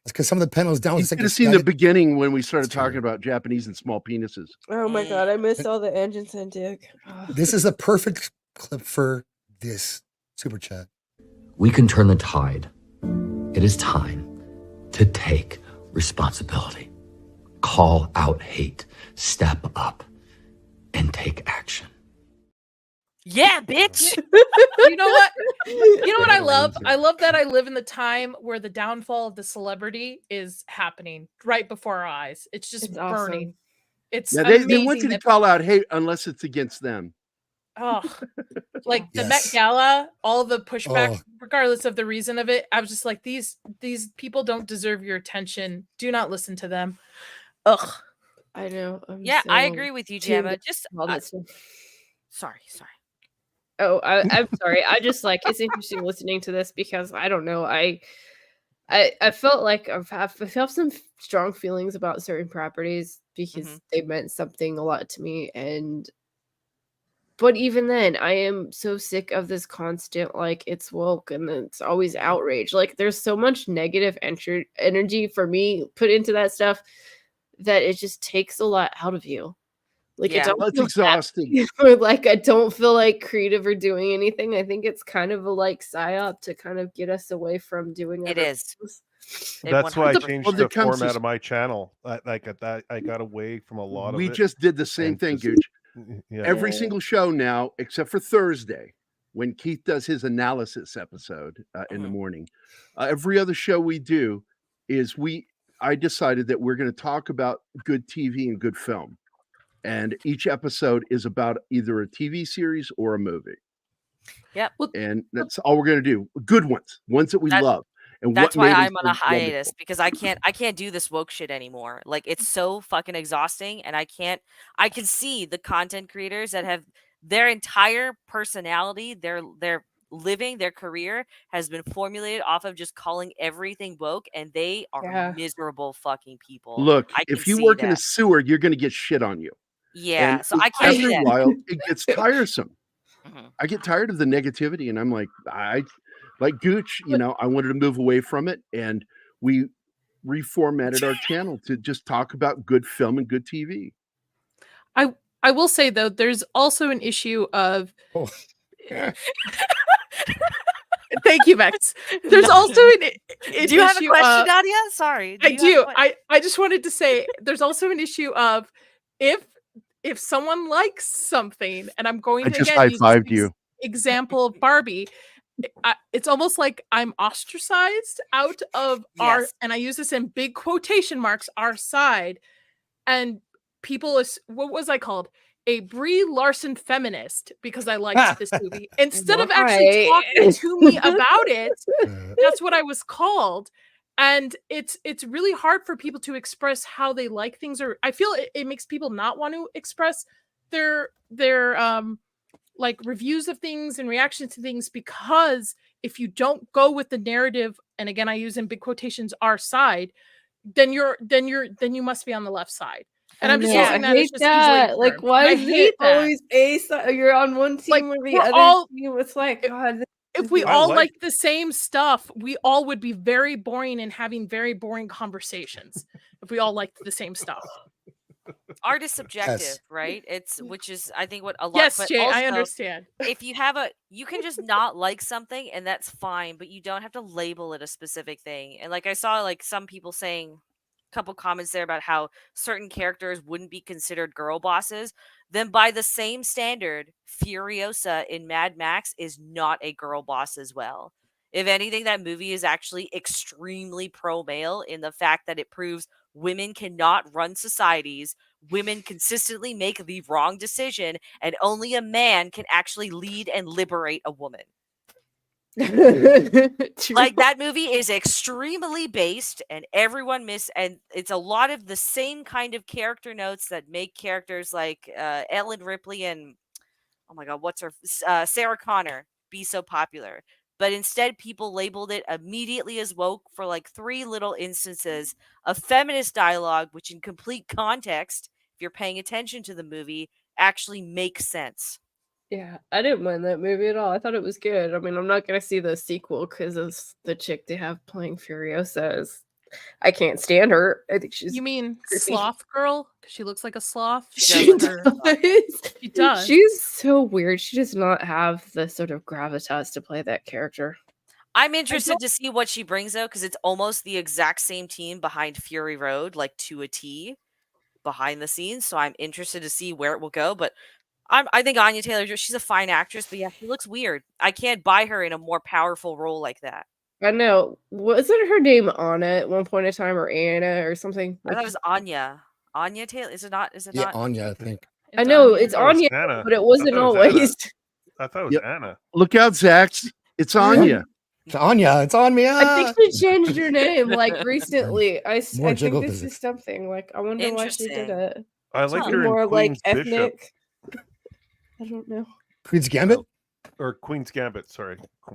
Because some of the panels down. You could have seen the beginning when we started talking about Japanese and small penises. Oh my god, I missed all the engines and dick. This is the perfect clip for this super chat. We can turn the tide. It is time to take responsibility. Call out hate, step up, and take action. Yeah, bitch. You know what? You know what I love? I love that I live in the time where the downfall of the celebrity is happening right before our eyes. It's just It's burning. awesome. It's Yeah, amazing. they want you to call out hate unless it's against them. Oh, like the Yes. Met Gala, all the pushback, Oh. regardless of the reason of it. I was just like, these people don't deserve your attention. Do not listen to them. Ugh. I know. Yeah, I agree with you, Gemma. Just all that stuff. sorry. Oh, I'm sorry. I just like it's interesting listening to this because I don't know. I felt like I felt some strong feelings about certain properties because they meant something a lot to me, but even then, I am so sick of this constant like it's woke and it's always outrage. Like there's so much negative energy for me put into that stuff that it just takes a lot out of you. Like Yeah. Well, it's exhausting. or like I don't feel like creative or doing anything. I think it's kind of a like psyop to kind of get us away from doing It other is. things. That's why I 100%. changed Well, the there comes format this- of my channel. Like at that, I got away from a lot of We it. just did the same and thing, just- Gooch. Yeah. Every single show now, except for Thursday, when Keith does his analysis episode in the morning. Every other show we do is I decided that we're going to talk about good TV and good film. And each episode is about either a TV series or a movie. Yep. And that's all we're going to do. Good ones that we love. And That's what why made I'm them on a so hiatus wonderful. because I can't do this woke shit anymore. Like it's so fucking exhausting and I can see the content creators that have their entire personality, their living, their career has been formulated off of just calling everything woke and they are Yeah. miserable fucking people. Look, I can if you see work in a that. sewer, you're going to get shit on you. Yeah, And so I can't after do a that. while, it gets tiresome. Mhm. I get tired of the negativity, and I'm like, like Gooch, I wanted to move away from it, and we reformatted our channel to just talk about good film and good TV. I will say though, there's also an issue of Oh. thank you, Vex. There's also an Do you have a issue question, of- Nadia? Sorry. I you have a do. que- I just wanted to say there's also an issue of if someone likes something, and I'm going I to just again use this high-fived you. example of Barbie. It's almost like I'm ostracized out of our, Yes. and I use this in big quotation marks, our side, and people what was I called? A Brie Larson feminist because I liked this movie. Instead of actually Why? talking to me about it, that's what I was called. And it's really hard for people to express how they like things, or I feel it makes people not want to express their like reviews of things and reactions to things, because if you don't go with the narrative, and again I use in big quotations our side, then you must be on the left side. And I'm just I using that as hate just that. easily Like, termed. why I is hate it that. always a side? You're on one team Like, or the we're other all- team. It's like, God, if we I all like- liked the same stuff, we all would be very boring and having very boring conversations. If we all liked the same stuff. Art is subjective, Yes. right? It's which is I think what a lot. Yes, but Jay, I also, understand. if you have you can just not like something and that's fine, but you don't have to label it a specific thing. And like I saw like some people saying a couple comments there about how certain characters wouldn't be considered girl bosses. Then by the same standard, Furiosa in Mad Max is not a girl boss as well. If anything, that movie is actually extremely pro-male in the fact that it proves women cannot run societies, women consistently make the wrong decision, and only a man can actually lead and liberate a woman. Like that movie is extremely based, and everyone and it's a lot of the same kind of character notes that make characters like Ellen Ripley and oh my god, what's her Sarah Connor be so popular. But instead, people labeled it immediately as woke for like 3 little instances of feminist dialogue, which in complete context, if you're paying attention to the movie, actually makes sense. Yeah, I didn't mind that movie at all. I thought it was good. I mean, I'm not gonna see the sequel because of the chick they have playing Furiosa. I can't stand her. I think she's. You mean creepy. sloth girl? Because she looks like a sloth. She does. She does. does. She's so weird. She does not have the sort of gravitas to play that character. I'm interested to see what she brings though, because it's almost the exact same team behind Fury Road, like to a T, behind the scenes. So I'm interested to see where it will go. But I think Anya Taylor-Joy, she's a fine actress, but yeah, she looks weird. I can't buy her in a more powerful role like that. I know. Wasn't her name Anna at one point in time, or Anna, or something? I thought it was Anya. Anya Taylor? Is it not? Is it Yeah, not? Anya, I think. I know it's I thought it was Anya, Anna. but it wasn't I thought it was always. I thought it was Anna. Look out, Zach. It's Anya. It's Anya. It's on me. I think she changed her name like recently. I More think jiggle this visits. is something like I wonder why she did it. I liked Something her in more like Queen's Bishop. ethnic. I don't know. Queen's Gambit? Or Queen's Gambit, sorry. I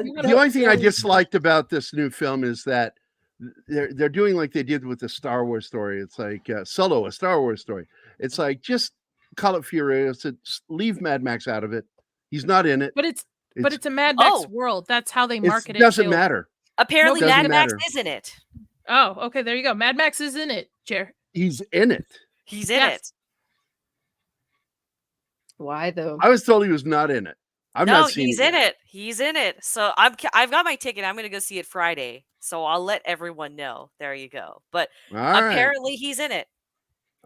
think the only thing I disliked about this new film is that they're doing like they did with the Star Wars story. It's like Solo, a Star Wars story. It's like just call it Furiosa. Leave Mad Max out of it. He's not in it. But it's a Mad Max world. That's how they market it. It doesn't too. matter. Apparently, Doesn't Mad Max matter. is in it. Oh, okay. There you go. Mad Max is in it, Jer. He's in it. He's in it. Why though? I was told he was not in it. I've No, not seen he's it. in it. He's in it. So I've got my ticket. I'm going to go see it Friday. So I'll let everyone know. There you go. But All right. apparently he's in it.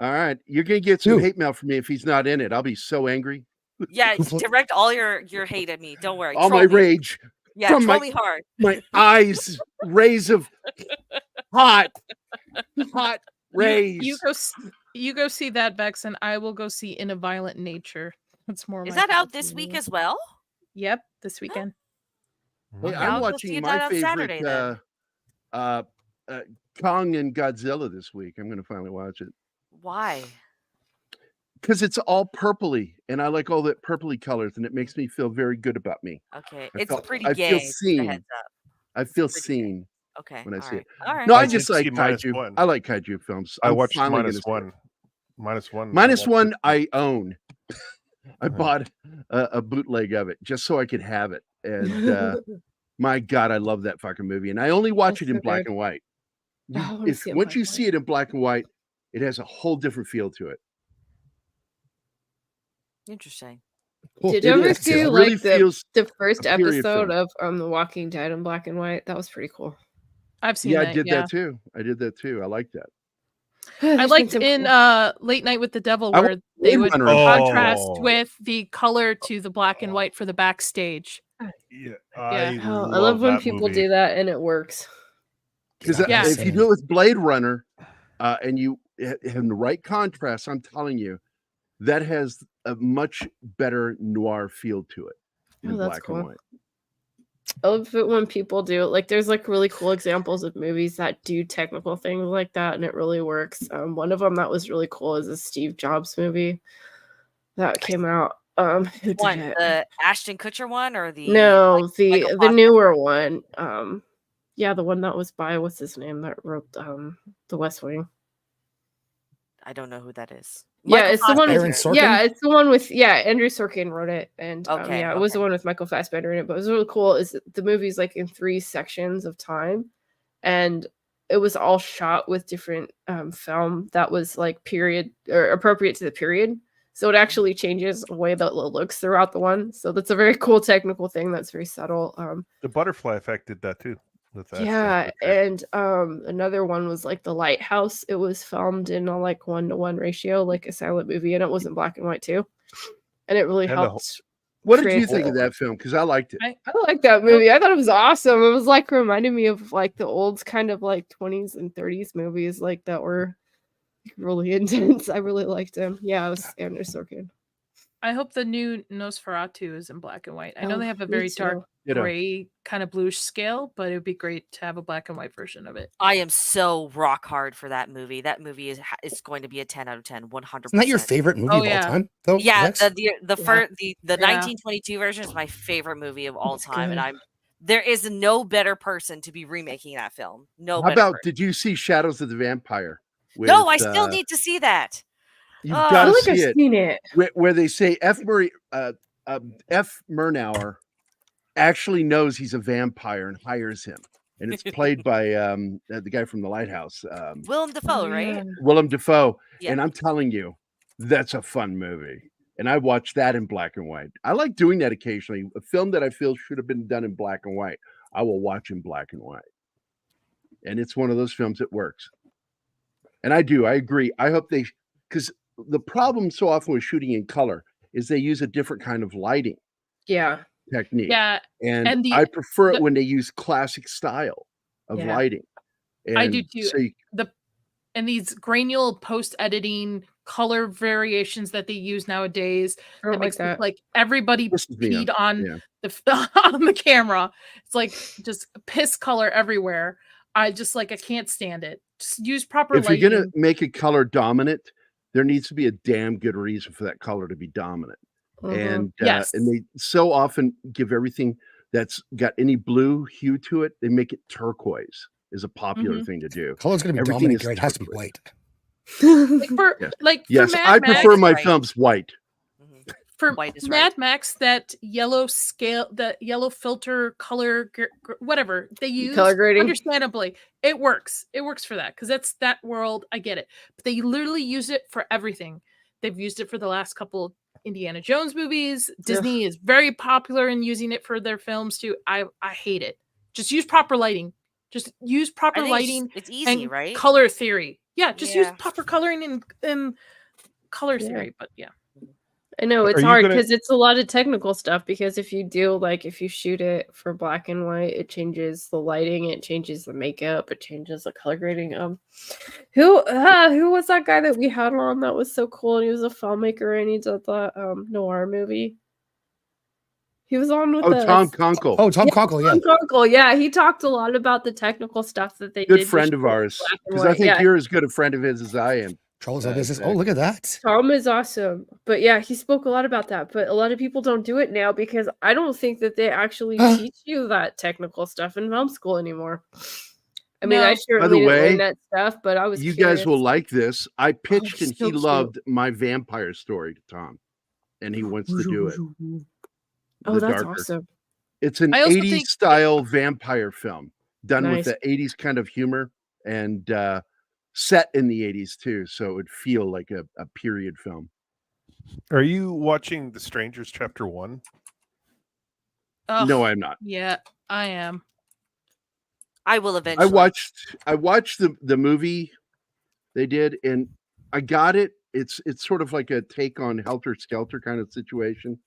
All right. You're gonna get some hate mail from me if he's not in it. I'll be so angry. Yeah, direct all your hate at me. Don't worry. All Troll my me. rage. Yeah, from troll my, me hard. My eyes rays of hot rays. You go see that, Bex, and I will go see In a Violent Nature. That's more. Is my that out cup this of week tea. as well? Yep, this weekend. Hey, Yeah, I'll I'm go see watching it my on Saturday favorite Kong and Godzilla this week. I'm gonna finally watch it. Why? Because it's all purpley, and I like all that purpley colors, and it makes me feel very good about me. Okay, I it's felt- pretty I gay. feel just a seen. heads up. I feel seen Okay, when I all see right, it. all right. No, I I just did like see minus kaiju. one. I like kaiju films. I I'm watched finally minus gonna see one. Minus one. Minus I watched one, it. I own. I bought a bootleg of it just so I could have it, and my God, I love that fucking movie. And I only watch it in black and white. Once you see it in black and white, it has a whole different feel to it. Interesting. Did you ever see really like feels the first a period episode film. of The Walking Dead in black and white? That was pretty cool. I've seen Yeah, that. I did yeah. that too. I did that too. I like that. I There's liked been some in cool- Late Night with the Devil I where watched they Blade would Runner. contrast Oh. with the color to the black and white for the backstage. Yeah, Oh, I love when people do that and it works. Because Yeah. if you do it with Blade Runner, and you have the right contrast, I'm telling you, that has a much better noir feel to it in Oh, that's black cool. and white. I love it when people do it. Like, there's like really cool examples of movies that do technical things like that, and it really works. One of them that was really cool is a Steve Jobs movie that came out. Who did One, it? the Ashton Kutcher one, or the No, Michael the Fassbender? newer one. Yeah, the one that was by what's his name that wrote The West Wing. I don't know who that is. Yeah, it's the one. Aaron Sorkin? Yeah, it's the one with Andrew Sorkin wrote it, and Okay, it was the one with Michael Fassbender in it. But it was really cool. Is the movie's like in 3 sections of time, and it was all shot with different film that was like period or appropriate to the period. So it actually changes the way that it looks throughout the one. So that's a very cool technical thing that's very subtle. The butterfly effect did that too. With that Yeah, and another one was like The Lighthouse. It was filmed in a like 1-to-1 ratio, like a silent movie, and it was in black and white too. And it really And the helped. What did you create think the- of that film? Because I liked it. I like that movie. I thought it was awesome. It was like reminded me of like the old kind of like 20s and 30s movies like that were really intense. I really liked them. Yeah, it was Andrew Sorkin. I hope the new Nosferatu is in black and white. I know Oh, they have a me very too. dark Ditto. gray kind of bluish scale, but it would be great to have a black and white version of it. I am so rock hard for that movie. That movie is going to be a 10 out of 10, 100%. Isn't that your favorite movie of all time, though? Yeah, Lex? the Yeah. first the Yeah. 1922 version is my favorite movie of all It's time, and good. there is no better person to be remaking that film. No How better about person. did you see Shadows of the Vampire? No, I with, still need to see that. You've Oh. got I to feel like see I've it. seen it. Where they say F. Murnauer actually knows he's a vampire and hires him, and it's played by the guy from The Lighthouse, Willem Dafoe, right? Willem Dafoe. Yeah. And I'm telling you, that's a fun movie. And I watched that in black and white. I like doing that occasionally. A film that I feel should have been done in black and white, I will watch in black and white. And it's one of those films that works. And I agree. I hope because the problem so often with shooting in color is they use a different kind of lighting Yeah. technique. Yeah, And the- I prefer it the- when they use classic style of Yeah. lighting. I do And too. so And these granular post editing color variations that they use nowadays I don't that makes like it that. like everybody Pisses me peed off, on yeah. on the camera. It's like just piss color everywhere. I can't stand it. Just use proper if lighting. you're going to make a color dominant, there needs to be a damn good reason for that color to be dominant. And Yes. and they so often give everything that's got any blue hue to it, they make it turquoise is a popular thing to do. Color's going to be Everything dominant, is Gary. It has to be turquoise. white. Like for Yes, Mad I Max, prefer my right. films white. for White is Mad right. Max, that yellow scale, that yellow filter color, whatever they use, Color grading. understandably, it works. It works for that because that's that world. I get it, but they literally use it for everything. They've used it for the last couple Indiana Jones movies. Disney is very popular in using it for their films too. I hate it. Just use proper lighting. Just use proper I think lighting. it's easy, and right? color theory. Yeah, just use Yeah. proper coloring and color Yeah. theory. But yeah. I know Are it's you hard gonna- because it's a lot of technical stuff. Because if you shoot it for black and white, it changes the lighting, it changes the makeup, it changes the color grading. Who was that guy that we had on that was so cool? He was a filmmaker and he did the noir movie. He was on with us. Tom Conkle. Oh, Tom Conkle, yeah. Tom Conkle, yeah. He talked a lot about the technical stuff that they did. Good to friend shoot of it ours. black and Because I white. think Yeah. you're as good a friend of his as I am. Trolls on business. Oh, look at that. Tom is awesome. But yeah, he spoke a lot about that. But a lot of people don't do it now because I don't think that they actually teach you that technical stuff in film school anymore. I mean, I sure By the didn't way, learn that stuff, but I was You curious. guys will like this. I pitched and so he cute. loved my vampire story to Tom. And he wants to do it. Oh, The that's darker. awesome. It's an I also 80s think- style vampire film done Nice. with the 80s kind of humor and set in the 80s too. So it would feel like a period film. Are you watching The Strangers Chapter 1? No, I'm not. Yeah, I am. I will eventually. I watched the movie they did and I got it. It's sort of like a take on Helter Skelter kind of situation.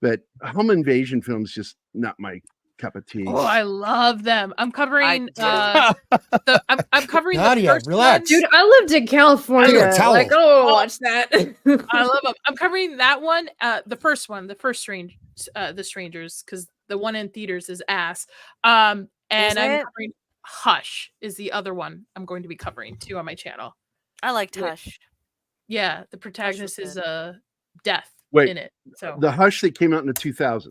But home invasion films just not my cup of tea. Oh, I love them. I'm covering do. I'm covering Nadia, the first relax. Dude, I lived in California. I got a towel. Like, oh, watch that. one. I love them. I'm covering that one, the first one, the Strangers, because the one in theaters is ass. And Is I'm it? covering Hush is the other one I'm going to be covering too on my channel. I liked Yeah. Hush. Yeah, the protagonist is good. Death Wait, in it. So The Hush that came out in the 2000s.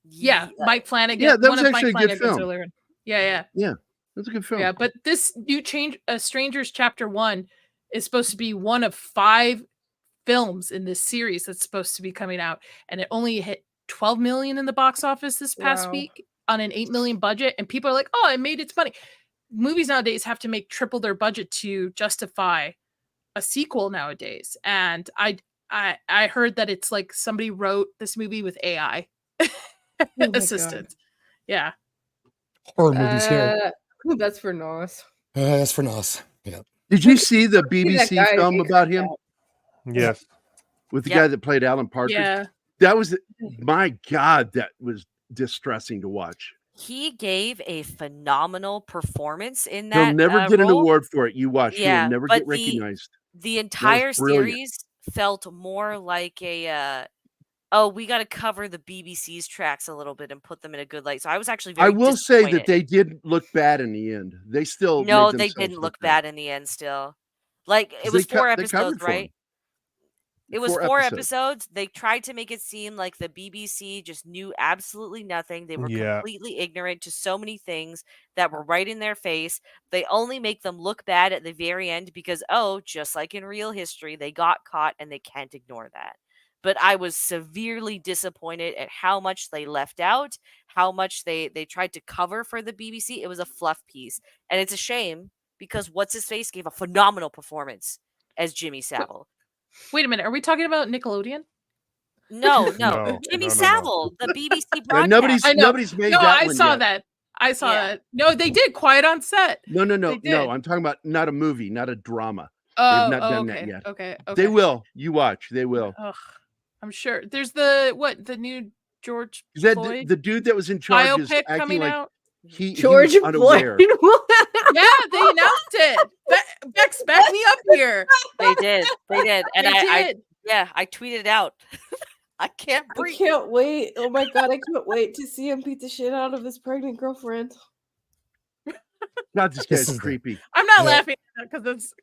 yeah, Mike Flanagan. Yeah, that one was of Mike actually a good Flanagan's film. earlier. Yeah, yeah. Yeah, that's a good film. Yeah, but this new Strangers Chapter 1 is supposed to be one of 5 films in this series that's supposed to be coming out, and it only hit 12 million in the box office this past week on an 8 million budget, and people are like, oh, it made its money. Movies nowadays have to make triple their budget to justify a sequel nowadays, and I heard that it's like somebody wrote this movie with AI assistance. Yeah, horror movies here. That's for Nos. That's for Nos. Yeah. Did you see the Maybe that BBC guy film makes about it him? Yes. With the guy that played Alan Partridge? Yeah. That was, my God, that was distressing to watch. He gave a phenomenal performance in that. He'll never get an role. award for it. You watch. Yeah, He'll never but get recognized. The entire brilliant. series felt more like a oh, we got to cover the BBC's tracks a little bit and put them in a good light. So I was actually very I will say that disappointed. they did look bad in the end. They still No, made they themselves didn't look bad in the end still. Like, it 'Cause was they 4 they covered episodes, for right? him. It was 4 4 episodes. episodes. They tried to make it seem like the BBC just knew absolutely nothing. They were Yeah. completely ignorant to so many things that were right in their face. They only make them look bad at the very end because, oh, just like in real history, they got caught and they can't ignore that. But I was severely disappointed at how much they left out, how much they tried to cover for the BBC. It was a fluff piece. And it's a shame because What's-His-Face gave a phenomenal performance as Jimmy Savile. Wait a minute, are we talking about Nickelodeon? No, No, Jimmy no. Savile, the BBC broadcast. nobody's- I know. Nobody's made no, that I one saw yet. that. I saw that. No, they did Quiet on Set. No. They did. I'm talking about not a movie, not a drama. Oh, They've not done okay. that yet. Okay. They will. You watch. They will. Ugh, I'm sure. There's the new George Is that Floyd the dude that was in charge is biopic acting coming like out? he George was unaware. Yeah, they announced it. Bex, back me up here. They did. They did. And They I did. I tweeted it out. I can't I breathe. can't wait. Oh my god, I can't wait to see him beat the shit out of his pregnant girlfriend. God, this This guy's is the- creepy. I'm not Yeah. laughing because it's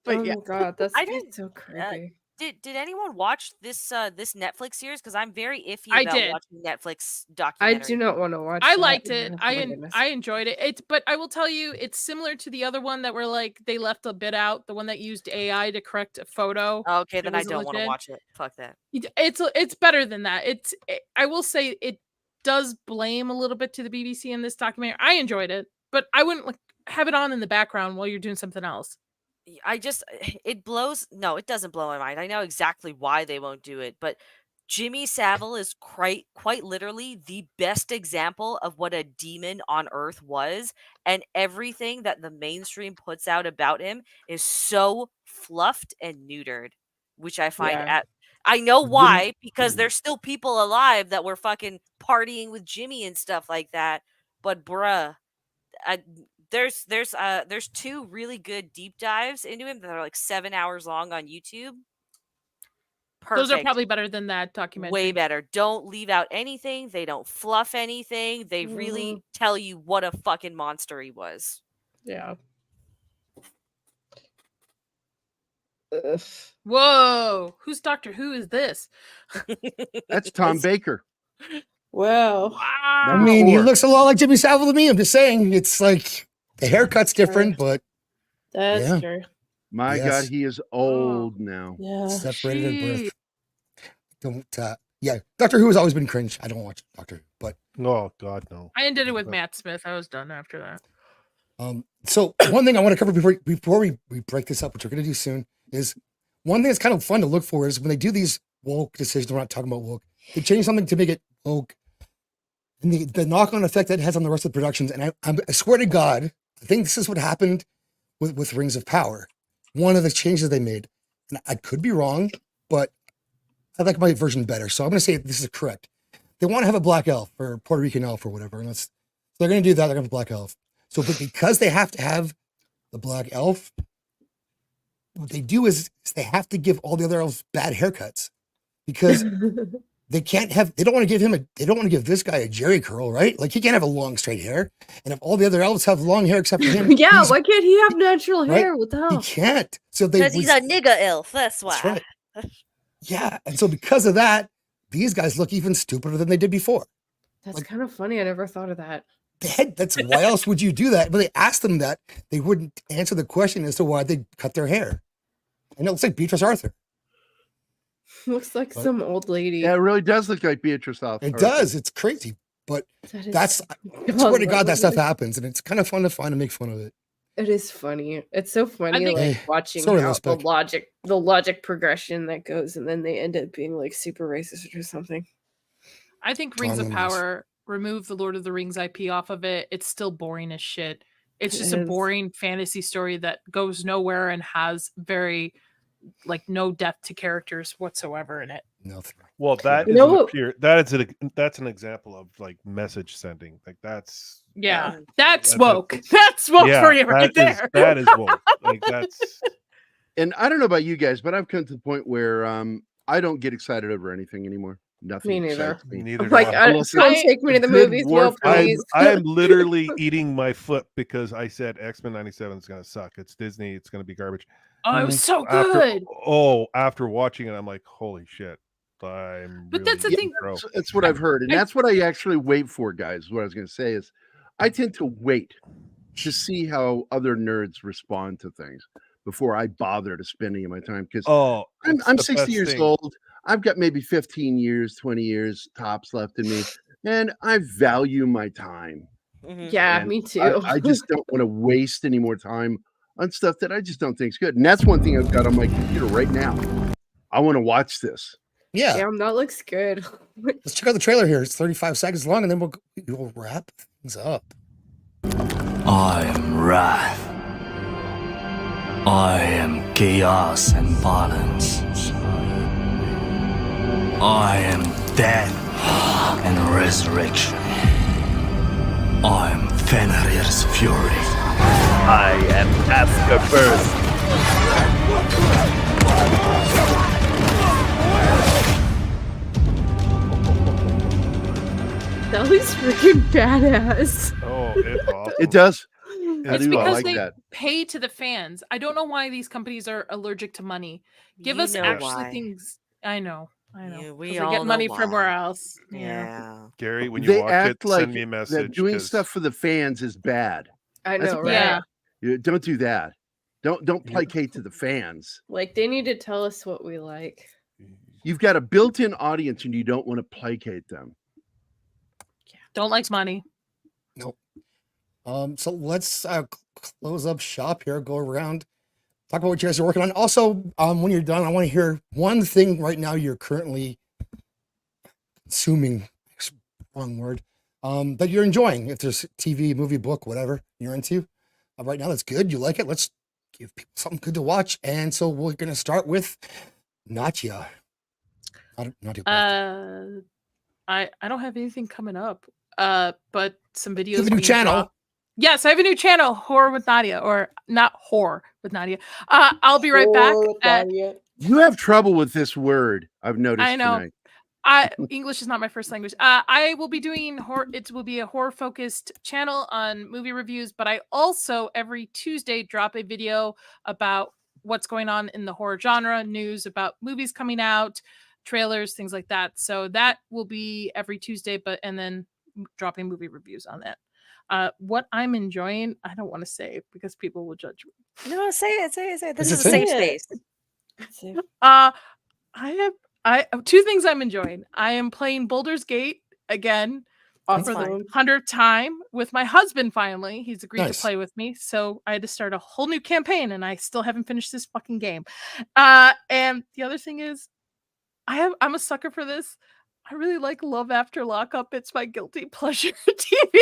but Oh yeah. my god, that's I didn't- so creepy. Did anyone watch this this Netflix series? Because I'm very iffy I about did. watching Netflix I documentary. do not want to watch. I that. liked it. Oh my goodness. I enjoyed it. But I will tell you, it's similar to the other one that were like they left a bit out. The one that used AI to correct a photo. Okay, It then I wasn't don't want to legit. watch it. Fuck that. It's better than that. I will say it does blame a little bit to the BBC in this documentary. I enjoyed it, but I wouldn't like have it on in the background while you're doing something else. I just it blows. No, it doesn't blow my mind. I know exactly why they won't do it, but Jimmy Savile is quite literally the best example of what a demon on earth was, and everything that the mainstream puts out about him is so fluffed and neutered, which I find Yeah. I know why, because there's still people alive that were fucking partying with Jimmy and stuff like that. But bruh, there's 2 really good deep dives into him that are like 7 hours long on YouTube. Perfect. Those are probably better than that documentary. Way better. Don't leave out anything. They don't fluff anything. They really tell you what a fucking monster he was. Yeah. Whoa, who's Doctor Who is this? That's Tom Baker. Wow. I mean, he looks a lot like Jimmy Savile to me. I'm just saying, it's like the haircut's different, but That's yeah. true. My Yes. God, he is old now. Yeah. Separated at birth. Don't. Yeah, Doctor Who has always been cringe. I don't watch Doctor Who, but Oh God, no. I ended it with Matt Smith. I was done after that. So one thing I want to cover before we break this up, which we're going to do soon, is one thing that's kind of fun to look for is when they do these woke decisions. We're not talking about woke. They change something to make it woke, and the knock-on effect that has on the rest of the productions. And I swear to God, I think this is what happened with Rings of Power. One of the changes they made, and I could be wrong, but I like my version better. So I'm going to say this is correct. They want to have a black elf or Puerto Rican elf or whatever, and so they're going to do that. They're going to have a black elf. So, but because they have to have the black elf, what they do is they have to give all the other elves bad haircuts because they don't want to give this guy a Jerry curl, right? Like he can't have a long straight hair. And if all the other elves have long hair except for him, Yeah, why can't he have natural right? hair? What the he hell? can't. So they Because he's a nigga elf. That's why. That's right. Yeah. And so because of that, these guys look even stupider than they did before. That's kind of funny. I never thought of that. That's why else would you do that? But they asked them that, they wouldn't answer the question as to why they cut their hair. And it looks like Beatrice Arthur. Looks like But- some old lady. Yeah, it really does look like Beatrice Arthur. It does. It's crazy. But That is that's, I swear to God, that stuff happens. And it's kind of fun to find and make fun of it. It is funny. It's so funny, think- like Hey, watching so how realistic. the logic progression that goes, and then they end up being like super racist or something. I think Rings of Darling, yes. Power, remove the Lord of the Rings IP off of it. It's still boring as shit. It's It just a is. boring fantasy story that goes nowhere and has very like no depth to characters whatsoever in it. Nothing. Well, that You is know an what- appear. That's an example of like message sending. Like that's Yeah, that's That's a- woke. That's woke yeah, for you right that is- there. that is woke. Like that's And I don't know about you guys, but I've come to the point where I don't get excited over anything anymore. Nothing Me neither. excites me. neither. Like, do I. Unless don't it's take me to the good movies, war no, film. please. I am literally eating my foot because I said X-Men 97 is going to suck. It's Disney. It's going to be garbage. Oh, it was so After- good. After watching it, I'm like, holy shit. But that's the really thing. pro. That's what I've heard, and that's what I actually wait for, guys. What I was going to say is, I tend to wait to see how other nerds respond to things before I bother to spend any of my time. Because I'm it's the 60 best years thing. old. I've got maybe 15 years, 20 years tops left in me, and I value my time. Yeah, And me too. I just don't want to waste any more time on stuff that I just don't think is good. And that's one thing I've got on my computer right now. I want to watch this. Yeah. Damn, that looks good. Let's check out the trailer here. It's 35 seconds long, and then we'll wrap things up. I am wrath. I am chaos and violence. I am death and resurrection. I am Fenrir's fury. I am Afterbirth. That looks freaking badass. Oh, it's awesome. It does. I It's do because like they that. pay to the fans. I don't know why these companies are allergic to money. Give You us know actually why. things. I know. Yeah, we 'Cause they all get know money from where why. else. Yeah. Gary, when you They watch act it, like send me a message. that doing 'cause- stuff for the fans is bad. I That's know, bad. right? Don't do that. Don't placate to the fans. Like they need to tell us what we like. You've got a built-in audience, and you don't want to placate them. Don't like money. Nope. So let's close up shop here. Go around, talk about what you guys are working on. Also, when you're done, I want to hear one thing right now you're currently consuming. Wrong word. That you're enjoying. If there's TV, movie, book, whatever you're into right now, that's good. You like it. Let's give people something good to watch. And so we're gonna start with NADIA. NADIA. I don't have anything coming up. But some videos. You have a new being channel. dropped. Yes, I have a new channel, Horror with Nadia, or not Horror with Nadia. I'll be right back. You have trouble with this word, I've noticed I know. tonight. English is not my first language. I will be doing horror. It will be a horror focused channel on movie reviews, but I also every Tuesday drop a video about what's going on in the horror genre, news about movies coming out, trailers, things like that. So that will be every Tuesday, and then dropping movie reviews on that. What I'm enjoying, I don't want to say because people will judge me. No, say it. This Is is it a safe safe? space. I have two things I'm enjoying. I am playing Baldur's Gate again for the fine. 100th time with my husband. Finally, he's agreed Nice. to play with me, so I had to start a whole new campaign, and I still haven't finished this fucking game. And the other thing is, I'm a sucker for this. I really like Love After Lockup. It's my guilty pleasure TV.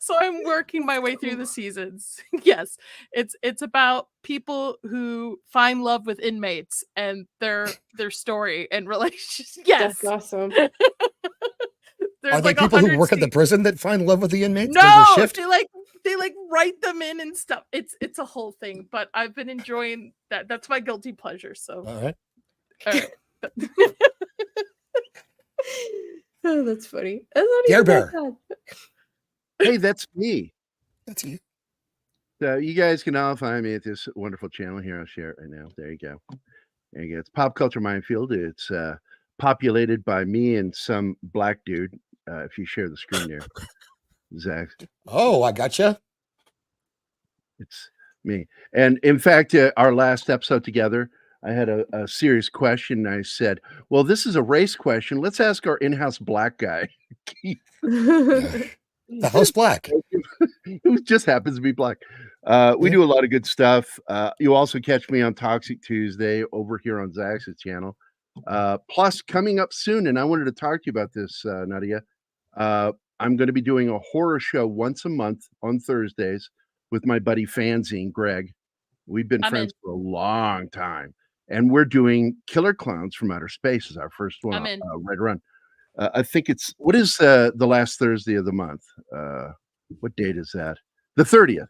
So I'm working my way through the seasons. Yes, it's about people who find love with inmates and their story and relationships. Yes, That's awesome. There's Are they like people who 100 work at the scenes. prison that find love with the inmates? Does No, the shift? they write them in and stuff. It's a whole thing, but I've been enjoying that. That's my guilty pleasure. So All right. all right. Oh, that's funny. That's not Dare even that Bear. bad. Hey, that's me. That's you. So you guys can all find me at this wonderful channel here. I'll share it right now. There you go. There you go. It's Pop Culture Minefield. It's populated by me and some black dude. If you share the screen there, Zach. Oh, I gotcha. It's me. And in fact, our last episode together, I had a serious question. And I said, "Well, this is a race question. Let's ask our in-house black guy, Keith, The house black. who just happens to be black." We Yeah. do a lot of good stuff. You also catch me on Toxic Tuesday over here on Zax's channel. Plus, coming up soon, and I wanted to talk to you about this, Nadia. I'm going to be doing a horror show once a month on Thursdays with my buddy Fanzine, Greg. We've been I'm friends in. for a long time, and we're doing Killer Clowns from Outer Space as our first one, I'm in. Red Run. I think it's what is the last Thursday of the month? What date is that? The 30th.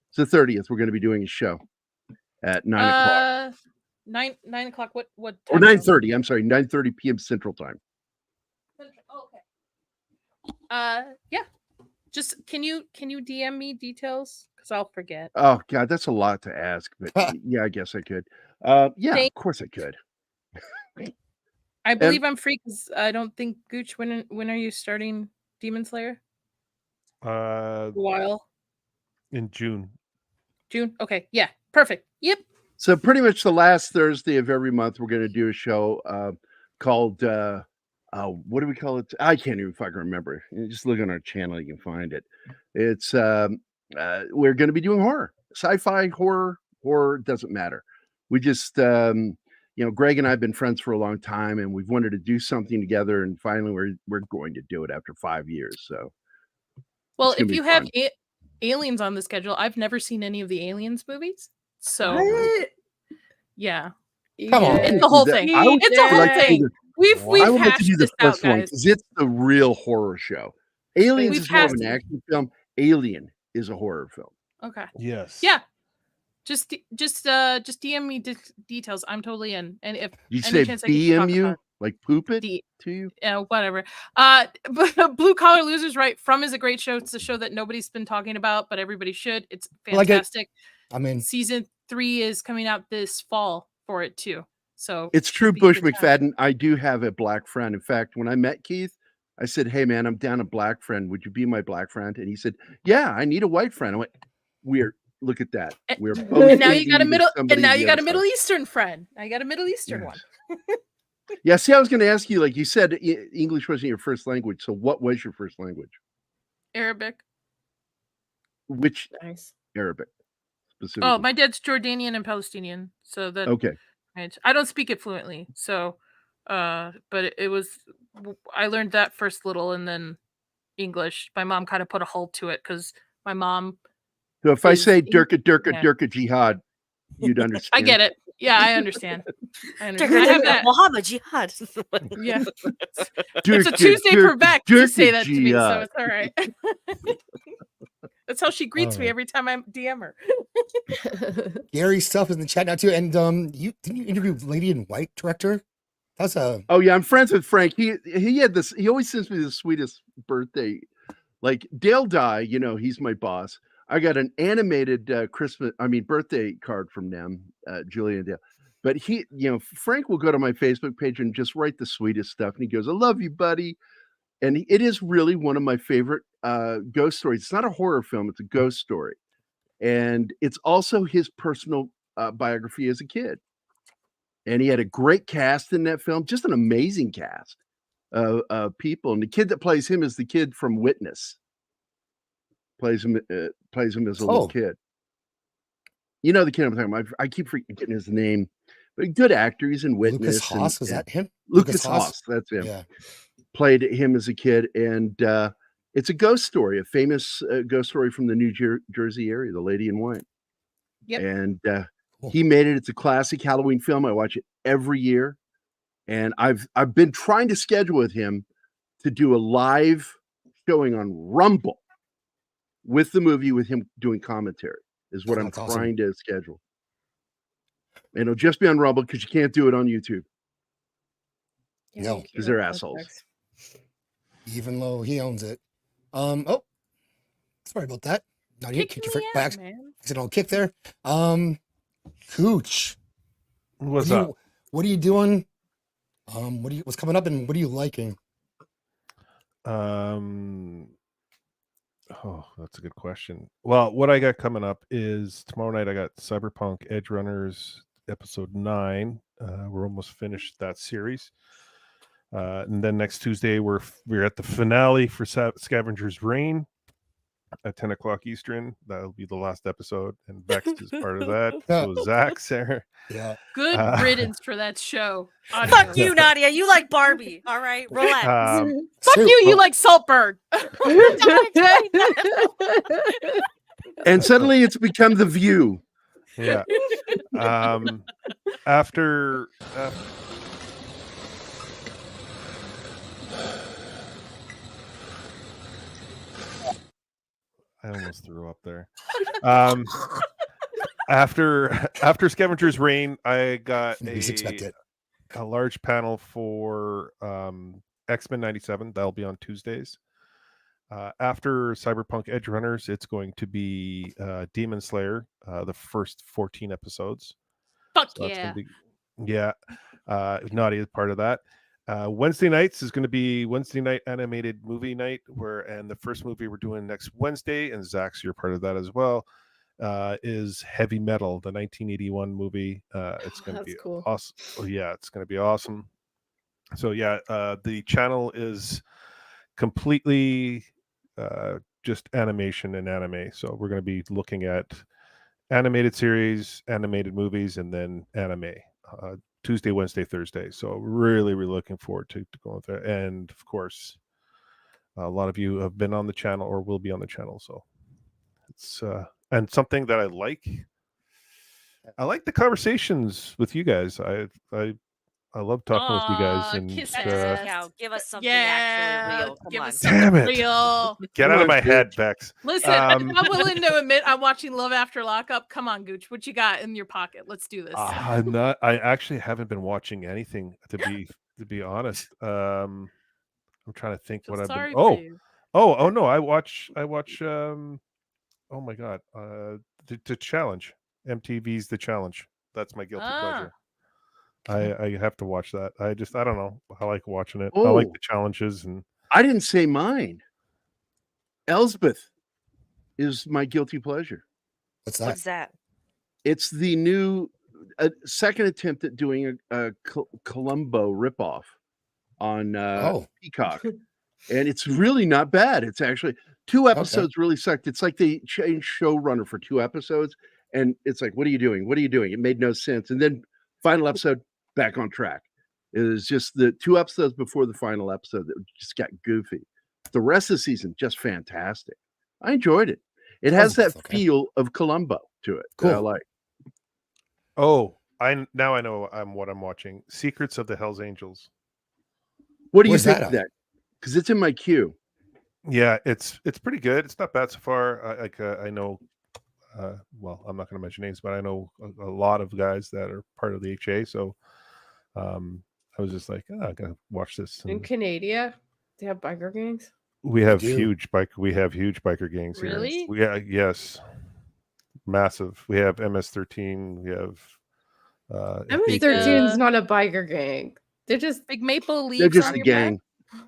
It's the 30th. We're going to be doing a show at 9 o'clock 9 o'clock. What or time zone? 9:30. I'm sorry, 9:30 p.m. Central Time. Oh, okay. Yeah. Just can you DM me details? Because I'll forget. Oh God, that's a lot to ask, but yeah, I guess I could. Yeah, of course I could. I believe I'm free because I don't think Gooch. When are you starting Demon Slayer? A while. In June. June. Okay. Yeah. Perfect. Yep. So pretty much the last Thursday of every month, we're going to do a show called what do we call it? I can't even fucking remember. You just look on our channel, you can find it. It's we're going to be doing horror, sci-fi, horror doesn't matter. We just Greg and I have been friends for a long time, and we've wanted to do something together, and finally we're going to do it after 5 years. So, well, it's gonna if be you have fun. aliens on the schedule, I've never seen any of the aliens movies, so What? yeah, Come on. it's the whole thing. I would It's a whole like to do thing. the- We've I would like to hashed do the this out, first one guys. because it's the real horror show. Aliens We've is more of hashed an it. action film. Alien is a horror film. Okay. Yes. Yeah. Just DM me details. I'm totally in. And if You any say chance I get to talk BMU, about like poop it D- to you? whatever. But Blue Collar Losers, right? From is a great show. It's a show that nobody's been talking about, but everybody should. It's Like it. fantastic. I mean, Season 3 is coming out this fall for it too. So It's true, should be a Bush good time. McFadden. I do have a black friend. In fact, when I met Keith, I said, "Hey man, I'm down a black friend. Would you be my black friend?" And he said, "Yeah, I need a white friend." I went, "We're look at that. We're both And now you got a dating middle. somebody And now the you got other a Middle side." Eastern friend. Now you got a Middle Eastern one. Yeah, see, I was going to ask you, like you said, English wasn't your first language. So, what was your first language? Arabic. Which Nice. Arabic specifically? Oh, my dad's Jordanian and Palestinian, so that Okay. I don't speak it fluently. So, but it was I learned that first little, and then English. My mom kind of put a halt to it because my mom. So, if I is say Eng- Durka, Durka, yeah. Durka Jihad, you'd understand. I get it. Yeah, I understand. I have that. Muhammad Jihad. Yeah. It's a Durka, Tuesday for Durka, Beck to Durka say that to me, so Jihad. it's all right. That's how she greets me Alright. every time I DM her. Gary's stuff is in the chat now too. And you didn't you interview Lady in White director? That's a Oh yeah, I'm friends with Frank. He had this. He always sends me the sweetest birthday. Like Dale Dye, he's my boss. I got an animated birthday card from them, Julie and Dale. But Frank will go to my Facebook page and just write the sweetest stuff. And he goes, "I love you, buddy." And it is really one of my favorite ghost stories. It's not a horror film; it's a ghost story, and it's also his personal biography as a kid. And he had a great cast in that film, just an amazing cast of people. And the kid that plays him is the kid from Witness. Plays him as a little Oh. kid. You know the kid I'm talking about. I keep forgetting his name, but a good actor. He's in Witness. Lucas Haas, was that him? Lucas Haas, that's him. Yeah. Played him as a kid, and it's a ghost story, a famous ghost story from the New Jersey area, The Lady in White. Yep. And he made it. It's a classic Halloween film. I watch it every year, and I've been trying to schedule with him to do a live showing on Rumble with the movie with him doing commentary. Is what I'm That's awesome. trying to schedule. And it'll just be on Rumble because you can't do it on YouTube No. because they're assholes. Even though he owns it. Oh, sorry about that. Not yet. Kick your foot back. Accidental kick there. Gooch. What's up? What are you doing? What's coming up and what are you liking? Oh, that's a good question. Well, what I got coming up is tomorrow night I got Cyberpunk Edge Runners episode 9. We're almost finished that series. And then next Tuesday, we're at the finale for Scavenger's Reign at 10 o'clock Eastern. That'll be the last episode, and Vex is part of that. So Zach's there. Yeah. Good riddance for that show. Fuck you, Nadia. You like Barbie. All right, relax. Fuck you. You like Saltburn. And suddenly it's become The View. Yeah. After I almost threw up there. After Scavenger's Reign, I got a large panel for X-Men 97. That'll be on Tuesdays. After Cyberpunk Edge Runners, it's going to be Demon Slayer, the first 14 episodes. Fuck so yeah. Nadia is part of that. Wednesday nights is going to be Wednesday night animated movie night, and the first movie we're doing next Wednesday, and Zach's, you're part of that as well, is Heavy Metal, the 1981 movie. It's going to be cool. awesome. Oh, yeah, it's going to be awesome. So yeah, the channel is completely just animation and anime. So we're going to be looking at animated series, animated movies, and then anime. Tuesday, Wednesday, Thursday. So really looking forward to going there. And of course, a lot of you have been on the channel or will be on the channel. So it's and something that I like the conversations with you guys. I love talking with you guys. And give us something actually real. Come on. Damn it. Real. Get out of my head, Vex. Listen, I'm willing to admit I'm watching Love After Lockup. Come on, Gooch. What you got in your pocket? Let's do this. I actually haven't been watching anything, to be honest. I'm trying to think what I've been. Oh no, I watch oh my god. The Challenge. MTV's The Challenge. That's my guilty pleasure. I have to watch that. I don't know. I like watching it. I like the challenges, and I didn't say mine. Elsbeth is my guilty pleasure. What's that? It's the new second attempt at doing a Columbo ripoff on Peacock, and it's really not bad. It's actually 2 episodes really sucked. It's like they changed showrunner for 2 episodes, and it's like, what are you doing? What are you doing? It made no sense. And then final episode, back on track. It was just the 2 episodes before the final episode that just got goofy. The rest of the season, just fantastic. I enjoyed it. It has that feel of Columbo to it. Cool. That I like. Oh, I know what I'm watching. Secrets of the Hells Angels. What do you think of that? Because it's in my queue. Yeah, it's pretty good. It's not bad so far. I know. Well, I'm not going to mention names, but I know a lot of guys that are part of the HA. So I was just like, I gotta watch this. In Canada, they have biker gangs. We have huge biker gangs here. Really? Yes, massive. We have MS-13. We have MS-13 is not a biker gang. They're just big maple leaves. They're just a gang.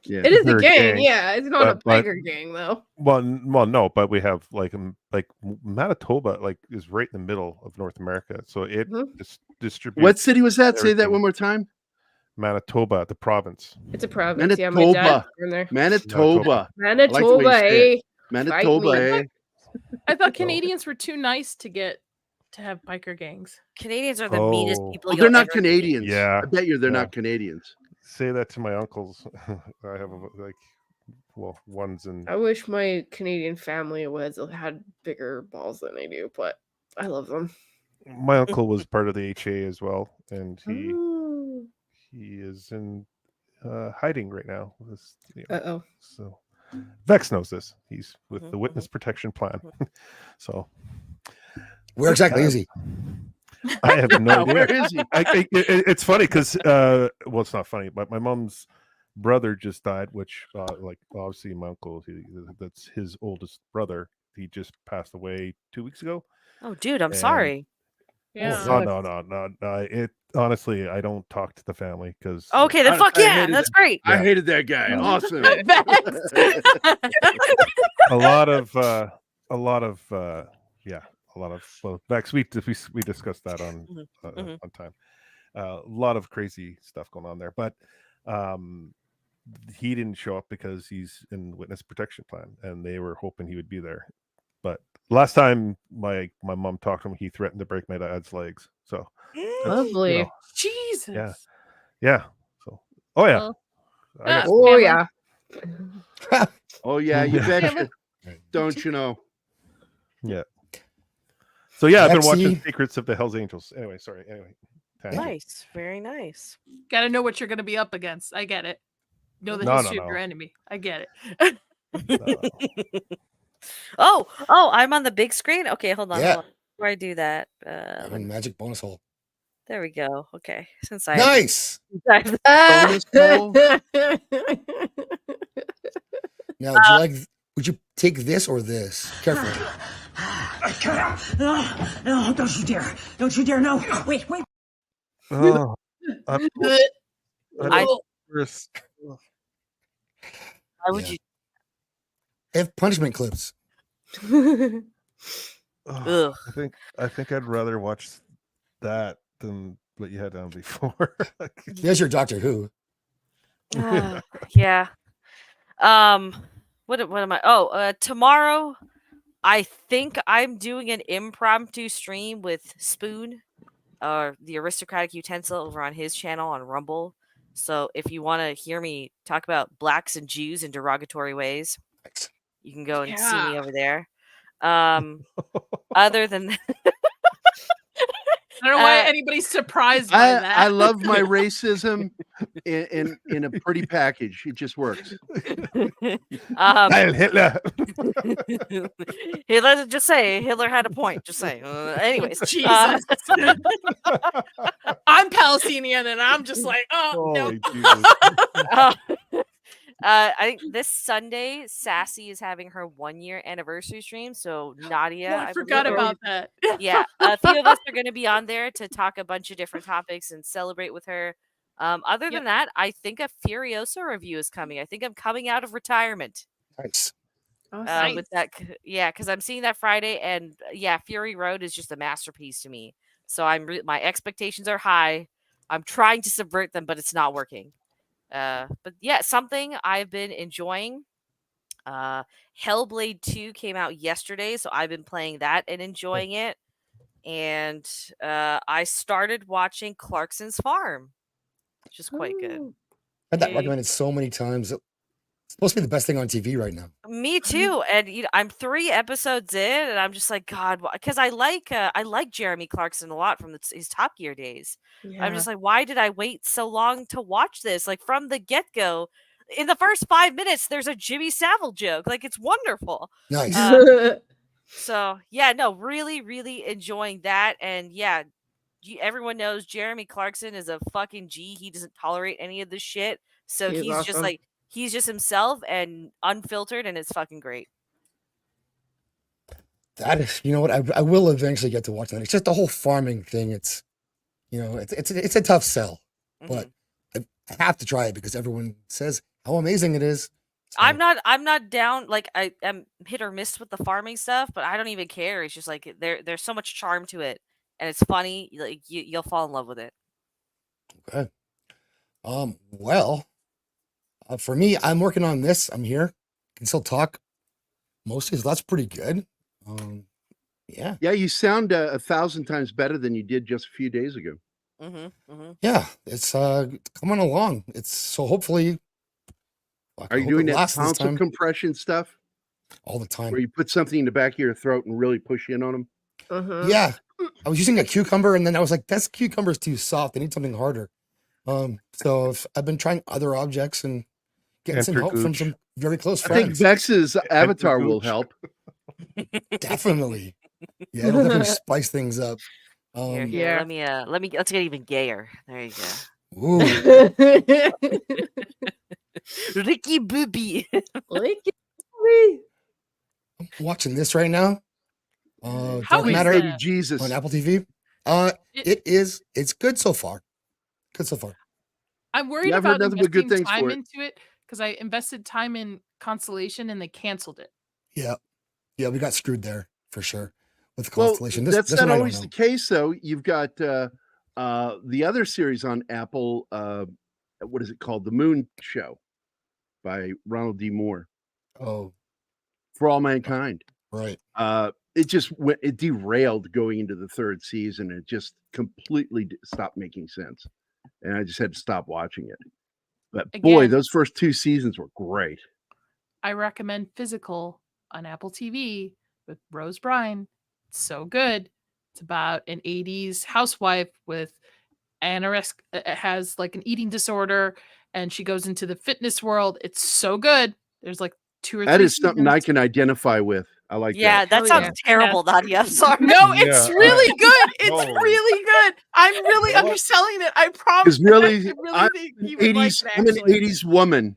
Yeah, it is a gang. Yeah, it's not a biker gang though. Well, no, but we have like Manitoba, is right in the middle of North America, so it distributes. What city was that? Say that one more time. Manitoba, the province. It's a province. Manitoba. Yeah, my dad's from there. Manitoba. Manitoba. I thought Canadians were too nice to have biker gangs. Canadians are the meanest people. They're not Canadians. Yeah, I bet you they're not Canadians. Say that to my uncles. I have ones in. I wish my Canadian family had bigger balls than I do, but I love them. My uncle was part of the HA as well, and he is in hiding right now. So Vex knows this. He's with the witness protection plan. So where exactly is he? I have no idea. Where is he? It's funny because it's not funny, but my mom's brother just died, which obviously my uncle, that's his oldest brother. He just passed away 2 weeks ago. Oh, dude, I'm sorry. Yeah. No. It honestly, I don't talk to the family because. Okay, then fuck yeah, that's great. I hated that guy. Awesome. a lot of lot of Vex. We discussed that on on time. A lot of crazy stuff going on there, but he didn't show up because he's in witness protection plan, and they were hoping he would be there. But last time my mom talked to him, he threatened to break my dad's legs. So Lovely. Jesus. Yeah. So yeah. Well, Oh yeah. Oh yeah, you betcha. Don't you know? Yeah. So yeah, I've been Lexi. watching Secrets of the Hells Angels. Anyway, sorry. Anyway. tangent. Nice, very nice. Got to know what you're going to be up against. I get it. Know the No, history no, of your no. enemy. I get it. Oh, I'm on the big screen. Okay, hold on. Yeah. Hold on. Before I do that, Magic bonus hole. there we go. Okay, since I Nice. Bonus hole? Now, would you like? Would you take this or this? Careful. No, don't you dare. Don't you dare. No. Wait. Oh, I'm I- risk. Why would Yeah. you? They have punishment clips. Ugh. I think I'd rather watch that than what you had on before. There's your Doctor Who. Yeah. What am I? Oh, tomorrow, I think I'm doing an impromptu stream with Spoon, the Aristocratic Utensil, over on his channel on Rumble. So if you want to hear me talk about blacks and Jews in derogatory ways, you can go and see me Yeah. over there. Other than that, I don't know why anybody's surprised by that. I love my racism in a pretty package. It just works. Heil Hitler. Hitler, just say Hitler had a point. Just say. Anyways, Jesus. I'm Palestinian, and I'm just like, oh no. Holy Jesus. I think this Sunday, Sassy is having her 1-year anniversary stream. So Nadia, Oh, I forgot believe, about that. Yeah, a few of us are going to be on there to talk a bunch of different topics and celebrate with her. Other than that, I think a Furiosa review is coming. I think I'm coming out of retirement. Nice. Oh, With that, because I'm seeing that Friday, and Fury Road is just a masterpiece to me. So my expectations are high. I'm trying to subvert them, but it's not working. But yeah, something I've been enjoying. Hellblade 2 came out yesterday, so I've been playing that and enjoying it. And I started watching Clarkson's Farm, which is quite good. I've had that recommended so many times. It's supposed to be the best thing on TV right now. Me too, and I'm 3 episodes in, and I'm just like, God, because I like Jeremy Clarkson a lot from his Top Gear days. I'm just like, why did I wait so long to watch this? Like from the get go, in the first 5 minutes, there's a Jimmy Savile joke. Like it's wonderful. Nice. So yeah, no, really, really enjoying that, and yeah, everyone knows Jeremy Clarkson is a fucking G. He doesn't tolerate any of this shit. So He's he's just awesome. like. He's just himself and unfiltered, and it's fucking great. That is, you know what? I will eventually get to watch that. It's just the whole farming thing. It's, you know, it's a tough sell, but I have to try it because everyone says how amazing it is. So, I'm not down. Like I am hit or miss with the farming stuff, but I don't even care. It's just like there's so much charm to it, and it's funny. Like you'll fall in love with it. okay. Well, for me, I'm working on this. I'm here. Can still talk mostly, so that's pretty good. Yeah. Yeah, you sound 1,000 times better than you did just a few days ago. Yeah, it's coming along. It's so hopefully. fuck, I Are you hope it doing that lasts this tonsil time. compression stuff? All the time? Where you put something in the back of your throat and really push in on them? Yeah, I was using a cucumber, and then I was like, "This cucumber's too soft. I need something harder." So I've been trying other objects and getting some Enter help from Gooch. some very close I think friends. Vex's avatar will Gooch. help. Definitely. Yeah, it'll definitely spice things up. Here, let's get even gayer. There you go. Ooh. Ricky Booby. I'm watching this right now. How Dark is Matter that? Jesus. on Apple TV. It's good so far. Good so far. I'm worried Yeah, I've heard about nothing but good investing things time for it. into it because I invested time in Constellation and they canceled it. Yeah. Yeah, we got screwed there for sure. with Well, Constellation. that's this not one I don't always know. the case, though. You've got the other series on Apple. What is it called? The Moon Show by Ronald D. Moore. Oh, For All Mankind. right. It derailed going into the third season. It just completely stopped making sense, and I just had to stop watching it. But boy, Again. those first 2 seasons were great. I recommend Physical on Apple TV with Rose Byrne. It's so good. It's about an 80s housewife with anorexia, has like an eating disorder, and she goes into the fitness world. It's so good. There's like 2 or 3 That is something I seasons. can identify with. I like Yeah, that. that Hell sounds yeah. terrible, Nadia. I'm sorry. No, it's Yeah, really good. It's no. really good. I'm really underselling it. I promise. Because really, I really I'm think an you would like 80s, it, I'm an actually. 80s woman.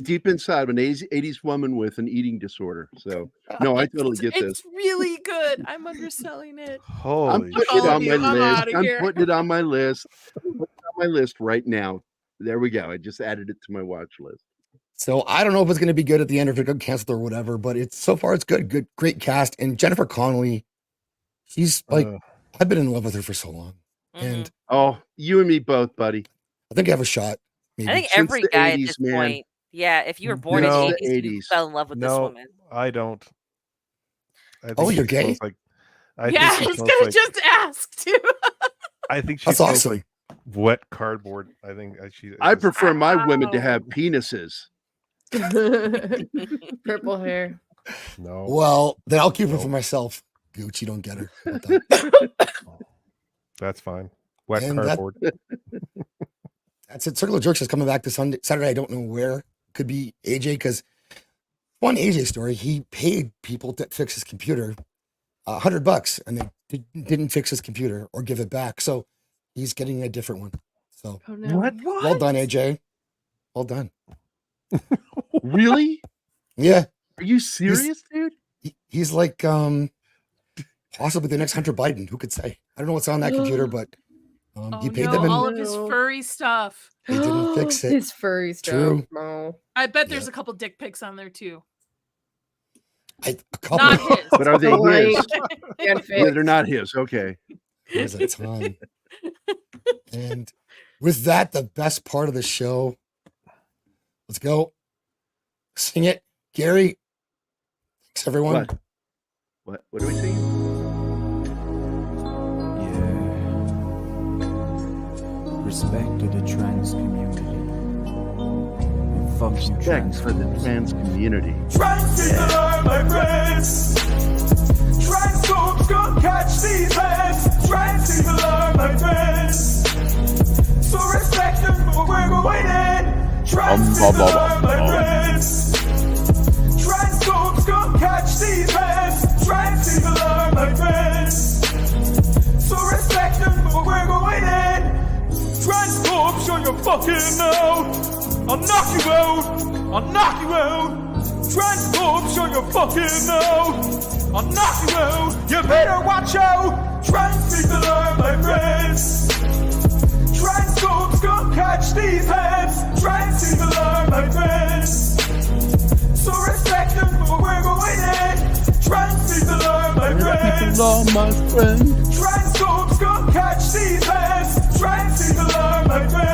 Deep inside, I'm an 80s woman with an eating disorder. So, no, I totally get this. It's really good. I'm underselling it. I'm Holy putting it on my I'm list. outta I'm here. putting it on my list. I'm putting it on my list right now. There we go. I just added it to my watch list. So I don't know if it's going to be good at the end or if it got canceled or whatever, but so far it's good. Great cast. And Jennifer Connelly, she's like, I've been in love with her for so long. And Oh, you and me both, buddy. I think I have a shot. I Maybe. think Since every the guy at 80s, this man. point, yeah, if you were born No. in the 80s, you 80s. fell in love with this No, woman. I don't. I think Oh, she you're gay? smells Like, I Yeah, think I she was smells gonna like, just ask too. I think she That's smells awesome. like wet cardboard. I think I just- prefer my women to Ow. have penises. Purple hair. no. Well, then I'll keep her No. for myself. Gooch, you don't get her. How about that? That's fine. Wet And that- cardboard. That's it. Circle of Jerks is coming back this Saturday. I don't know where. Could be AJ, because one AJ story, he paid people to fix his computer $100, and they didn't fix his computer or give it back. So he's getting a different one. So Oh no. What? well done, AJ. Well done. Really? Yeah. Are you serious, dude? He's like possibly the next Hunter Biden. Who could say? I don't know what's on that computer, but he paid them all and of his No. furry stuff. they didn't fix it. His furry stuff. True. No. I bet there's a couple dick pics on there too. A couple. Not his. But are they Right. his? Can't Yeah, fit. they're not his. Okay. There's a ton. And with that, the best part of the show. Let's go. Sing it. Gary. Thanks, everyone. What do we sing? Respect to the trans community. And fuck you, Respect trans for the trans community. Trans people are my friends. Trans folks gonna catch these hands. Trans people are my friends. So respect them for where we're waiting. Trans people are my friends. Trans folks gonna catch these hands. Trans people are my friends. So respect them for where we're waiting. Trans folks on your fucking out. I'll knock you out. I'll knock you out. Trans folks on your fucking out. I'll knock you out. You better watch out. Trans people are my friends. Trans folks gonna catch these hands. Trans people are my friends. So respect them for where we're waiting. Trans people are my friends. my friend. Trans folks gonna catch these hands. Trans people are my friends.